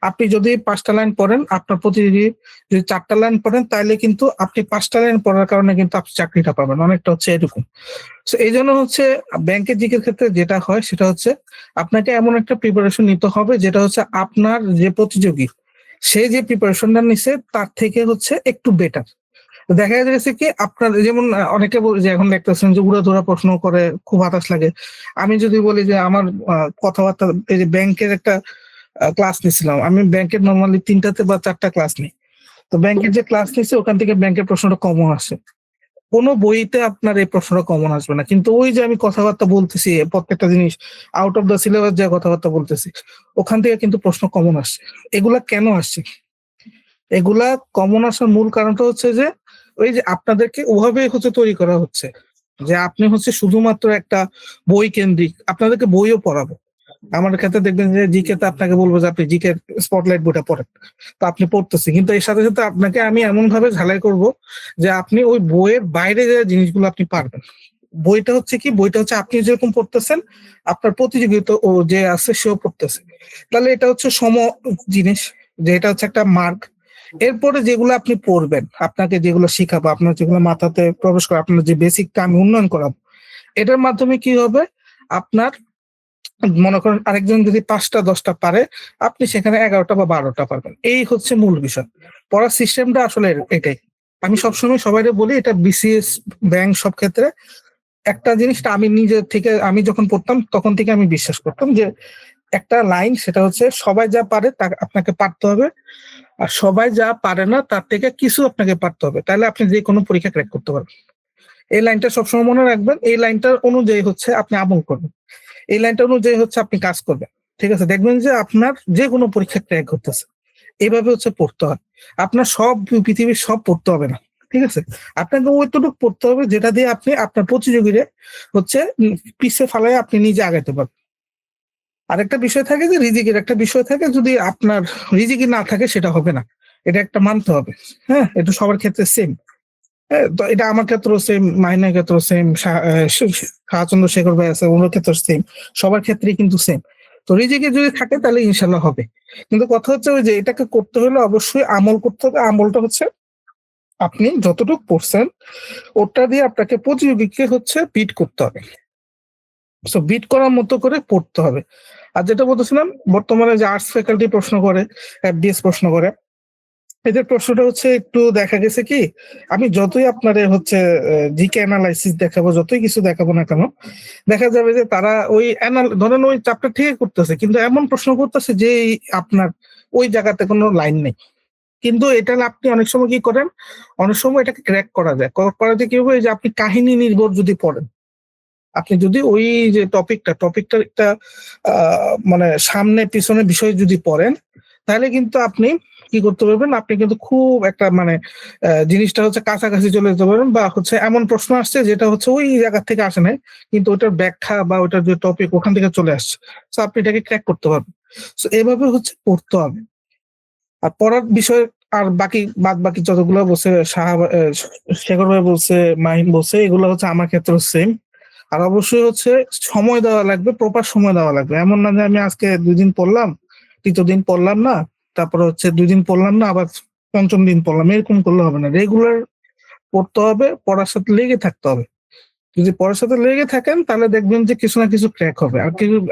আপনি যদি 5টা লাইন পড়েন, আপনার প্রতিযোগী যদি 4টা লাইন পড়েন, তাহলে কিন্তু আপনি 5টা লাইন পড়ার কারণে কিন্তু আপনি চাকরিটা পাবেন, অনেকটা হচ্ছে এরকম। তো এই জন্য হচ্ছে ব্যাংকের জিকের ক্ষেত্রে যেটা হয় সেটা হচ্ছে আপনাকে এমন একটা প্রিপারেশন নিতে হবে যেটা হচ্ছে আপনার যে প্রতিযোগী সে যে প্রিপারেশনটা নিছে তার থেকে হচ্ছে একটু বেটার। দেখা যাচ্ছে কি আপনার যেমন অনেকে যে এখন দেখতেছেন যে উড়াধুরা প্রশ্ন করে, খুব হতাশ লাগে। আমি যদি বলি যে আমার কথাবার্তা, এই যে ব্যাংকের একটা ক্লাস নিছিলাম আমি, ব্যাংকের নর্মালি 3টাতে বা 4টা ক্লাস নিই। তো ব্যাংকের যে ক্লাস নিচ্ছে ওখান থেকে ব্যাংকের প্রশ্নটা কমন আসে, কোনো বইতে আপনার এই প্রশ্নটা কমন আসবে না। কিন্তু ওই যে আমি কথাবার্তা বলতেছি প্রত্যেকটা জিনিস আউট অফ দ্য সিলেবাস যে কথাবার্তা বলতেছি, ওখান থেকে কিন্তু প্রশ্ন কমন আসছে। এগুলা কেন আসছে? এগুলা কমন আসার মূল কারণটা হচ্ছে যে ওই যে আপনাদেরকে ওভাবে হচ্ছে তৈরি করা হচ্ছে যে আপনি হচ্ছে শুধুমাত্র একটা বই কেন্দ্রিক, আপনাদেরকে বইও পড়াবো। আমার ক্ষেত্রে দেখবেন যে জিকে তে আপনাকে বলবো যে আপনি জিকে স্পটলাইট বইটা পড়েন, তো আপনি পড়তেছেন, কিন্তু এর সাথে সাথে আপনাকে আমি এমন ভাবে ঝালাই করব যে আপনি ওই বইয়ের বাইরে যে জিনিসগুলো আপনি পারবেন। বইটা হচ্ছে কি, বইটা হচ্ছে আপনি যেরকম পড়তেছেন আপনার প্রতিযোগিতা ও যে আছে সেও পড়তেছে, তাহলে এটা হচ্ছে জিনিস, যে এটা হচ্ছে একটা মার্ক। এরপরে যেগুলো আপনি পড়বেন, আপনাকে যেগুলো শিখাবো, আপনার যেগুলো মাথাতে প্রবেশ করে, আপনার যে বেসিকটা আমি উন্নয়ন করাবো, এটার মাধ্যমে কি হবে, আপনার মনে করেন আরেকজন যদি 5টা 10টা পারে, আপনি সেখানে 11টা বা 12টা পারবেন। এই হচ্ছে মূল বিষয়, পড়ার সিস্টেমটা আসলে এটাই। আমি সবসময় সবাইকে বলি, এটা বিসিএস ব্যাংক সব ক্ষেত্রে একটা জিনিসটা আমি নিজে থেকে, আমি যখন পড়তাম তখন থেকে আমি বিশ্বাস করতাম যে একটা লাইন, সেটা হচ্ছে সবাই যা পারে তা আপনাকে পারতে হবে, আর সবাই যা পারে না তার থেকে কিছু আপনাকে পারতে হবে, তাহলে আপনি যে কোনো পরীক্ষা ক্র্যাক করতে পারবেন। এই লাইনটা সবসময় মনে রাখবেন, এই লাইনটার অনুযায়ী হচ্ছে আপনি আমল করবেন, এই লাইনটা অনুযায়ী হচ্ছে আপনি কাজ করবেন। ঠিক আছে, দেখবেন যে আপনার যে কোনো পরীক্ষা ক্র্যাক করতেছে। এইভাবে হচ্ছে পড়তে হয়, আপনার সব পৃথিবীর সব পড়তে হবে না। ঠিক আছে, আপনাকে ওইটুকু পড়তে হবে যেটা দিয়ে আপনি আপনার প্রতিযোগীরে হচ্ছে পিছিয়ে ফালাই আপনি নিজে আগাইতে পারবেন। আরেকটা বিষয় থাকে যে রিজিকের একটা বিষয় থাকে, যদি আপনার রিজিকি না থাকে সেটা হবে না, এটা একটা মানতে হবে। হ্যাঁ, এটা সবার ক্ষেত্রে সেম। হ্যাঁ, তো এটা আমার ক্ষেত্রেও সেম, মাহিনের ক্ষেত্রেও সেম, শাহচন্দ্র শেখর ভাই আছে ওনার ক্ষেত্রে সেম, সবার ক্ষেত্রেই কিন্তু সেম। তো রিজিকে যদি থাকে তাহলে ইনশাল্লাহ হবে। কিন্তু কথা হচ্ছে ওই যে এটাকে করতে হলে অবশ্যই আমল করতে হবে। আমলটা হচ্ছে আপনি যতটুকু পড়ছেন ওটা দিয়ে আপনাকে প্রতিযোগীকে হচ্ছে বিট করতে হবে, সো বিট করার মতো করে পড়তে হবে। আর যেটা বলতেছিলাম, বর্তমানে যে আর্টস ফ্যাকাল্টি প্রশ্ন করে, এফডিএস প্রশ্ন করে, এদের প্রশ্নটা হচ্ছে একটু দেখা গেছে কি, আমি যতই আপনারে হচ্ছে জিকে অ্যানালাইসিস দেখাবো, যতই কিছু দেখাবো না কেন, দেখা যাবে যে তারা ওই ধরেন ওই চ্যাপ্টার ঠিক করতেছে, কিন্তু এমন প্রশ্ন করতেছে যে আপনার ওই জায়গাতে কোনো লাইন নেই। কিন্তু এটা আপনি অনেক সময় কি করেন, অনেক সময় এটাকে ক্র্যাক করা যায়, করা যায় কি হবে, যে আপনি কাহিনী নির্ভর যদি পড়েন, আপনি যদি ওই যে টপিকটার একটা মানে সামনে পিছনে বিষয় যদি পড়েন, তাহলে কিন্তু আপনি কি করতে পারবেন, আপনি কিন্তু খুব একটা মানে জিনিসটা হচ্ছে কাছাকাছি চলে যেতে পারবেন, বা হচ্ছে এমন প্রশ্ন আসছে যেটা হচ্ছে ওই জায়গা থেকে আসে নাই, কিন্তু ওটার ব্যাখ্যা বা ওটার যে টপিক ওখান থেকে চলে আসছে, তো আপনি এটাকে ক্র্যাক করতে পারবেন। তো এভাবে হচ্ছে পড়তে হবে। আর পড়ার বিষয় আর বাদ বাকি যতগুলো বলছে শেখর ভাই বলছে, মাহিম বলছে, এগুলো হচ্ছে আমার ক্ষেত্রে সেম। আর অবশ্যই হচ্ছে সময় দেওয়া লাগবে, প্রপার সময় দেওয়া লাগবে। এমন না যে আমি আজকে 2 দিন পড়লাম, 3য় দিন পড়লাম না, তারপরে হচ্ছে 2 দিন পড়লাম না, আবার 5ম দিন পড়লাম, এরকম করলে হবে না। রেগুলার পড়তে হবে, পড়ার সাথে লেগে থাকতে হবে। যদি পড়ার সাথে লেগে থাকেন তাহলে দেখবেন যে কিছু না কিছু ক্র্যাক হবে,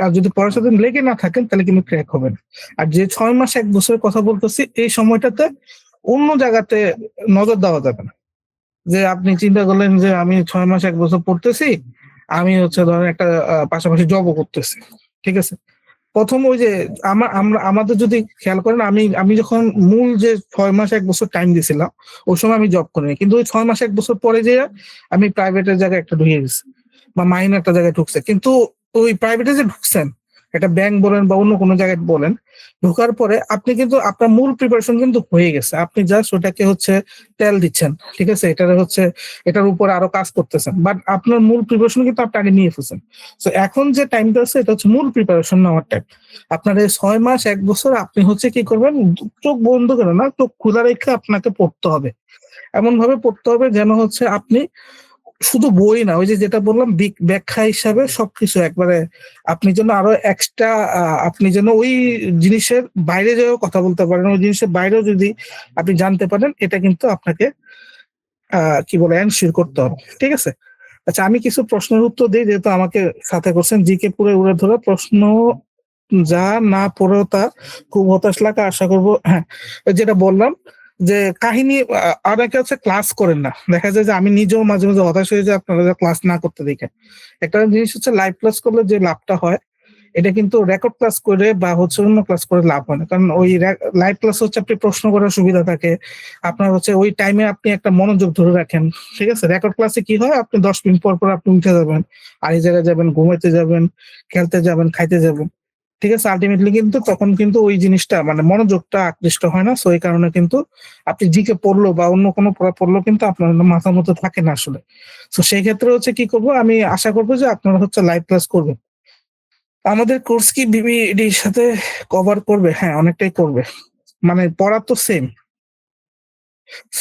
আর যদি পড়ার সাথে লেগে না থাকেন তাহলে কিন্তু ক্র্যাক হবে না। আর যে 6 মাস 1 বছরের কথা বলতেছি, এই সময়টাতে অন্য জায়গাতে নজর দেওয়া যাবে না। যে আপনি চিন্তা করলেন যে আমি 6 মাস 1 বছর পড়তেছি, আমি হচ্ছে ধরেন একটা পাশাপাশি জবও করতেছি, ঠিক আছে। প্রথম ওই যে আমাদের যদি খেয়াল করেন, আমি যখন মূল যে 6 মাস 1 বছর টাইম দিয়েছিলাম, ওই সময় আমি জব করিনি, কিন্তু ওই 6 মাস 1 বছর পরে যে আমি প্রাইভেটের জায়গায় একটা ঢুকে গেছি বা মাইনে একটা জায়গায় ঢুকছে। কিন্তু ওই প্রাইভেটে যে ঢুকছেন, একটা ব্যাংক বলেন বা অন্য কোনো জায়গায় বলেন, ঢোকার পরে আপনি কিন্তু আপনার মূল প্রিপারেশন কিন্তু হয়ে গেছে, আপনি জাস্ট ওটাকে হচ্ছে তেল দিচ্ছেন, ঠিক আছে, এটার উপর আরো কাজ করতেছেন, বাট আপনার মূল প্রিপারেশন কিন্তু আপনি আগে নিয়ে ফেলছেন। তো এখন যে টাইমটা আছে এটা হচ্ছে মূল প্রিপারেশন নেওয়ার টাইম। আপনার এই 6 মাস 1 বছর আপনি হচ্ছে কি করবেন, চোখ বন্ধ করে না, চোখ খোলা রেখে আপনাকে পড়তে হবে। এমন ভাবে পড়তে হবে যেন হচ্ছে আপনি শুধু বই না, ওই যে যেটা বললাম ব্যাখ্যা হিসাবে সবকিছু একবারে আপনি যেন আরো এক্সট্রা, আপনি যেন ওই জিনিসের বাইরে যেও কথা বলতে পারেন, ওই জিনিসের বাইরেও যদি আপনি জানতে পারেন, এটা কিন্তু আপনাকে কি বলে এনশিওর করতে হবে, ঠিক আছে। আচ্ছা, আমি কিছু প্রশ্নের উত্তর দিই, যেহেতু আমাকে সাথে করছেন, জিকে পুরো উড়ে ধরে প্রশ্ন যা না পড়েও তা খুব হতাশ লাগা আশা করবো। হ্যাঁ, যেটা বললাম যে কাহিনী, অনেকে হচ্ছে ক্লাস করেন না, দেখা যায় যে আমি নিজেও মাঝে মাঝে হতাশ হয়ে যাই আপনারা ক্লাস না করতে দেখে। একটা জিনিস হচ্ছে লাইভ ক্লাস করলে যে লাভটা হয়, এটা কিন্তু রেকর্ড ক্লাস করে বা হচ্ছে অন্য ক্লাস করে লাভ হয় না। কারণ ওই লাইভ ক্লাস হচ্ছে আপনি প্রশ্ন করার সুবিধা থাকে, আপনার হচ্ছে ওই টাইমে আপনি একটা মনোযোগ ধরে রাখেন, ঠিক আছে। রেকর্ড ক্লাসে কি হয়, আপনি 10 মিনিট পর পর আপনি উঠে যাবেন, আর এই জায়গায় যাবেন, ঘুমাইতে যাবেন, খেলতে যাবেন, খাইতে যাবেন, ঠিক আছে। আলটিমেটলি কিন্তু তখন কিন্তু ওই জিনিসটা মানে মনোযোগটা আকৃষ্ট হয় না। সো এই কারণে কিন্তু আপনি জিকে পড়লো বা অন্য কোনো পড়া পড়লো কিন্তু আপনার মাথার মধ্যে থাকে না আসলে। তো সেই ক্ষেত্রে হচ্ছে কি করবো, আমি আশা করবো যে আপনারা হচ্ছে লাইভ ক্লাস করবেন। আমাদের কোর্স কি বিবিডির সাথে কভার করবে? হ্যাঁ, অনেকটাই করবে। মানে পড়া তো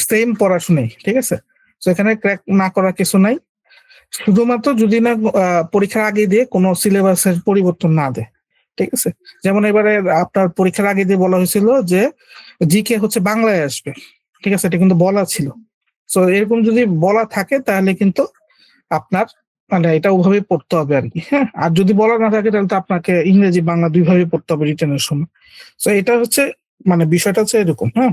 সেম পড়াশোনাই, ঠিক আছে। তো এখানে ক্র্যাক না করার কিছু নাই, শুধুমাত্র যদি না পরীক্ষার আগে দিয়ে কোনো সিলেবাসের পরিবর্তন না দেয়, ঠিক আছে। যেমন এবারে আপনার পরীক্ষার আগে দিয়ে বলা হয়েছিল যে জিকে হচ্ছে বাংলায় আসবে, ঠিক আছে, এটা কিন্তু বলা ছিল। তো এরকম যদি বলা থাকে তাহলে কিন্তু আপনার মানে এটা ওভাবে পড়তে হবে আর কি, হ্যাঁ। আর যদি বলা না থাকে তাহলে তো আপনাকে ইংরেজি বাংলা দুইভাবে পড়তে হবে রিটেনের সময়। তো এটা হচ্ছে মানে বিষয়টা হচ্ছে এরকম, হ্যাঁ।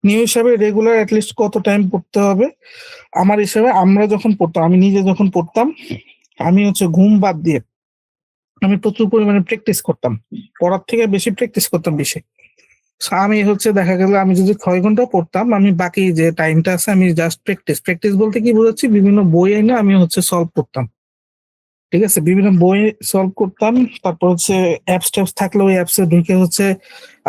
নিউ হিসাবে রেগুলার অ্যাটলিস্ট কত টাইম পড়তে হবে? আমার হিসাবে আমরা যখন পড়তাম, আমি নিজে যখন পড়তাম, আমি হচ্ছে ঘুম বাদ দিয়ে আমি প্রচুর পরিমাণে প্র্যাকটিস করতাম, পড়ার থেকে বেশি প্র্যাকটিস করতাম বেশি। আমি হচ্ছে দেখা গেল আমি যদি 6 ঘন্টা পড়তাম, আমি বাকি যে টাইমটা আছে আমি জাস্ট প্র্যাকটিস বলতে কি বোঝাচ্ছি, বিভিন্ন বই এনে আমি হচ্ছে সলভ করতাম, ঠিক আছে। বিভিন্ন বই সলভ করতাম, তারপর হচ্ছে অ্যাপস ট্যাপস থাকলে ওই অ্যাপসে ঢুকে হচ্ছে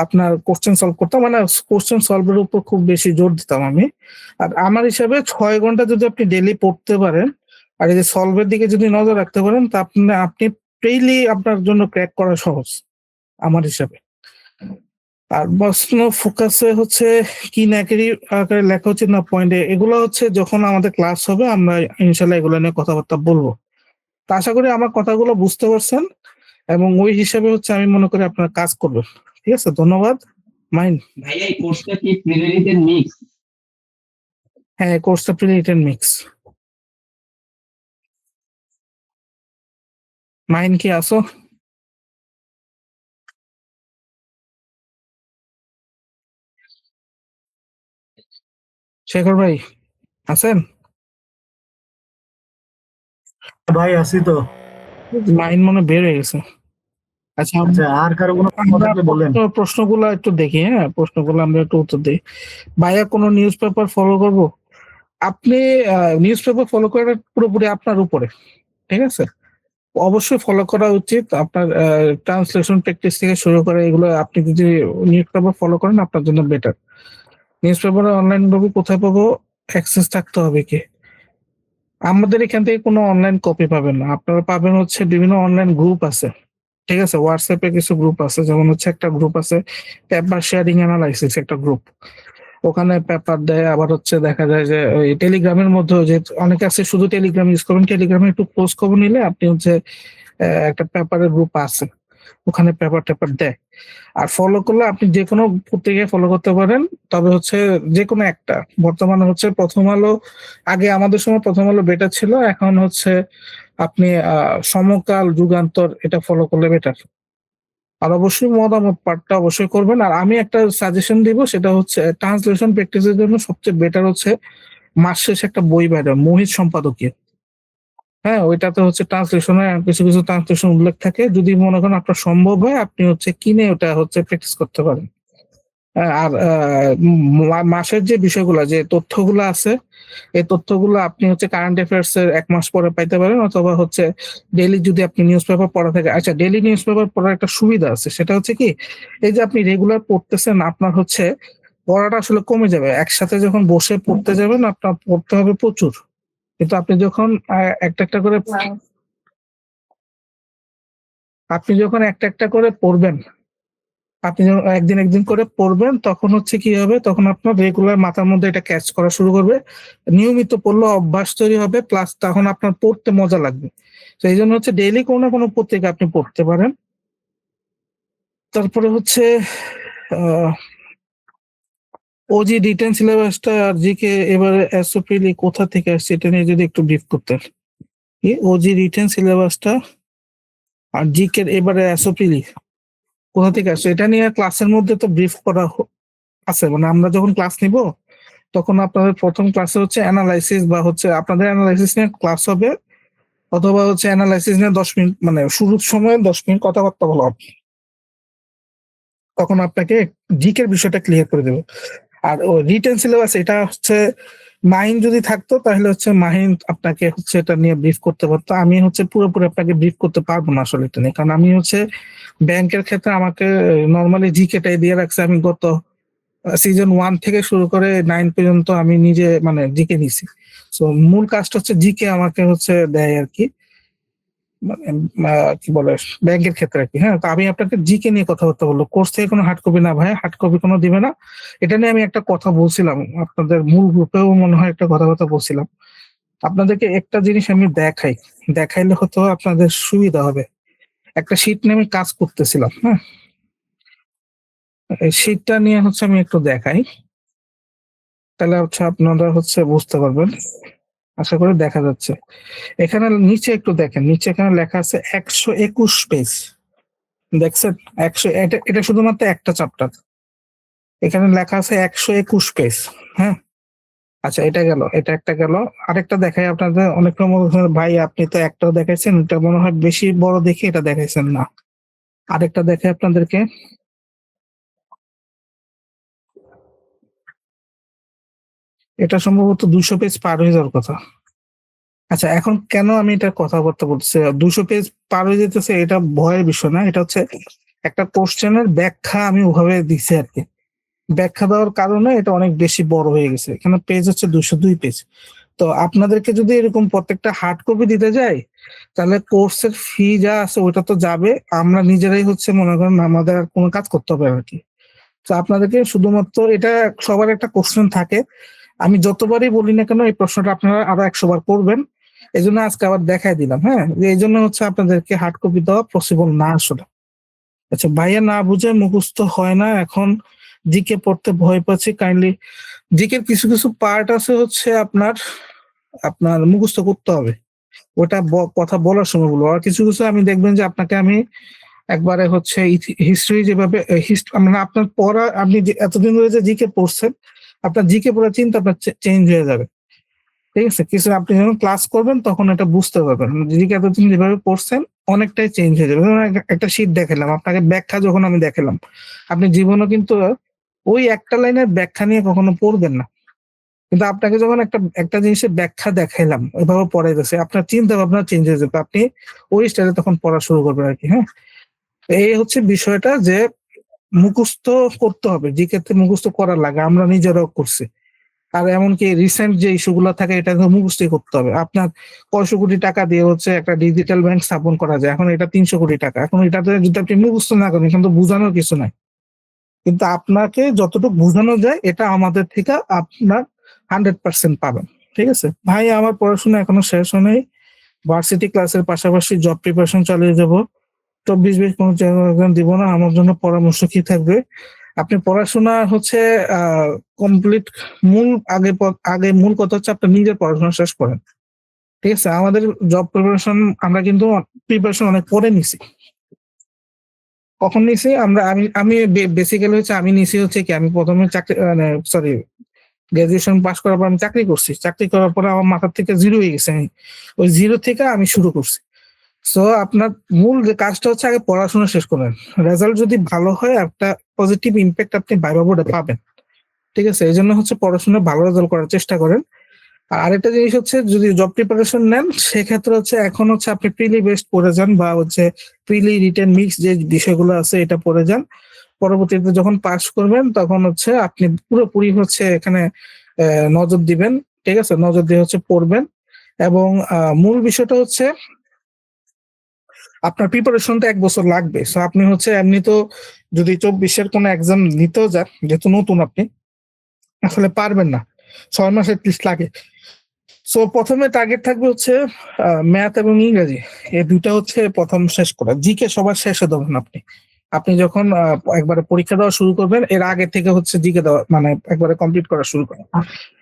আপনার কোশ্চেন সলভ করতাম, মানে কোশ্চেন সলভের উপর খুব বেশি জোর দিতাম আমি। আর আমার হিসাবে 6 ঘন্টা যদি আপনি ডেইলি পড়তে পারেন আর এই যে সলভের দিকে যদি নজর রাখতে পারেন, তা আপনি ডেইলি আপনার জন্য ক্র্যাক করা সহজ আমার হিসাবে। আর প্রশ্ন ফোকাসে হচ্ছে কি ন্যাকেরি আকারে লেখা হচ্ছে না পয়েন্টে, এগুলো হচ্ছে যখন আমাদের ক্লাস হবে আমরা ইনশাল্লাহ এগুলো নিয়ে কথাবার্তা বলবো। তা আশা করি আমার কথাগুলো বুঝতে পারছেন, এবং ওই হিসাবে হচ্ছে আমি মনে করি আপনারা কাজ করবেন, ঠিক আছে। ধন্যবাদ। মাইন ভাইয়া এই কোর্সটা কি প্রিরেডিটেড মিক্স? হ্যাঁ, কোর্সটা প্রিলিটেড মিক্স। মাইন কি আসো? শেখর ভাই আছেন? ভাই আছি তো। মাইন মনে বের হয়ে গেছে। আচ্ছা, আচ্ছা, আর কারো কোনো প্রশ্ন আমরা থাকলে বলেন। প্রশ্নগুলো একটু দেখি, হ্যাঁ, প্রশ্নগুলো আমরা একটু উত্তর দিই। ভাইয়া কোনো নিউজ পেপার ফলো করবো? আপনি নিউজ পেপার ফলো করাটা পুরোপুরি আপনার উপরে, ঠিক আছে। অবশ্যই ফলো করা উচিত আপনার, ট্রান্সলেশন প্র্যাকটিস থেকে শুরু করে এগুলো আপনি যদি নিউজ পেপার ফলো করেন আপনার জন্য বেটার। নিউজ পেপারে অনলাইন ভাবে কোথায় পাবো? অ্যাক্সেস থাকতে হবে কি? আমাদের এখান থেকে কোনো অনলাইন কপি পাবেন না, আপনারা পাবেন হচ্ছে বিভিন্ন অনলাইন গ্রুপ আছে, ঠিক আছে। হোয়াটসঅ্যাপে কিছু গ্রুপ আছে, যেমন হচ্ছে একটা গ্রুপ আছে পেপার শেয়ারিং অ্যানালাইসিস একটা গ্রুপ, ওখানে পেপার দেয়। আবার হচ্ছে দেখা যায় যে ওই টেলিগ্রামের মধ্যে যে অনেকে আছে শুধু টেলিগ্রাম ইউজ করবেন, টেলিগ্রামে একটু খোঁজ খবর নিলে আপনি হচ্ছে একটা পেপারের গ্রুপ আছে, ওখানে পেপার টেপার দেয়। আর ফলো করলে আপনি যে কোনো পত্রিকায় ফলো করতে পারেন, তবে হচ্ছে যে কোনো একটা। বর্তমানে হচ্ছে প্রথম আলো, আগে আমাদের সময় প্রথম আলো বেটার ছিল, এখন হচ্ছে আপনি সমকাল, যুগান্তর এটা ফলো করলে বেটার। আর অবশ্যই মতামত পাঠটা অবশ্যই করবেন। আর আমি একটা সাজেশন দিব, সেটা হচ্ছে ট্রান্সলেশন প্র্যাকটিসের জন্য সবচেয়ে বেটার হচ্ছে মাস শেষে একটা বই বের হয়, মোহিত সম্পাদকীয়। হ্যাঁ, ওইটাতে হচ্ছে ট্রান্সলেশনে কিছু কিছু ট্রান্সলেশন উল্লেখ থাকে। যদি মনে করেন আপনার সম্ভব হয়, আপনি হচ্ছে কিনে ওটা হচ্ছে প্র্যাকটিস করতে পারেন। আর মাসের যে বিষয়গুলো, যে তথ্যগুলো আছে, এই তথ্যগুলো আপনি হচ্ছে কারেন্ট অ্যাফেয়ার্স এর 1 মাস পরে পাইতে পারেন, অথবা হচ্ছে ডেইলি যদি আপনি নিউজ পেপার পড়া থাকে। আচ্ছা, ডেইলি নিউজ পেপার পড়ার একটা সুবিধা আছে, সেটা হচ্ছে কি, এই যে আপনি রেগুলার পড়তেছেন, আপনার হচ্ছে পড়াটা আসলে কমে যাবে। একসাথে যখন বসে পড়তে যাবেন, আপনার পড়তে হবে প্রচুর। কিন্তু আপনি যখন একটা একটা করে একটা একটা করে পড়বেন, আপনি যখন একদিন একদিন করে পড়বেন, তখন হচ্ছে কি হবে, তখন আপনার রেগুলার মাথার মধ্যে এটা ক্যাচ করা শুরু করবে। নিয়মিত পড়লে অভ্যাস তৈরি হবে, প্লাস তখন আপনার পড়তে মজা লাগবে। তো এই জন্য হচ্ছে ডেইলি কোনো না কোনো পত্রিকা আপনি পড়তে পারেন। তারপরে হচ্ছে আহ ওজি রিটেন সিলেবাসটা আর জিকে এবারে এসওপিলি কোথা থেকে আসছে, এটা নিয়ে যদি একটু ব্রিফ করতেন। কি ওজি রিটেন সিলেবাসটা আর জিকে এবারে এসওপিলি কোথা থেকে আসছে, এটা নিয়ে ক্লাসের মধ্যে তো ব্রিফ করা আছে। মানে আমরা যখন ক্লাস নিব, তখন আপনাদের প্রথম ক্লাসে হচ্ছে অ্যানালাইসিস, বা হচ্ছে আপনাদের অ্যানালাইসিস নিয়ে ক্লাস হবে, অথবা হচ্ছে অ্যানালাইসিস নিয়ে 10 মিনিট, মানে শুরুর সময় 10 মিনিট কথাবার্তা বলা হবে। তখন আপনাকে জিকের বিষয়টা ক্লিয়ার করে দেবে। আর ও রিটেন সিলেবাস, এটা হচ্ছে মাহিন যদি থাকতো, তাহলে হচ্ছে মাহিন আপনাকে হচ্ছে এটা নিয়ে ব্রিফ করতে পারতো। আমি হচ্ছে পুরোপুরি আপনাকে ব্রিফ করতে পারবো না আসলে এটা নিয়ে, কারণ আমি হচ্ছে ব্যাংকের ক্ষেত্রে আমাকে নর্মালি জিকেটাই দিয়ে রাখছে। আমি গত সিজন 1 থেকে শুরু করে 9 পর্যন্ত আমি নিজে মানে জিকে নিছি। সো মূল কাজটা হচ্ছে জিকে আমাকে হচ্ছে দেয় আর কি, মানে কি বলে, ব্যাংকের ক্ষেত্রে আর কি। হ্যাঁ, তো আমি আপনাকে জিকে নিয়ে কথাবার্তা বলবো, কোর্স থেকে কোনো হার্ড কপি না ভাই, হার্ড কপি কোনো দিবে না। এটা নিয়ে আমি একটা কথা বলছিলাম আপনাদের মূল গ্রুপেও, মনে হয় একটা কথাবার্তা বলছিলাম। আপনাদেরকে একটা জিনিস আমি দেখাইলে হয়তো আপনাদের সুবিধা হবে। একটা শীট নিয়ে আমি কাজ করতেছিলাম। হ্যাঁ, এই শীটটা নিয়ে হচ্ছে আমি একটু দেখাই, তাহলে হচ্ছে আপনারা হচ্ছে বুঝতে পারবেন। আশা করি দেখা যাচ্ছে। এখানে নিচে একটু দেখেন, নিচে এখানে লেখা আছে 121 পেজ। দেখছেন? 100, এটা শুধুমাত্র একটা চ্যাপ্টার। এখানে লেখা আছে 121 পেজ। হ্যাঁ, আচ্ছা, এটা গেল, এটা একটা গেল। আরেকটা দেখাই আপনাদের। অনেক মনে হয় ভাই আপনি তো একটাও দেখাইছেন, এটা মনে হয় বেশি বড় দেখে এটা দেখাইছেন না। আরেকটা দেখাই আপনাদেরকে। এটা সম্ভবত 200 পেজ পার হয়ে যাওয়ার কথা। আচ্ছা, এখন কেন আমি এটা কথাবার্তা বলতেছি 200 পেজ পার হয়ে যেতেছে, এটা ভয়ের বিষয় না। এটা হচ্ছে একটা কোশ্চেনের ব্যাখ্যা আমি ওভাবে দিছি আর কি। ব্যাখ্যা দেওয়ার কারণে এটা অনেক বেশি বড় হয়ে গেছে। এখানে পেজ হচ্ছে 202 পেজ। তো আপনাদেরকে যদি এরকম প্রত্যেকটা হার্ড কপি দিতে যাই, তাহলে কোর্সের ফি যা আছে ওটা তো যাবে। আমরা নিজেরাই হচ্ছে মনে করেন আমাদের আর কোনো কাজ করতে হবে আর কি। তো আপনাদেরকে শুধুমাত্র এটা, সবার একটা কোশ্চেন থাকে, আমি যতবারই বলি না কেন এই প্রশ্নটা আপনারা আরো 100 বার করবেন। এই জন্য আজকে আবার দেখাই দিলাম। হ্যাঁ, এই জন্য হচ্ছে আপনাদেরকে হার্ড কপি দেওয়া পসিবল না আসলে। আচ্ছা, ভাইয়া না বুঝে মুখস্থ হয় না, এখন জিকে পড়তে ভয় পাচ্ছি, কাইন্ডলি। জিকের কিছু কিছু পার্ট আছে হচ্ছে আপনার আপনার মুখস্থ করতে হবে। ওটা কথা বলার সময় বলবো। আর কিছু কিছু আমি দেখবেন যে আপনাকে আমি একবারে হচ্ছে হিস্ট্রি যেভাবে মানে আপনার পড়া, আপনি এতদিন ধরে যে জিকে পড়ছেন, আপনার জিকে পড়ার চিন্তা আপনার চেঞ্জ হয়ে যাবে। ঠিক আছে, কিছু আপনি যখন ক্লাস করবেন তখন এটা বুঝতে পারবেন। জিকে এতদিন যেভাবে পড়ছেন অনেকটাই চেঞ্জ হয়ে যাবে। ধরুন একটা শীট দেখালাম আপনাকে, ব্যাখ্যা যখন আমি দেখালাম, আপনি জীবনও কিন্তু ওই একটা লাইনের ব্যাখ্যা নিয়ে কখনো পড়বেন না। কিন্তু আপনাকে যখন একটা একটা জিনিসের ব্যাখ্যা দেখাইলাম, ওইভাবে পড়াইতেছে, আপনার চিন্তা ভাবনা চেঞ্জ হয়ে যাবে। আপনি ওই স্টাইলে তখন পড়া শুরু করবেন আর কি। হ্যাঁ, এই হচ্ছে বিষয়টা, যে মুখস্থ করতে হবে। জিকে তে মুখস্থ করা লাগে, আমরা নিজেরাও করছি। আর এমনকি রিসেন্ট যে ইস্যুগুলো থাকে এটা তো মুখস্থই করতে হবে। আপনার কয়শো কোটি টাকা দিয়ে হচ্ছে একটা ডিজিটাল ব্যাংক স্থাপন করা যায়, এখন এটা 300 কোটি টাকা। এখন এটাতে যদি আপনি মুখস্থ না করেন, কিন্তু বোঝানোর কিছু নাই। কিন্তু আপনাকে যতটুকু বোঝানো যায় এটা আমাদের থেকে আপনার 100% পাবেন। ঠিক আছে ভাই, আমার পড়াশোনা এখনো শেষ হয় নাই। ভার্সিটি ক্লাসের পাশাপাশি জব প্রিপারেশন চালিয়ে যাব। 24-20 কোনো এক্সাম দিব না, আমার জন্য পরামর্শ কি থাকবে? আপনি পড়াশোনা হচ্ছে কমপ্লিট, আগে মূল কথা হচ্ছে আপনি নিজের পড়াশোনা শেষ করেন। ঠিক আছে, আমাদের জব প্রিপারেশন আমরা কিন্তু প্রিপারেশন অনেক পরে নিছি। কখন নিছি আমরা? আমি বেসিক্যালি হচ্ছে আমি নিছি হচ্ছে কি, আমি প্রথমে চাকরি মানে সরি গ্রাজুয়েশন পাস করার পর আমি চাকরি করছি। চাকরি করার পরে আমার মাথার থেকে জিরো হয়ে গেছে। আমি ওই জিরো থেকে আমি শুরু করছি। সো আপনার মূল যে কাজটা হচ্ছে আগে পড়াশোনা শেষ করেন। রেজাল্ট যদি ভালো হয় একটা পজিটিভ ইম্প্যাক্ট আপনি ভাইবা বোর্ডে পাবেন। ঠিক আছে, এই জন্য হচ্ছে পড়াশোনা ভালো রেজাল্ট করার চেষ্টা করেন। আর আরেকটা জিনিস হচ্ছে যদি জব প্রিপারেশন নেন সেক্ষেত্রে হচ্ছে এখন হচ্ছে আপনি প্রিলি বেসড পড়ে যান, বা হচ্ছে প্রিলি রিটেন মিক্স যে বিষয়গুলো আছে এটা পড়ে যান। পরবর্তীতে যখন পাস করবেন তখন হচ্ছে আপনি পুরোপুরি হচ্ছে এখানে নজর দিবেন। ঠিক আছে, নজর দিয়ে হচ্ছে পড়বেন। এবং মূল বিষয়টা হচ্ছে আপনার প্রিপারেশনটা 1 বছর লাগবে। সো আপনি হচ্ছে এমনি তো যদি 24-এর কোনো এক্সাম নিতেও যান, যেহেতু নতুন আপনি আসলে পারবেন না, 6 মাস এটলিস্ট লাগে। সো প্রথমে টার্গেট থাকবে হচ্ছে ম্যাথ এবং ইংরেজি, এই দুইটা হচ্ছে প্রথম শেষ করা। জিকে সবার শেষে দেবেন আপনি। আপনি যখন একবারে পরীক্ষা দেওয়া শুরু করবেন এর আগে থেকে হচ্ছে জিকে দেওয়া মানে একবারে কমপ্লিট করা শুরু করেন।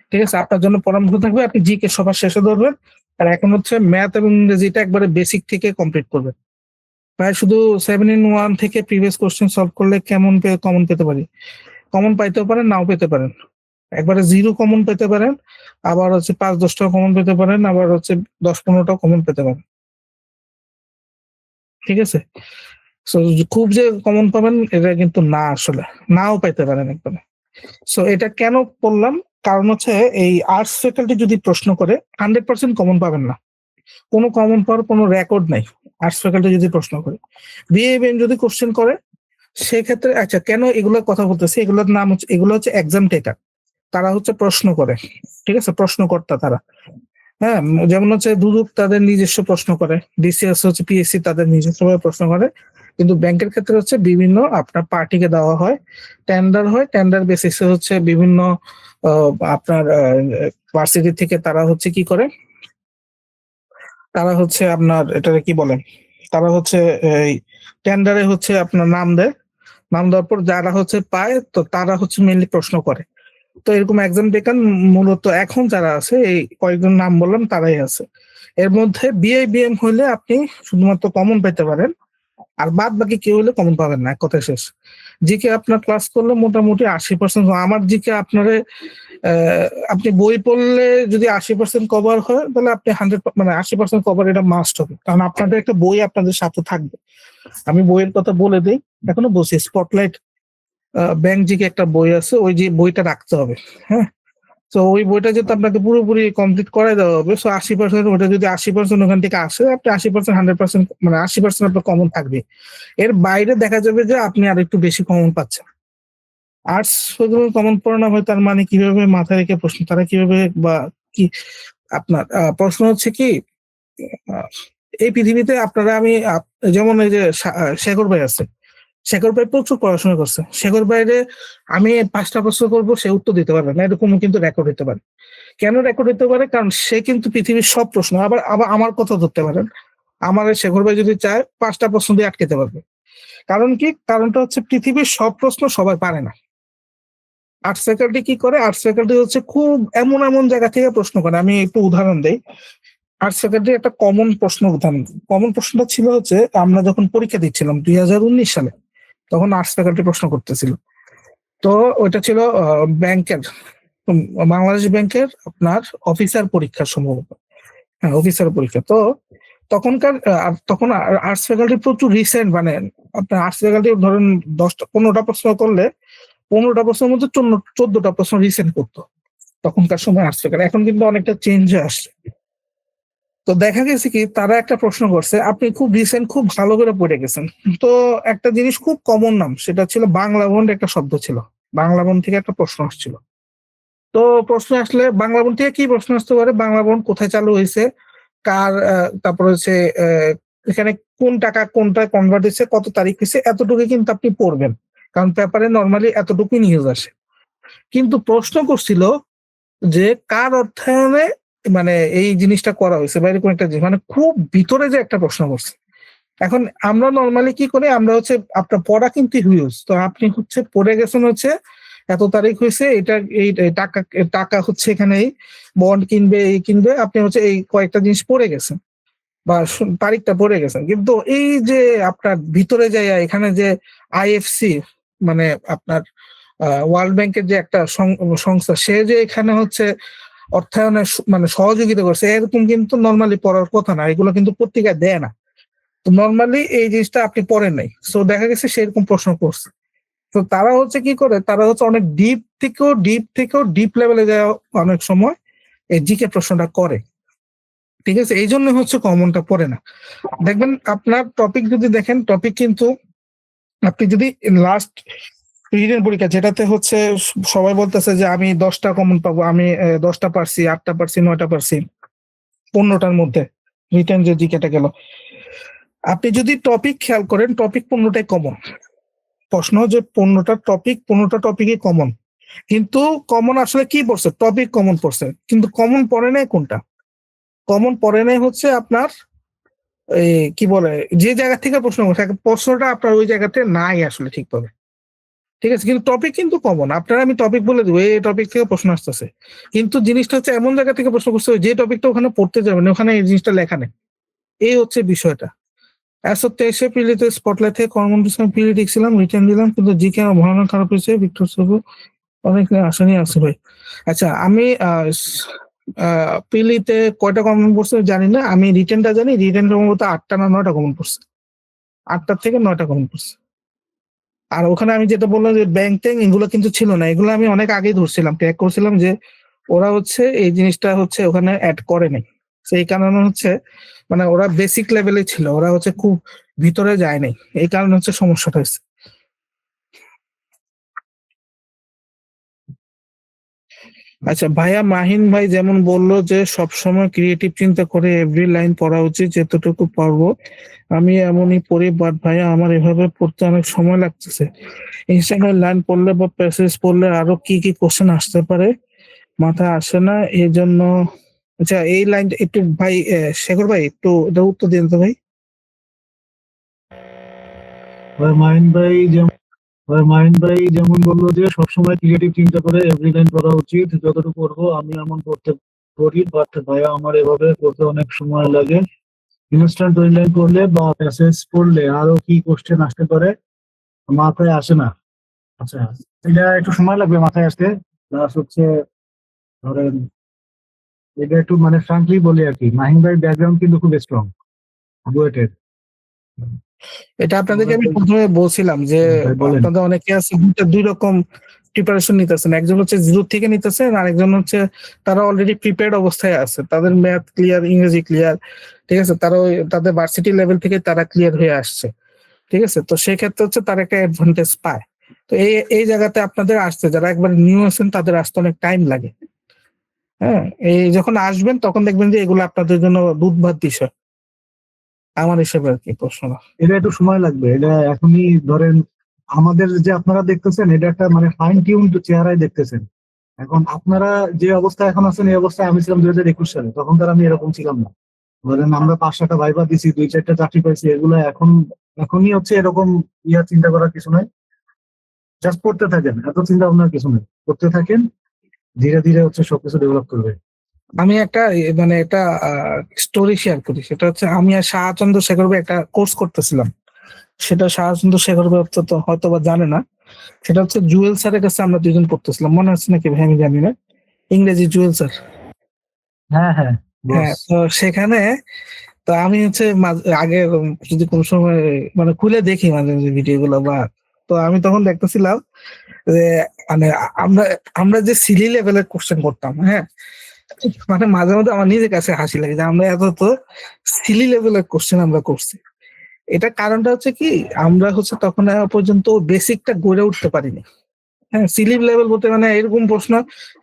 ঠিক আছে, আপনার জন্য পরামর্শ থাকবে আপনি জিকে সবার শেষে ধরবেন। আর এখন হচ্ছে ম্যাথ এবং ইংরেজিটা একবারে বেসিক থেকে কমপ্লিট করবেন। প্রায় শুধু 7-in-1 থেকে প্রিভিয়াস কোশ্চেন সলভ করলে কমন পেতে পারি। কমন পাইতেও পারেন, নাও পেতে পারেন। একবারে 0 কমন পেতে পারেন, আবার হচ্ছে 5-10টা কমন পেতে পারেন, আবার হচ্ছে 10-15টা কমন পেতে পারেন। ঠিক আছে, সো খুব যে কমন পাবেন এটা কিন্তু না, আসলে নাও পাইতে পারেন একবারে। সো এটা কেন বললাম, কারণ হচ্ছে এই আর্টস ফ্যাকাল্টি যদি প্রশ্ন করে 100% কমন পাবেন না। কোনো কমন পাওয়ার কোনো রেকর্ড নাই আর্টস ফ্যাকাল্টি যদি প্রশ্ন করে। বিএবিএম যদি কোশ্চেন করে সেক্ষেত্রে, আচ্ছা কেন এগুলোর কথা বলতেছি, এগুলোর নাম হচ্ছে, এগুলো হচ্ছে এক্সাম টেকার। তারা হচ্ছে প্রশ্ন করে। ঠিক আছে, প্রশ্নকর্তা তারা। হ্যাঁ, যেমন হচ্ছে দুদক তাদের নিজস্ব প্রশ্ন করে, ডিসিএস হচ্ছে পিএসসি তাদের নিজস্ব প্রশ্ন করে। কিন্তু ব্যাংকের ক্ষেত্রে হচ্ছে বিভিন্ন আপনার পার্টিকে দেওয়া হয়, টেন্ডার হয়, টেন্ডার বেসিসে হচ্ছে বিভিন্ন আপনার ভার্সিটি থেকে তারা হচ্ছে কি করে, তারা হচ্ছে আপনার এটাকে কি বলে, তারা হচ্ছে এই টেন্ডারে হচ্ছে আপনার নাম দেয়। নাম দেওয়ার পর যারা হচ্ছে পায় তো তারা হচ্ছে মেইনলি প্রশ্ন করে। তো এরকম এক্সাম টেকার মূলত এখন যারা আছে এই কয়েকজন নাম বললাম তারাই আছে। এর মধ্যে বিএবিএম হইলে আপনি শুধুমাত্র কমন পেতে পারেন, আর বাদ বাকি কেউ হলে কমন পাবেন না, এক কথায় শেষ। জিকে আপনার ক্লাস করলে মোটামুটি 80%, আমার জিকে আপনারে আপনি বই পড়লে যদি 80% কভার হয় তাহলে আপনি 80% কভার এটা মাস্ট হবে, কারণ আপনাদের একটা বই আপনাদের সাথে থাকবে। আমি বইয়ের কথা বলে দিই, এখনো বলছি স্পটলাইট ব্যাংক জিকে একটা বই আছে, ওই যে বইটা রাখতে হবে। হ্যাঁ, তো ওই বইটা যেহেতু আপনাকে পুরোপুরি কমপ্লিট করাই দেওয়া হবে, সো 80% ওটা যদি 80% ওখান থেকে আসে, আপনি 80% 100% মানে 80% আপনার কমন থাকবে। এর বাইরে দেখা যাবে যে আপনি আর একটু বেশি কমন পাচ্ছেন। আর্টস কমন পড়ানো হয় তার মানে কিভাবে মাথায় রেখে প্রশ্ন, তারা কিভাবে বা কি আপনার প্রশ্ন হচ্ছে কি, আহ, এই পৃথিবীতে আপনারা যেমন এই যে শেখর ভাই আছে, শেখর ভাই প্রচুর পড়াশোনা করছে। শেখর ভাইরে আমি 5টা প্রশ্ন করবো, সে উত্তর দিতে পারবে না, এরকম কিন্তু রেকর্ড হতে পারে। কেন রেকর্ড হতে পারে? কারণ সে কিন্তু পৃথিবীর সব প্রশ্ন, আবার আবার আমার কথা ধরতে পারেন, আমার শেখর ভাই যদি চায় 5টা প্রশ্ন দিয়ে আটকেতে পারবে। কারণ কি? কারণটা হচ্ছে পৃথিবীর সব প্রশ্ন সবাই পারে না। আর্টস ফ্যাকাল্টি কি করে, আর্টস ফ্যাকাল্টি হচ্ছে খুব এমন এমন জায়গা থেকে প্রশ্ন করে। আমি একটু উদাহরণ দেই। আর্টস ফ্যাকাল্টি একটা কমন প্রশ্ন উদাহরণ, কমন প্রশ্নটা ছিল হচ্ছে আমরা যখন পরীক্ষা দিচ্ছিলাম 2019 সালে, তখন আর্টস ফ্যাকাল্টি প্রশ্ন করতেছিল। তো ওইটা ছিল ব্যাংকের, বাংলাদেশ ব্যাংকের আপনার অফিসার পরীক্ষা সম্ভবত। হ্যাঁ, অফিসার পরীক্ষা। তো তখন আর্টস ফ্যাকাল্টি প্রচুর রিসেন্ট, মানে আপনার আর্টস ফ্যাকাল্টি ধরেন 10-15টা প্রশ্ন করলে 15টা প্রশ্নের মধ্যে 14টা প্রশ্ন রিসেন্ট করতো তখনকার সময় আর্টস ফ্যাকাল্টি। এখন কিন্তু অনেকটা চেঞ্জ হয়ে আসছে। তো দেখা গেছে কি, তারা একটা প্রশ্ন করছে, আপনি খুব রিসেন্ট খুব ভালো করে পড়ে গেছেন, তো একটা জিনিস খুব কমন নাম, সেটা ছিল বাংলা বন্ড, একটা শব্দ ছিল, বাংলা বন্ড থেকে একটা প্রশ্ন আসছিল। তো প্রশ্ন আসলে বাংলা বন্ড থেকে কি প্রশ্ন আসতে পারে, বাংলা বন্ড কোথায় চালু হয়েছে, কার তারপর হচ্ছে এখানে কোন টাকা কোনটা কনভার্ট হয়েছে, কত তারিখ হয়েছে, এতটুকু কিন্তু আপনি পড়বেন, কারণ পেপারে নর্মালি এতটুকুই নিউজ আসে। কিন্তু প্রশ্ন করছিল যে কার অর্থায়নে মানে এই জিনিসটা করা হয়েছে, বা এরকম একটা জিনিস, মানে খুব ভিতরে যে একটা প্রশ্ন করছে। এখন আমরা নর্মালি কি করি, আমরা হচ্ছে আপনার পড়া কিন্তু হিউজ, তো আপনি হচ্ছে পড়ে গেছেন হচ্ছে এত তারিখ হয়েছে, এটা এই টাকা টাকা হচ্ছে এখানে এই বন্ড কিনবে, এই কিনবে, আপনি হচ্ছে এই কয়েকটা জিনিস পড়ে গেছেন বা তারিখটা পড়ে গেছেন, কিন্তু এই যে আপনার ভিতরে যায় এখানে যে আইএফসি মানে আপনার ওয়ার্ল্ড ব্যাংকের যে একটা সংস্থা, সে যে এখানে হচ্ছে অর্থায়নে মানে সহযোগিতা করছে, এরকম কিন্তু নর্মালি পড়ার কথা না, এগুলো কিন্তু পত্রিকায় দেয় না। তো নর্মালি এই জিনিসটা আপনি পড়েন নাই, সো দেখা গেছে সেরকম প্রশ্ন করছে। তো তারা হচ্ছে কি করে, তারা হচ্ছে অনেক ডিপ লেভেলে যায় অনেক সময় এই জিকে প্রশ্নটা করে। ঠিক আছে, এই জন্য হচ্ছে কমনটা পড়ে না। দেখবেন আপনার টপিক যদি দেখেন, টপিক কিন্তু আপনি যদি লাস্ট রিটেন পরীক্ষা যেটাতে হচ্ছে সবাই বলতেছে যে আমি 10টা কমন পাবো, আমি 10টা পারছি, 8টা পারছি, 9টা পারছি 15টার মধ্যে, রিটেন যে জিকেটা গেল, আপনি যদি টপিক খেয়াল করেন, টপিক 15টাই কমন প্রশ্ন, যে 15টা টপিকই কমন, কিন্তু কমন আসলে কি পড়ছে, টপিক কমন পড়ছে, কিন্তু কমন পড়ে নাই কোনটা, কমন পড়ে নাই হচ্ছে আপনার এই কি বলে যে জায়গা থেকে প্রশ্ন করছে, প্রশ্নটা আপনার ওই জায়গাতে নাই আসলে ঠিকভাবে। ঠিক আছে, কিন্তু টপিক কিন্তু কমন, আপনারা আমি টপিক বলে দিব এই টপিক থেকে প্রশ্ন আসতেছে, কিন্তু জিনিসটা হচ্ছে এমন জায়গা থেকে প্রশ্ন করছে যে টপিকটা ওখানে পড়তে যাবেন ওখানে এই জিনিসটা লেখা নেই, এই হচ্ছে বিষয়টা। 23 পিলিতে স্পটলাইট থেকে কর্মসংস্থান পিলি দেখছিলাম, রিটার্ন দিলাম, কিন্তু জিকে আমার ভয়ানক খারাপ হয়েছে, ভিক্টর সবু অনেক আসানি আছে ভাই। আচ্ছা, আমি পিলিতে কয়টা কমন পড়ছে জানি না, আমি রিটার্নটা জানি, রিটার্ন সম্ভবত 8টা না 9টা কমন পড়ছে, 8টার থেকে 9টা কমন পড়ছে। আর ওখানে আমি যেটা বললাম যে ব্যাংক ট্যাঙ্ক এগুলো কিন্তু ছিল না, এগুলো আমি অনেক আগেই ধরছিলাম, ট্র্যাক করছিলাম যে ওরা হচ্ছে এই জিনিসটা হচ্ছে ওখানে অ্যাড করে নাই, সেই কারণে হচ্ছে মানে ওরা বেসিক লেভেলে ছিল, ওরা হচ্ছে খুব ভিতরে যায় নাই, এই কারণে হচ্ছে সমস্যাটা হয়েছে। আচ্ছা ভাইয়া, মাহিন ভাই যেমন বললো যে সবসময় ক্রিয়েটিভ চিন্তা করে এভরি লাইন পড়া উচিত, যতটুকু পারবো আমি এমনই পড়ি, বাট ভাইয়া আমার এভাবে পড়তে অনেক সময় লাগতেছে, ইনস্টাগ্রাম লাইন পড়লে বা প্যাসেজ পড়লে আরো কি কি কোশ্চেন আসতে পারে মাথায় আসে না, এই জন্য। আচ্ছা, এই লাইনটা একটু ভাই শেখর ভাই একটু এটা উত্তর দিন তো ভাই। মাহিন ভাই যেমন বললো যে সবসময় ক্রিয়েটিভ চিন্তা করে এভরি লাইন পড়া উচিত, যতটুকু পড়বো আমি এমন পড়তে পড়ি, বাট ভাইয়া আমার এভাবে পড়তে অনেক সময় লাগে, ইনস্ট্যান্ট ওই লাইন পড়লে বা প্যাসেজ পড়লে আরো কি কোশ্চেন আসতে পারে মাথায় আসে না। আচ্ছা, এটা একটু সময় লাগবে মাথায় আসতে, প্লাস হচ্ছে ধরেন এটা একটু মানে ফ্রাঙ্কলি বলি আর কি, মাহিন ভাই ব্যাকগ্রাউন্ড কিন্তু খুব স্ট্রং বুয়েটের। এটা আপনাদেরকে আমি প্রথমে বলছিলাম যে ভাই বলেন। আপনাদের অনেকে আছে দুই রকম প্রিপারেশন নিতেছেন, একজন হচ্ছে জিরো থেকে নিতেছেন, আর একজন হচ্ছে তারা অলরেডি প্রিপেয়ার্ড অবস্থায় আছে, তাদের ম্যাথ ক্লিয়ার, ইংরেজি ক্লিয়ার, ঠিক আছে, তারা তাদের ভার্সিটি লেভেল থেকে তারা ক্লিয়ার হয়ে আসছে। ঠিক আছে, তো সেই ক্ষেত্রে হচ্ছে তারা একটা অ্যাডভান্টেজ পায়। তো এই জায়গাতে আপনাদের আসতে, যারা একবার নিউ আছেন তাদের আসতে অনেক টাইম লাগে। হ্যাঁ, এই যখন আসবেন তখন দেখবেন যে এগুলো আপনাদের জন্য দুধ ভাত বিষয়, আমার হিসেবে আর কি প্রশ্ন। এটা একটু সময় লাগবে, এটা এখনই ধরেন আমাদের যে আপনারা দেখতেছেন এটা একটা মানে ফাইন টিউন চেহারায় দেখতেছেন, এখন আপনারা যে অবস্থায় এখন আছেন এই অবস্থায় আমি ছিলাম 2021 সালে, তখন তার আমি এরকম ছিলাম না। ধরেন আমরা 5-6টা ভাইবা দিছি, 2-4টা চাকরি পাইছি, এগুলো এখনই হচ্ছে এরকম চিন্তা করার কিছু নাই, জাস্ট পড়তে থাকেন, এত চিন্তা ভাবনার কিছু নেই, পড়তে থাকেন, ধীরে ধীরে হচ্ছে সবকিছু ডেভেলপ করবে। আমি একটা মানে একটা স্টোরি শেয়ার করি, সেটা হচ্ছে আমি আর শাহচন্দ্র শেখর ভাই একটা কোর্স করতেছিলাম, সেটা শাহচন্দ্র শেখর ভাই তো হয়তো বা জানে না, সেটা হচ্ছে জুয়েল স্যারের কাছে আমরা দুজন পড়তেছিলাম, মনে আছে নাকি ভাই আমি জানি না, ইংরেজি জুয়েল স্যার। হ্যাঁ হ্যাঁ হ্যাঁ, তো সেখানে তো আমি হচ্ছে আগে যদি কোনো সময় মানে খুলে দেখি মাঝে মাঝে ভিডিও গুলো বা, তো আমি তখন দেখতেছিলাম যে মানে আমরা আমরা যে সিলি লেভেলের কোশ্চেন করতাম, হ্যাঁ, মানে মাঝে মধ্যে আমার নিজের কাছে হাসি লাগে যে আমরা এত তো সিলি লেভেলের কোশ্চেন আমরা করছি। এটা কারণটা হচ্ছে কি, আমরা হচ্ছে তখন পর্যন্ত বেসিকটা গড়ে উঠতে পারিনি। হ্যাঁ, সিলি লেভেল বলতে মানে এরকম প্রশ্ন,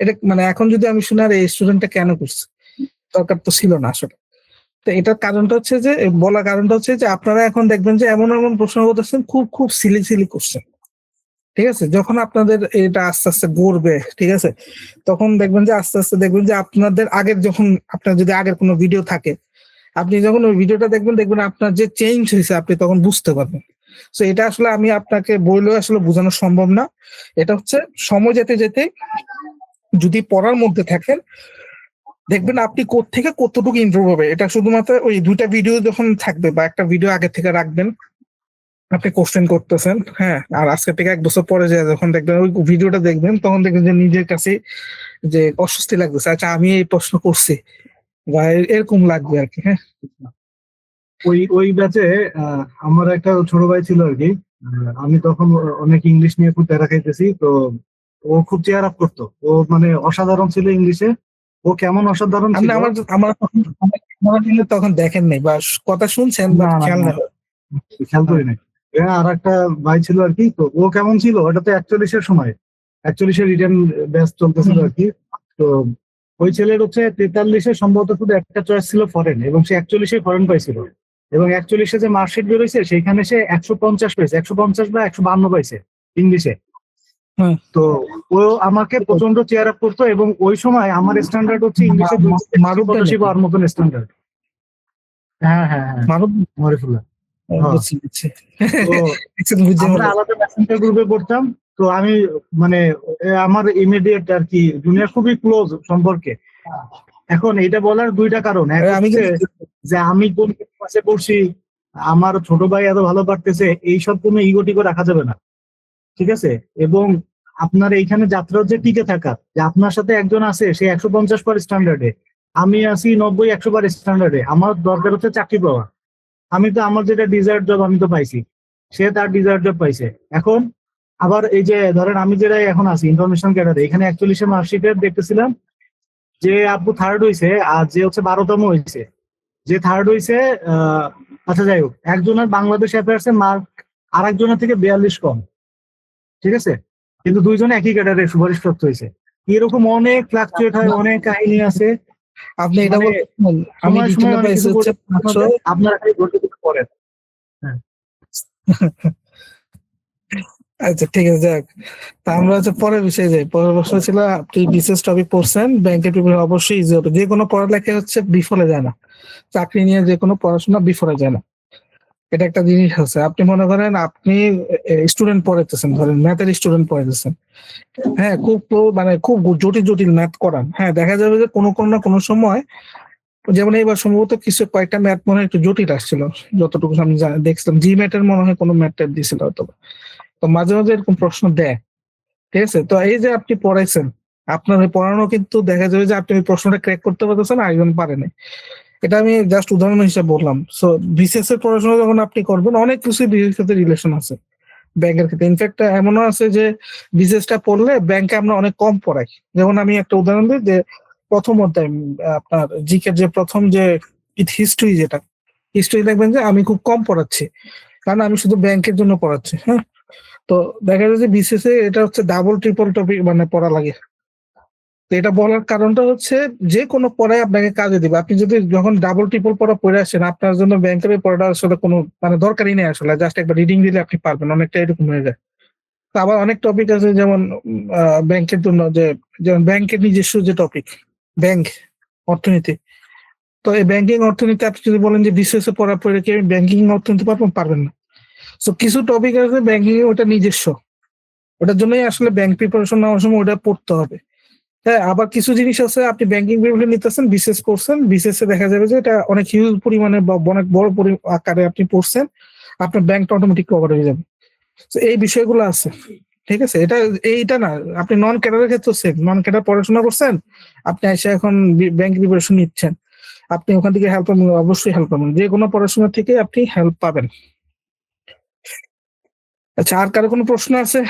এটা মানে এখন যদি আমি শুনি আর এই স্টুডেন্টটা কেন করছে, দরকার তো ছিল না আসলে। তো এটার কারণটা হচ্ছে যে বলার কারণটা হচ্ছে যে আপনারা এখন দেখবেন যে এমন এমন প্রশ্ন করতেছেন খুব খুব সিলি কোশ্চেন। ঠিক আছে, যখন আপনাদের এটা আস্তে আস্তে গড়বে, ঠিক আছে, তখন দেখবেন যে আস্তে আস্তে দেখবেন যে আপনাদের আগের যখন আপনার যদি আগের কোনো ভিডিও থাকে, আপনি যখন ওই ভিডিওটা দেখবেন দেখবেন আপনার যে চেঞ্জ হয়েছে আপনি তখন বুঝতে পারবেন। তো এটা আসলে আমি আপনাকে বললেও আসলে বোঝানো সম্ভব না। এটা হচ্ছে সময় যেতে যেতে যদি পড়ার মধ্যে থাকেন দেখবেন আপনি থেকে কতটুকু ইমপ্রুভ হবে। এটা শুধুমাত্র ওই 2টা ভিডিও যখন থাকবে বা একটা ভিডিও আগে থেকে রাখবেন, আপনি কোশ্চেন করতেছেন, হ্যাঁ, আর আজকে থেকে 1 বছর পরে যে যখন দেখবেন ওই ভিডিওটা দেখবেন তখন দেখবেন যে নিজের কাছে যে অস্বস্তি লাগতেছে, আচ্ছা আমি এই প্রশ্ন করছি বা এরকম লাগবে আর কি। হ্যাঁ, ওই ব্যাচে আমার একটা ছোট ভাই ছিল আর কি। আমি তখন অনেক ইংলিশ নিয়ে খুব প্যারা খাইতেছি, তো ও খুব চেয়ার আপ করতো। ও মানে অসাধারণ ছিল ইংলিশে। ও কেমন অসাধারণ আপনি ছিল! আমার আমার আমার কিন্তু তখন দেখেন নাই বা কথা শুনছেন না বাট না খেয়াল না, নেই। খেয়াল করি নাই। আর একটা ভাই ছিল আর কি, তো ও কেমন ছিল, ওটা তো 41-এর সময়, 41-এর রিটার্ন ব্যাচ চলতেছিল আর কি। তো ওই ছেলের হচ্ছে 43-এ সম্ভবত শুধু একটা চয়েস ছিল ফরেন, এবং সে 41-এ ফরেন পাইছিল। এবং 41-এ যে মার্কশিট বেরোইছে সেখানে সে 150 পেয়েছে, 150 বা 152 পাইছে ইংলিশে। হুম। তো ও আমাকে প্রচন্ড চেয়ার আপ করতো, এবং ওই সময় আমার স্ট্যান্ডার্ড হচ্ছে ইংলিশে মারুফ ভাই 85 নাকি? পাওয়ার মতন স্ট্যান্ডার্ড। হ্যাঁ হ্যাঁ হ্যাঁ, মারুফ, মরিফুল্লাহ। হ্যাঁ। বুঝছি বুঝছি। তো বুঝতে আমরা পারলাম। আলাদা মেসেঞ্জার গ্রুপে পড়তাম। তো আমি মানে আমার ইমিডিয়েট আর কি জুনিয়র, খুবই ক্লোজ সম্পর্কে। এখন এটা বলার 2টা কারণ। এক আমি হচ্ছে কিন্তু যে আমি কোন ক্লাসে পড়ছি, আমার ছোট ভাই এত ভালো পারতেছে, এইসব কোনো ইগোটিগো রাখা যাবে না, ঠিক আছে? এবং আপনার এইখানে যাত্রা হচ্ছে টিকে থাকা, যে আপনার সাথে একজন আছে সে 150 পার স্ট্যান্ডার্ডে, আমি আছি 90-100 পার স্ট্যান্ডার্ডে, আমার দরকার হচ্ছে চাকরি পাওয়া। আমি তো আমার যেটা ডিজায়ার জব আমি তো পাইছি, সে তার ডিজায়ার জব পাইছে। এখন আবার এই যে ধরেন আমি যেটা এখন আছি ইনফরমেশন ক্যাডারে, এখানে 41-এর মার্কশিটের দেখতেছিলাম যে আব্বু থার্ড হইছে, আর যে হচ্ছে 12তম হইছে। যে থার্ড হইছে, আচ্ছা যাই হোক, একজনের বাংলাদেশ অ্যাফেয়ার্স এর মার্ক আর একজনের থেকে 42 কম, ঠিক আছে? কিন্তু দুইজনে একই ক্যাডারে সুপারিশপ্রাপ্ত হয়েছে। এরকম অনেক ফ্লাকচুয়েট হয়, অনেক কাহিনী আছে। আপনি এটা মানে বলছেন, আমি সময় সময় ডিটেলে অনেক পাইছি কিছু হচ্ছে 500। আপনারা খালি ঘটে পড়েন। হ্যাঁ। আচ্ছা ঠিক আছে, যাক। তা আমরা হচ্ছে পরের বিষয়ে যাই। পরের প্রশ্ন ছিল আপনি বিশেষ টপিক পড়ছেন, ব্যাংকের প্রিপারেশন অবশ্যই ইজি হবে। যে কোনো পড়ালেখা হচ্ছে বিফলে যায় না, চাকরি নিয়ে যে কোনো পড়াশোনা বিফলে যায় না। এটা একটা জিনিস আছে। আপনি মনে করেন আপনি স্টুডেন্ট পড়াইতেছেন, ধরেন ম্যাথের স্টুডেন্ট পড়াইতেছেন, হ্যাঁ, মানে খুব জটিল জটিল ম্যাথ করান, হ্যাঁ, দেখা যাবে যে কোনো না কোনো সময়, যেমন এইবার সম্ভবত কিছু কয়েকটা ম্যাথ মনে হয় একটু জটিল আসছিল, যতটুকু আমি দেখছিলাম জি ম্যাথের মনে হয় কোনো ম্যাথ ট্যাথ দিয়েছিল হয়তো। তো মাঝে মাঝে এরকম প্রশ্ন দেয়, ঠিক আছে? তো এই যে আপনি পড়াইছেন, আপনার ওই পড়ানো কিন্তু দেখা যাবে যে আপনি ওই প্রশ্নটা ক্র্যাক করতে পারতেছেন, আরেকজন পারেনি। এটা আমি জাস্ট উদাহরণ হিসেবে বললাম। সো বিসিএস এর পড়াশোনা যখন আপনি করবেন অনেক কিছু বিসিএস সাথে রিলেশন আছে ব্যাংকের ক্ষেত্রে। ইনফ্যাক্ট এমনও আছে যে বিসিএস টা পড়লে ব্যাংকে আমরা অনেক কম পড়াই। যেমন আমি একটা উদাহরণ দিই যে প্রথম অধ্যায় আপনার জিকে যে প্রথম যে হিস্ট্রি, যেটা হিস্ট্রি দেখবেন যে আমি খুব কম পড়াচ্ছি, কারণ আমি শুধু ব্যাংকের জন্য পড়াচ্ছি। হ্যাঁ, তো দেখা যায় যে বিসিএস এ এটা হচ্ছে ডাবল ট্রিপল টপিক মানে পড়া লাগে। তো এটা বলার কারণটা হচ্ছে যে কোনো পড়ায় আপনাকে কাজে দিবে। আপনি যদি যখন ডাবল ট্রিপল পড়া পড়ে আসেন, আপনার জন্য ব্যাংকের পড়াটা আসলে কোনো মানে দরকারই নেই আসলে, জাস্ট একবার রিডিং দিলে আপনি পারবেন, অনেকটা এরকম হয়ে যায়। তো আবার অনেক টপিক আছে যেমন ব্যাংকের জন্য যে, যেমন ব্যাংকের নিজস্ব যে টপিক, ব্যাংক অর্থনীতি। তো এই ব্যাংকিং অর্থনীতি আপনি যদি বলেন যে বিসিএস এ পড়া পড়ে কি আমি ব্যাংকিং অর্থনীতি পারবেন না। তো কিছু টপিক আছে ব্যাংকিং এ ওটা নিজস্ব, ওটার জন্যই আসলে ব্যাংক প্রিপারেশন নেওয়ার সময় ওটা পড়তে হবে। হ্যাঁ, আবার কিছু জিনিস আছে আপনি ব্যাংকিং প্রিপারেশন নিতেছেন, বিসিএস করছেন, বিসিএস এ দেখা যাবে যে এটা অনেক হিউজ পরিমাণে বা অনেক বড় আকারে আপনি পড়ছেন, আপনার ব্যাংকটা অটোমেটিক কভার হয়ে যাবে। তো এই বিষয়গুলো আছে, ঠিক আছে? এইটা না, আপনি নন ক্যাডারের ক্ষেত্রে সেম, নন ক্যাডার পড়াশোনা করছেন, আপনি এসে এখন ব্যাংক প্রিপারেশন নিচ্ছেন, আপনি ওখান থেকে হেল্প পাবেন, অবশ্যই হেল্প পাবেন, যে কোনো পড়াশোনা থেকে আপনি হেল্প পাবেন। আচ্ছা, আর কারো কোনো প্রশ্ন আছে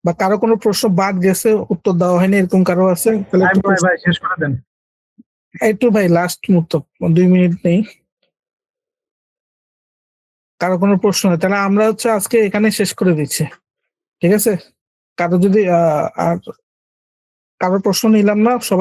বা কারো কোনো প্রশ্ন বাদ গেছে উত্তর দেওয়া হয়নি এরকম কারো আছে? তাহলে একটু ভাই শেষ করে দেন। একটু ভাই লাস্ট মুহূর্ত, 2 মিনিট নেই। কারো কোনো প্রশ্ন নেই তাহলে আমরা হচ্ছে আজকে এখানে শেষ করে দিচ্ছি, ঠিক আছে? কারো যদি আর কারো প্রশ্ন নিলাম না, সবাই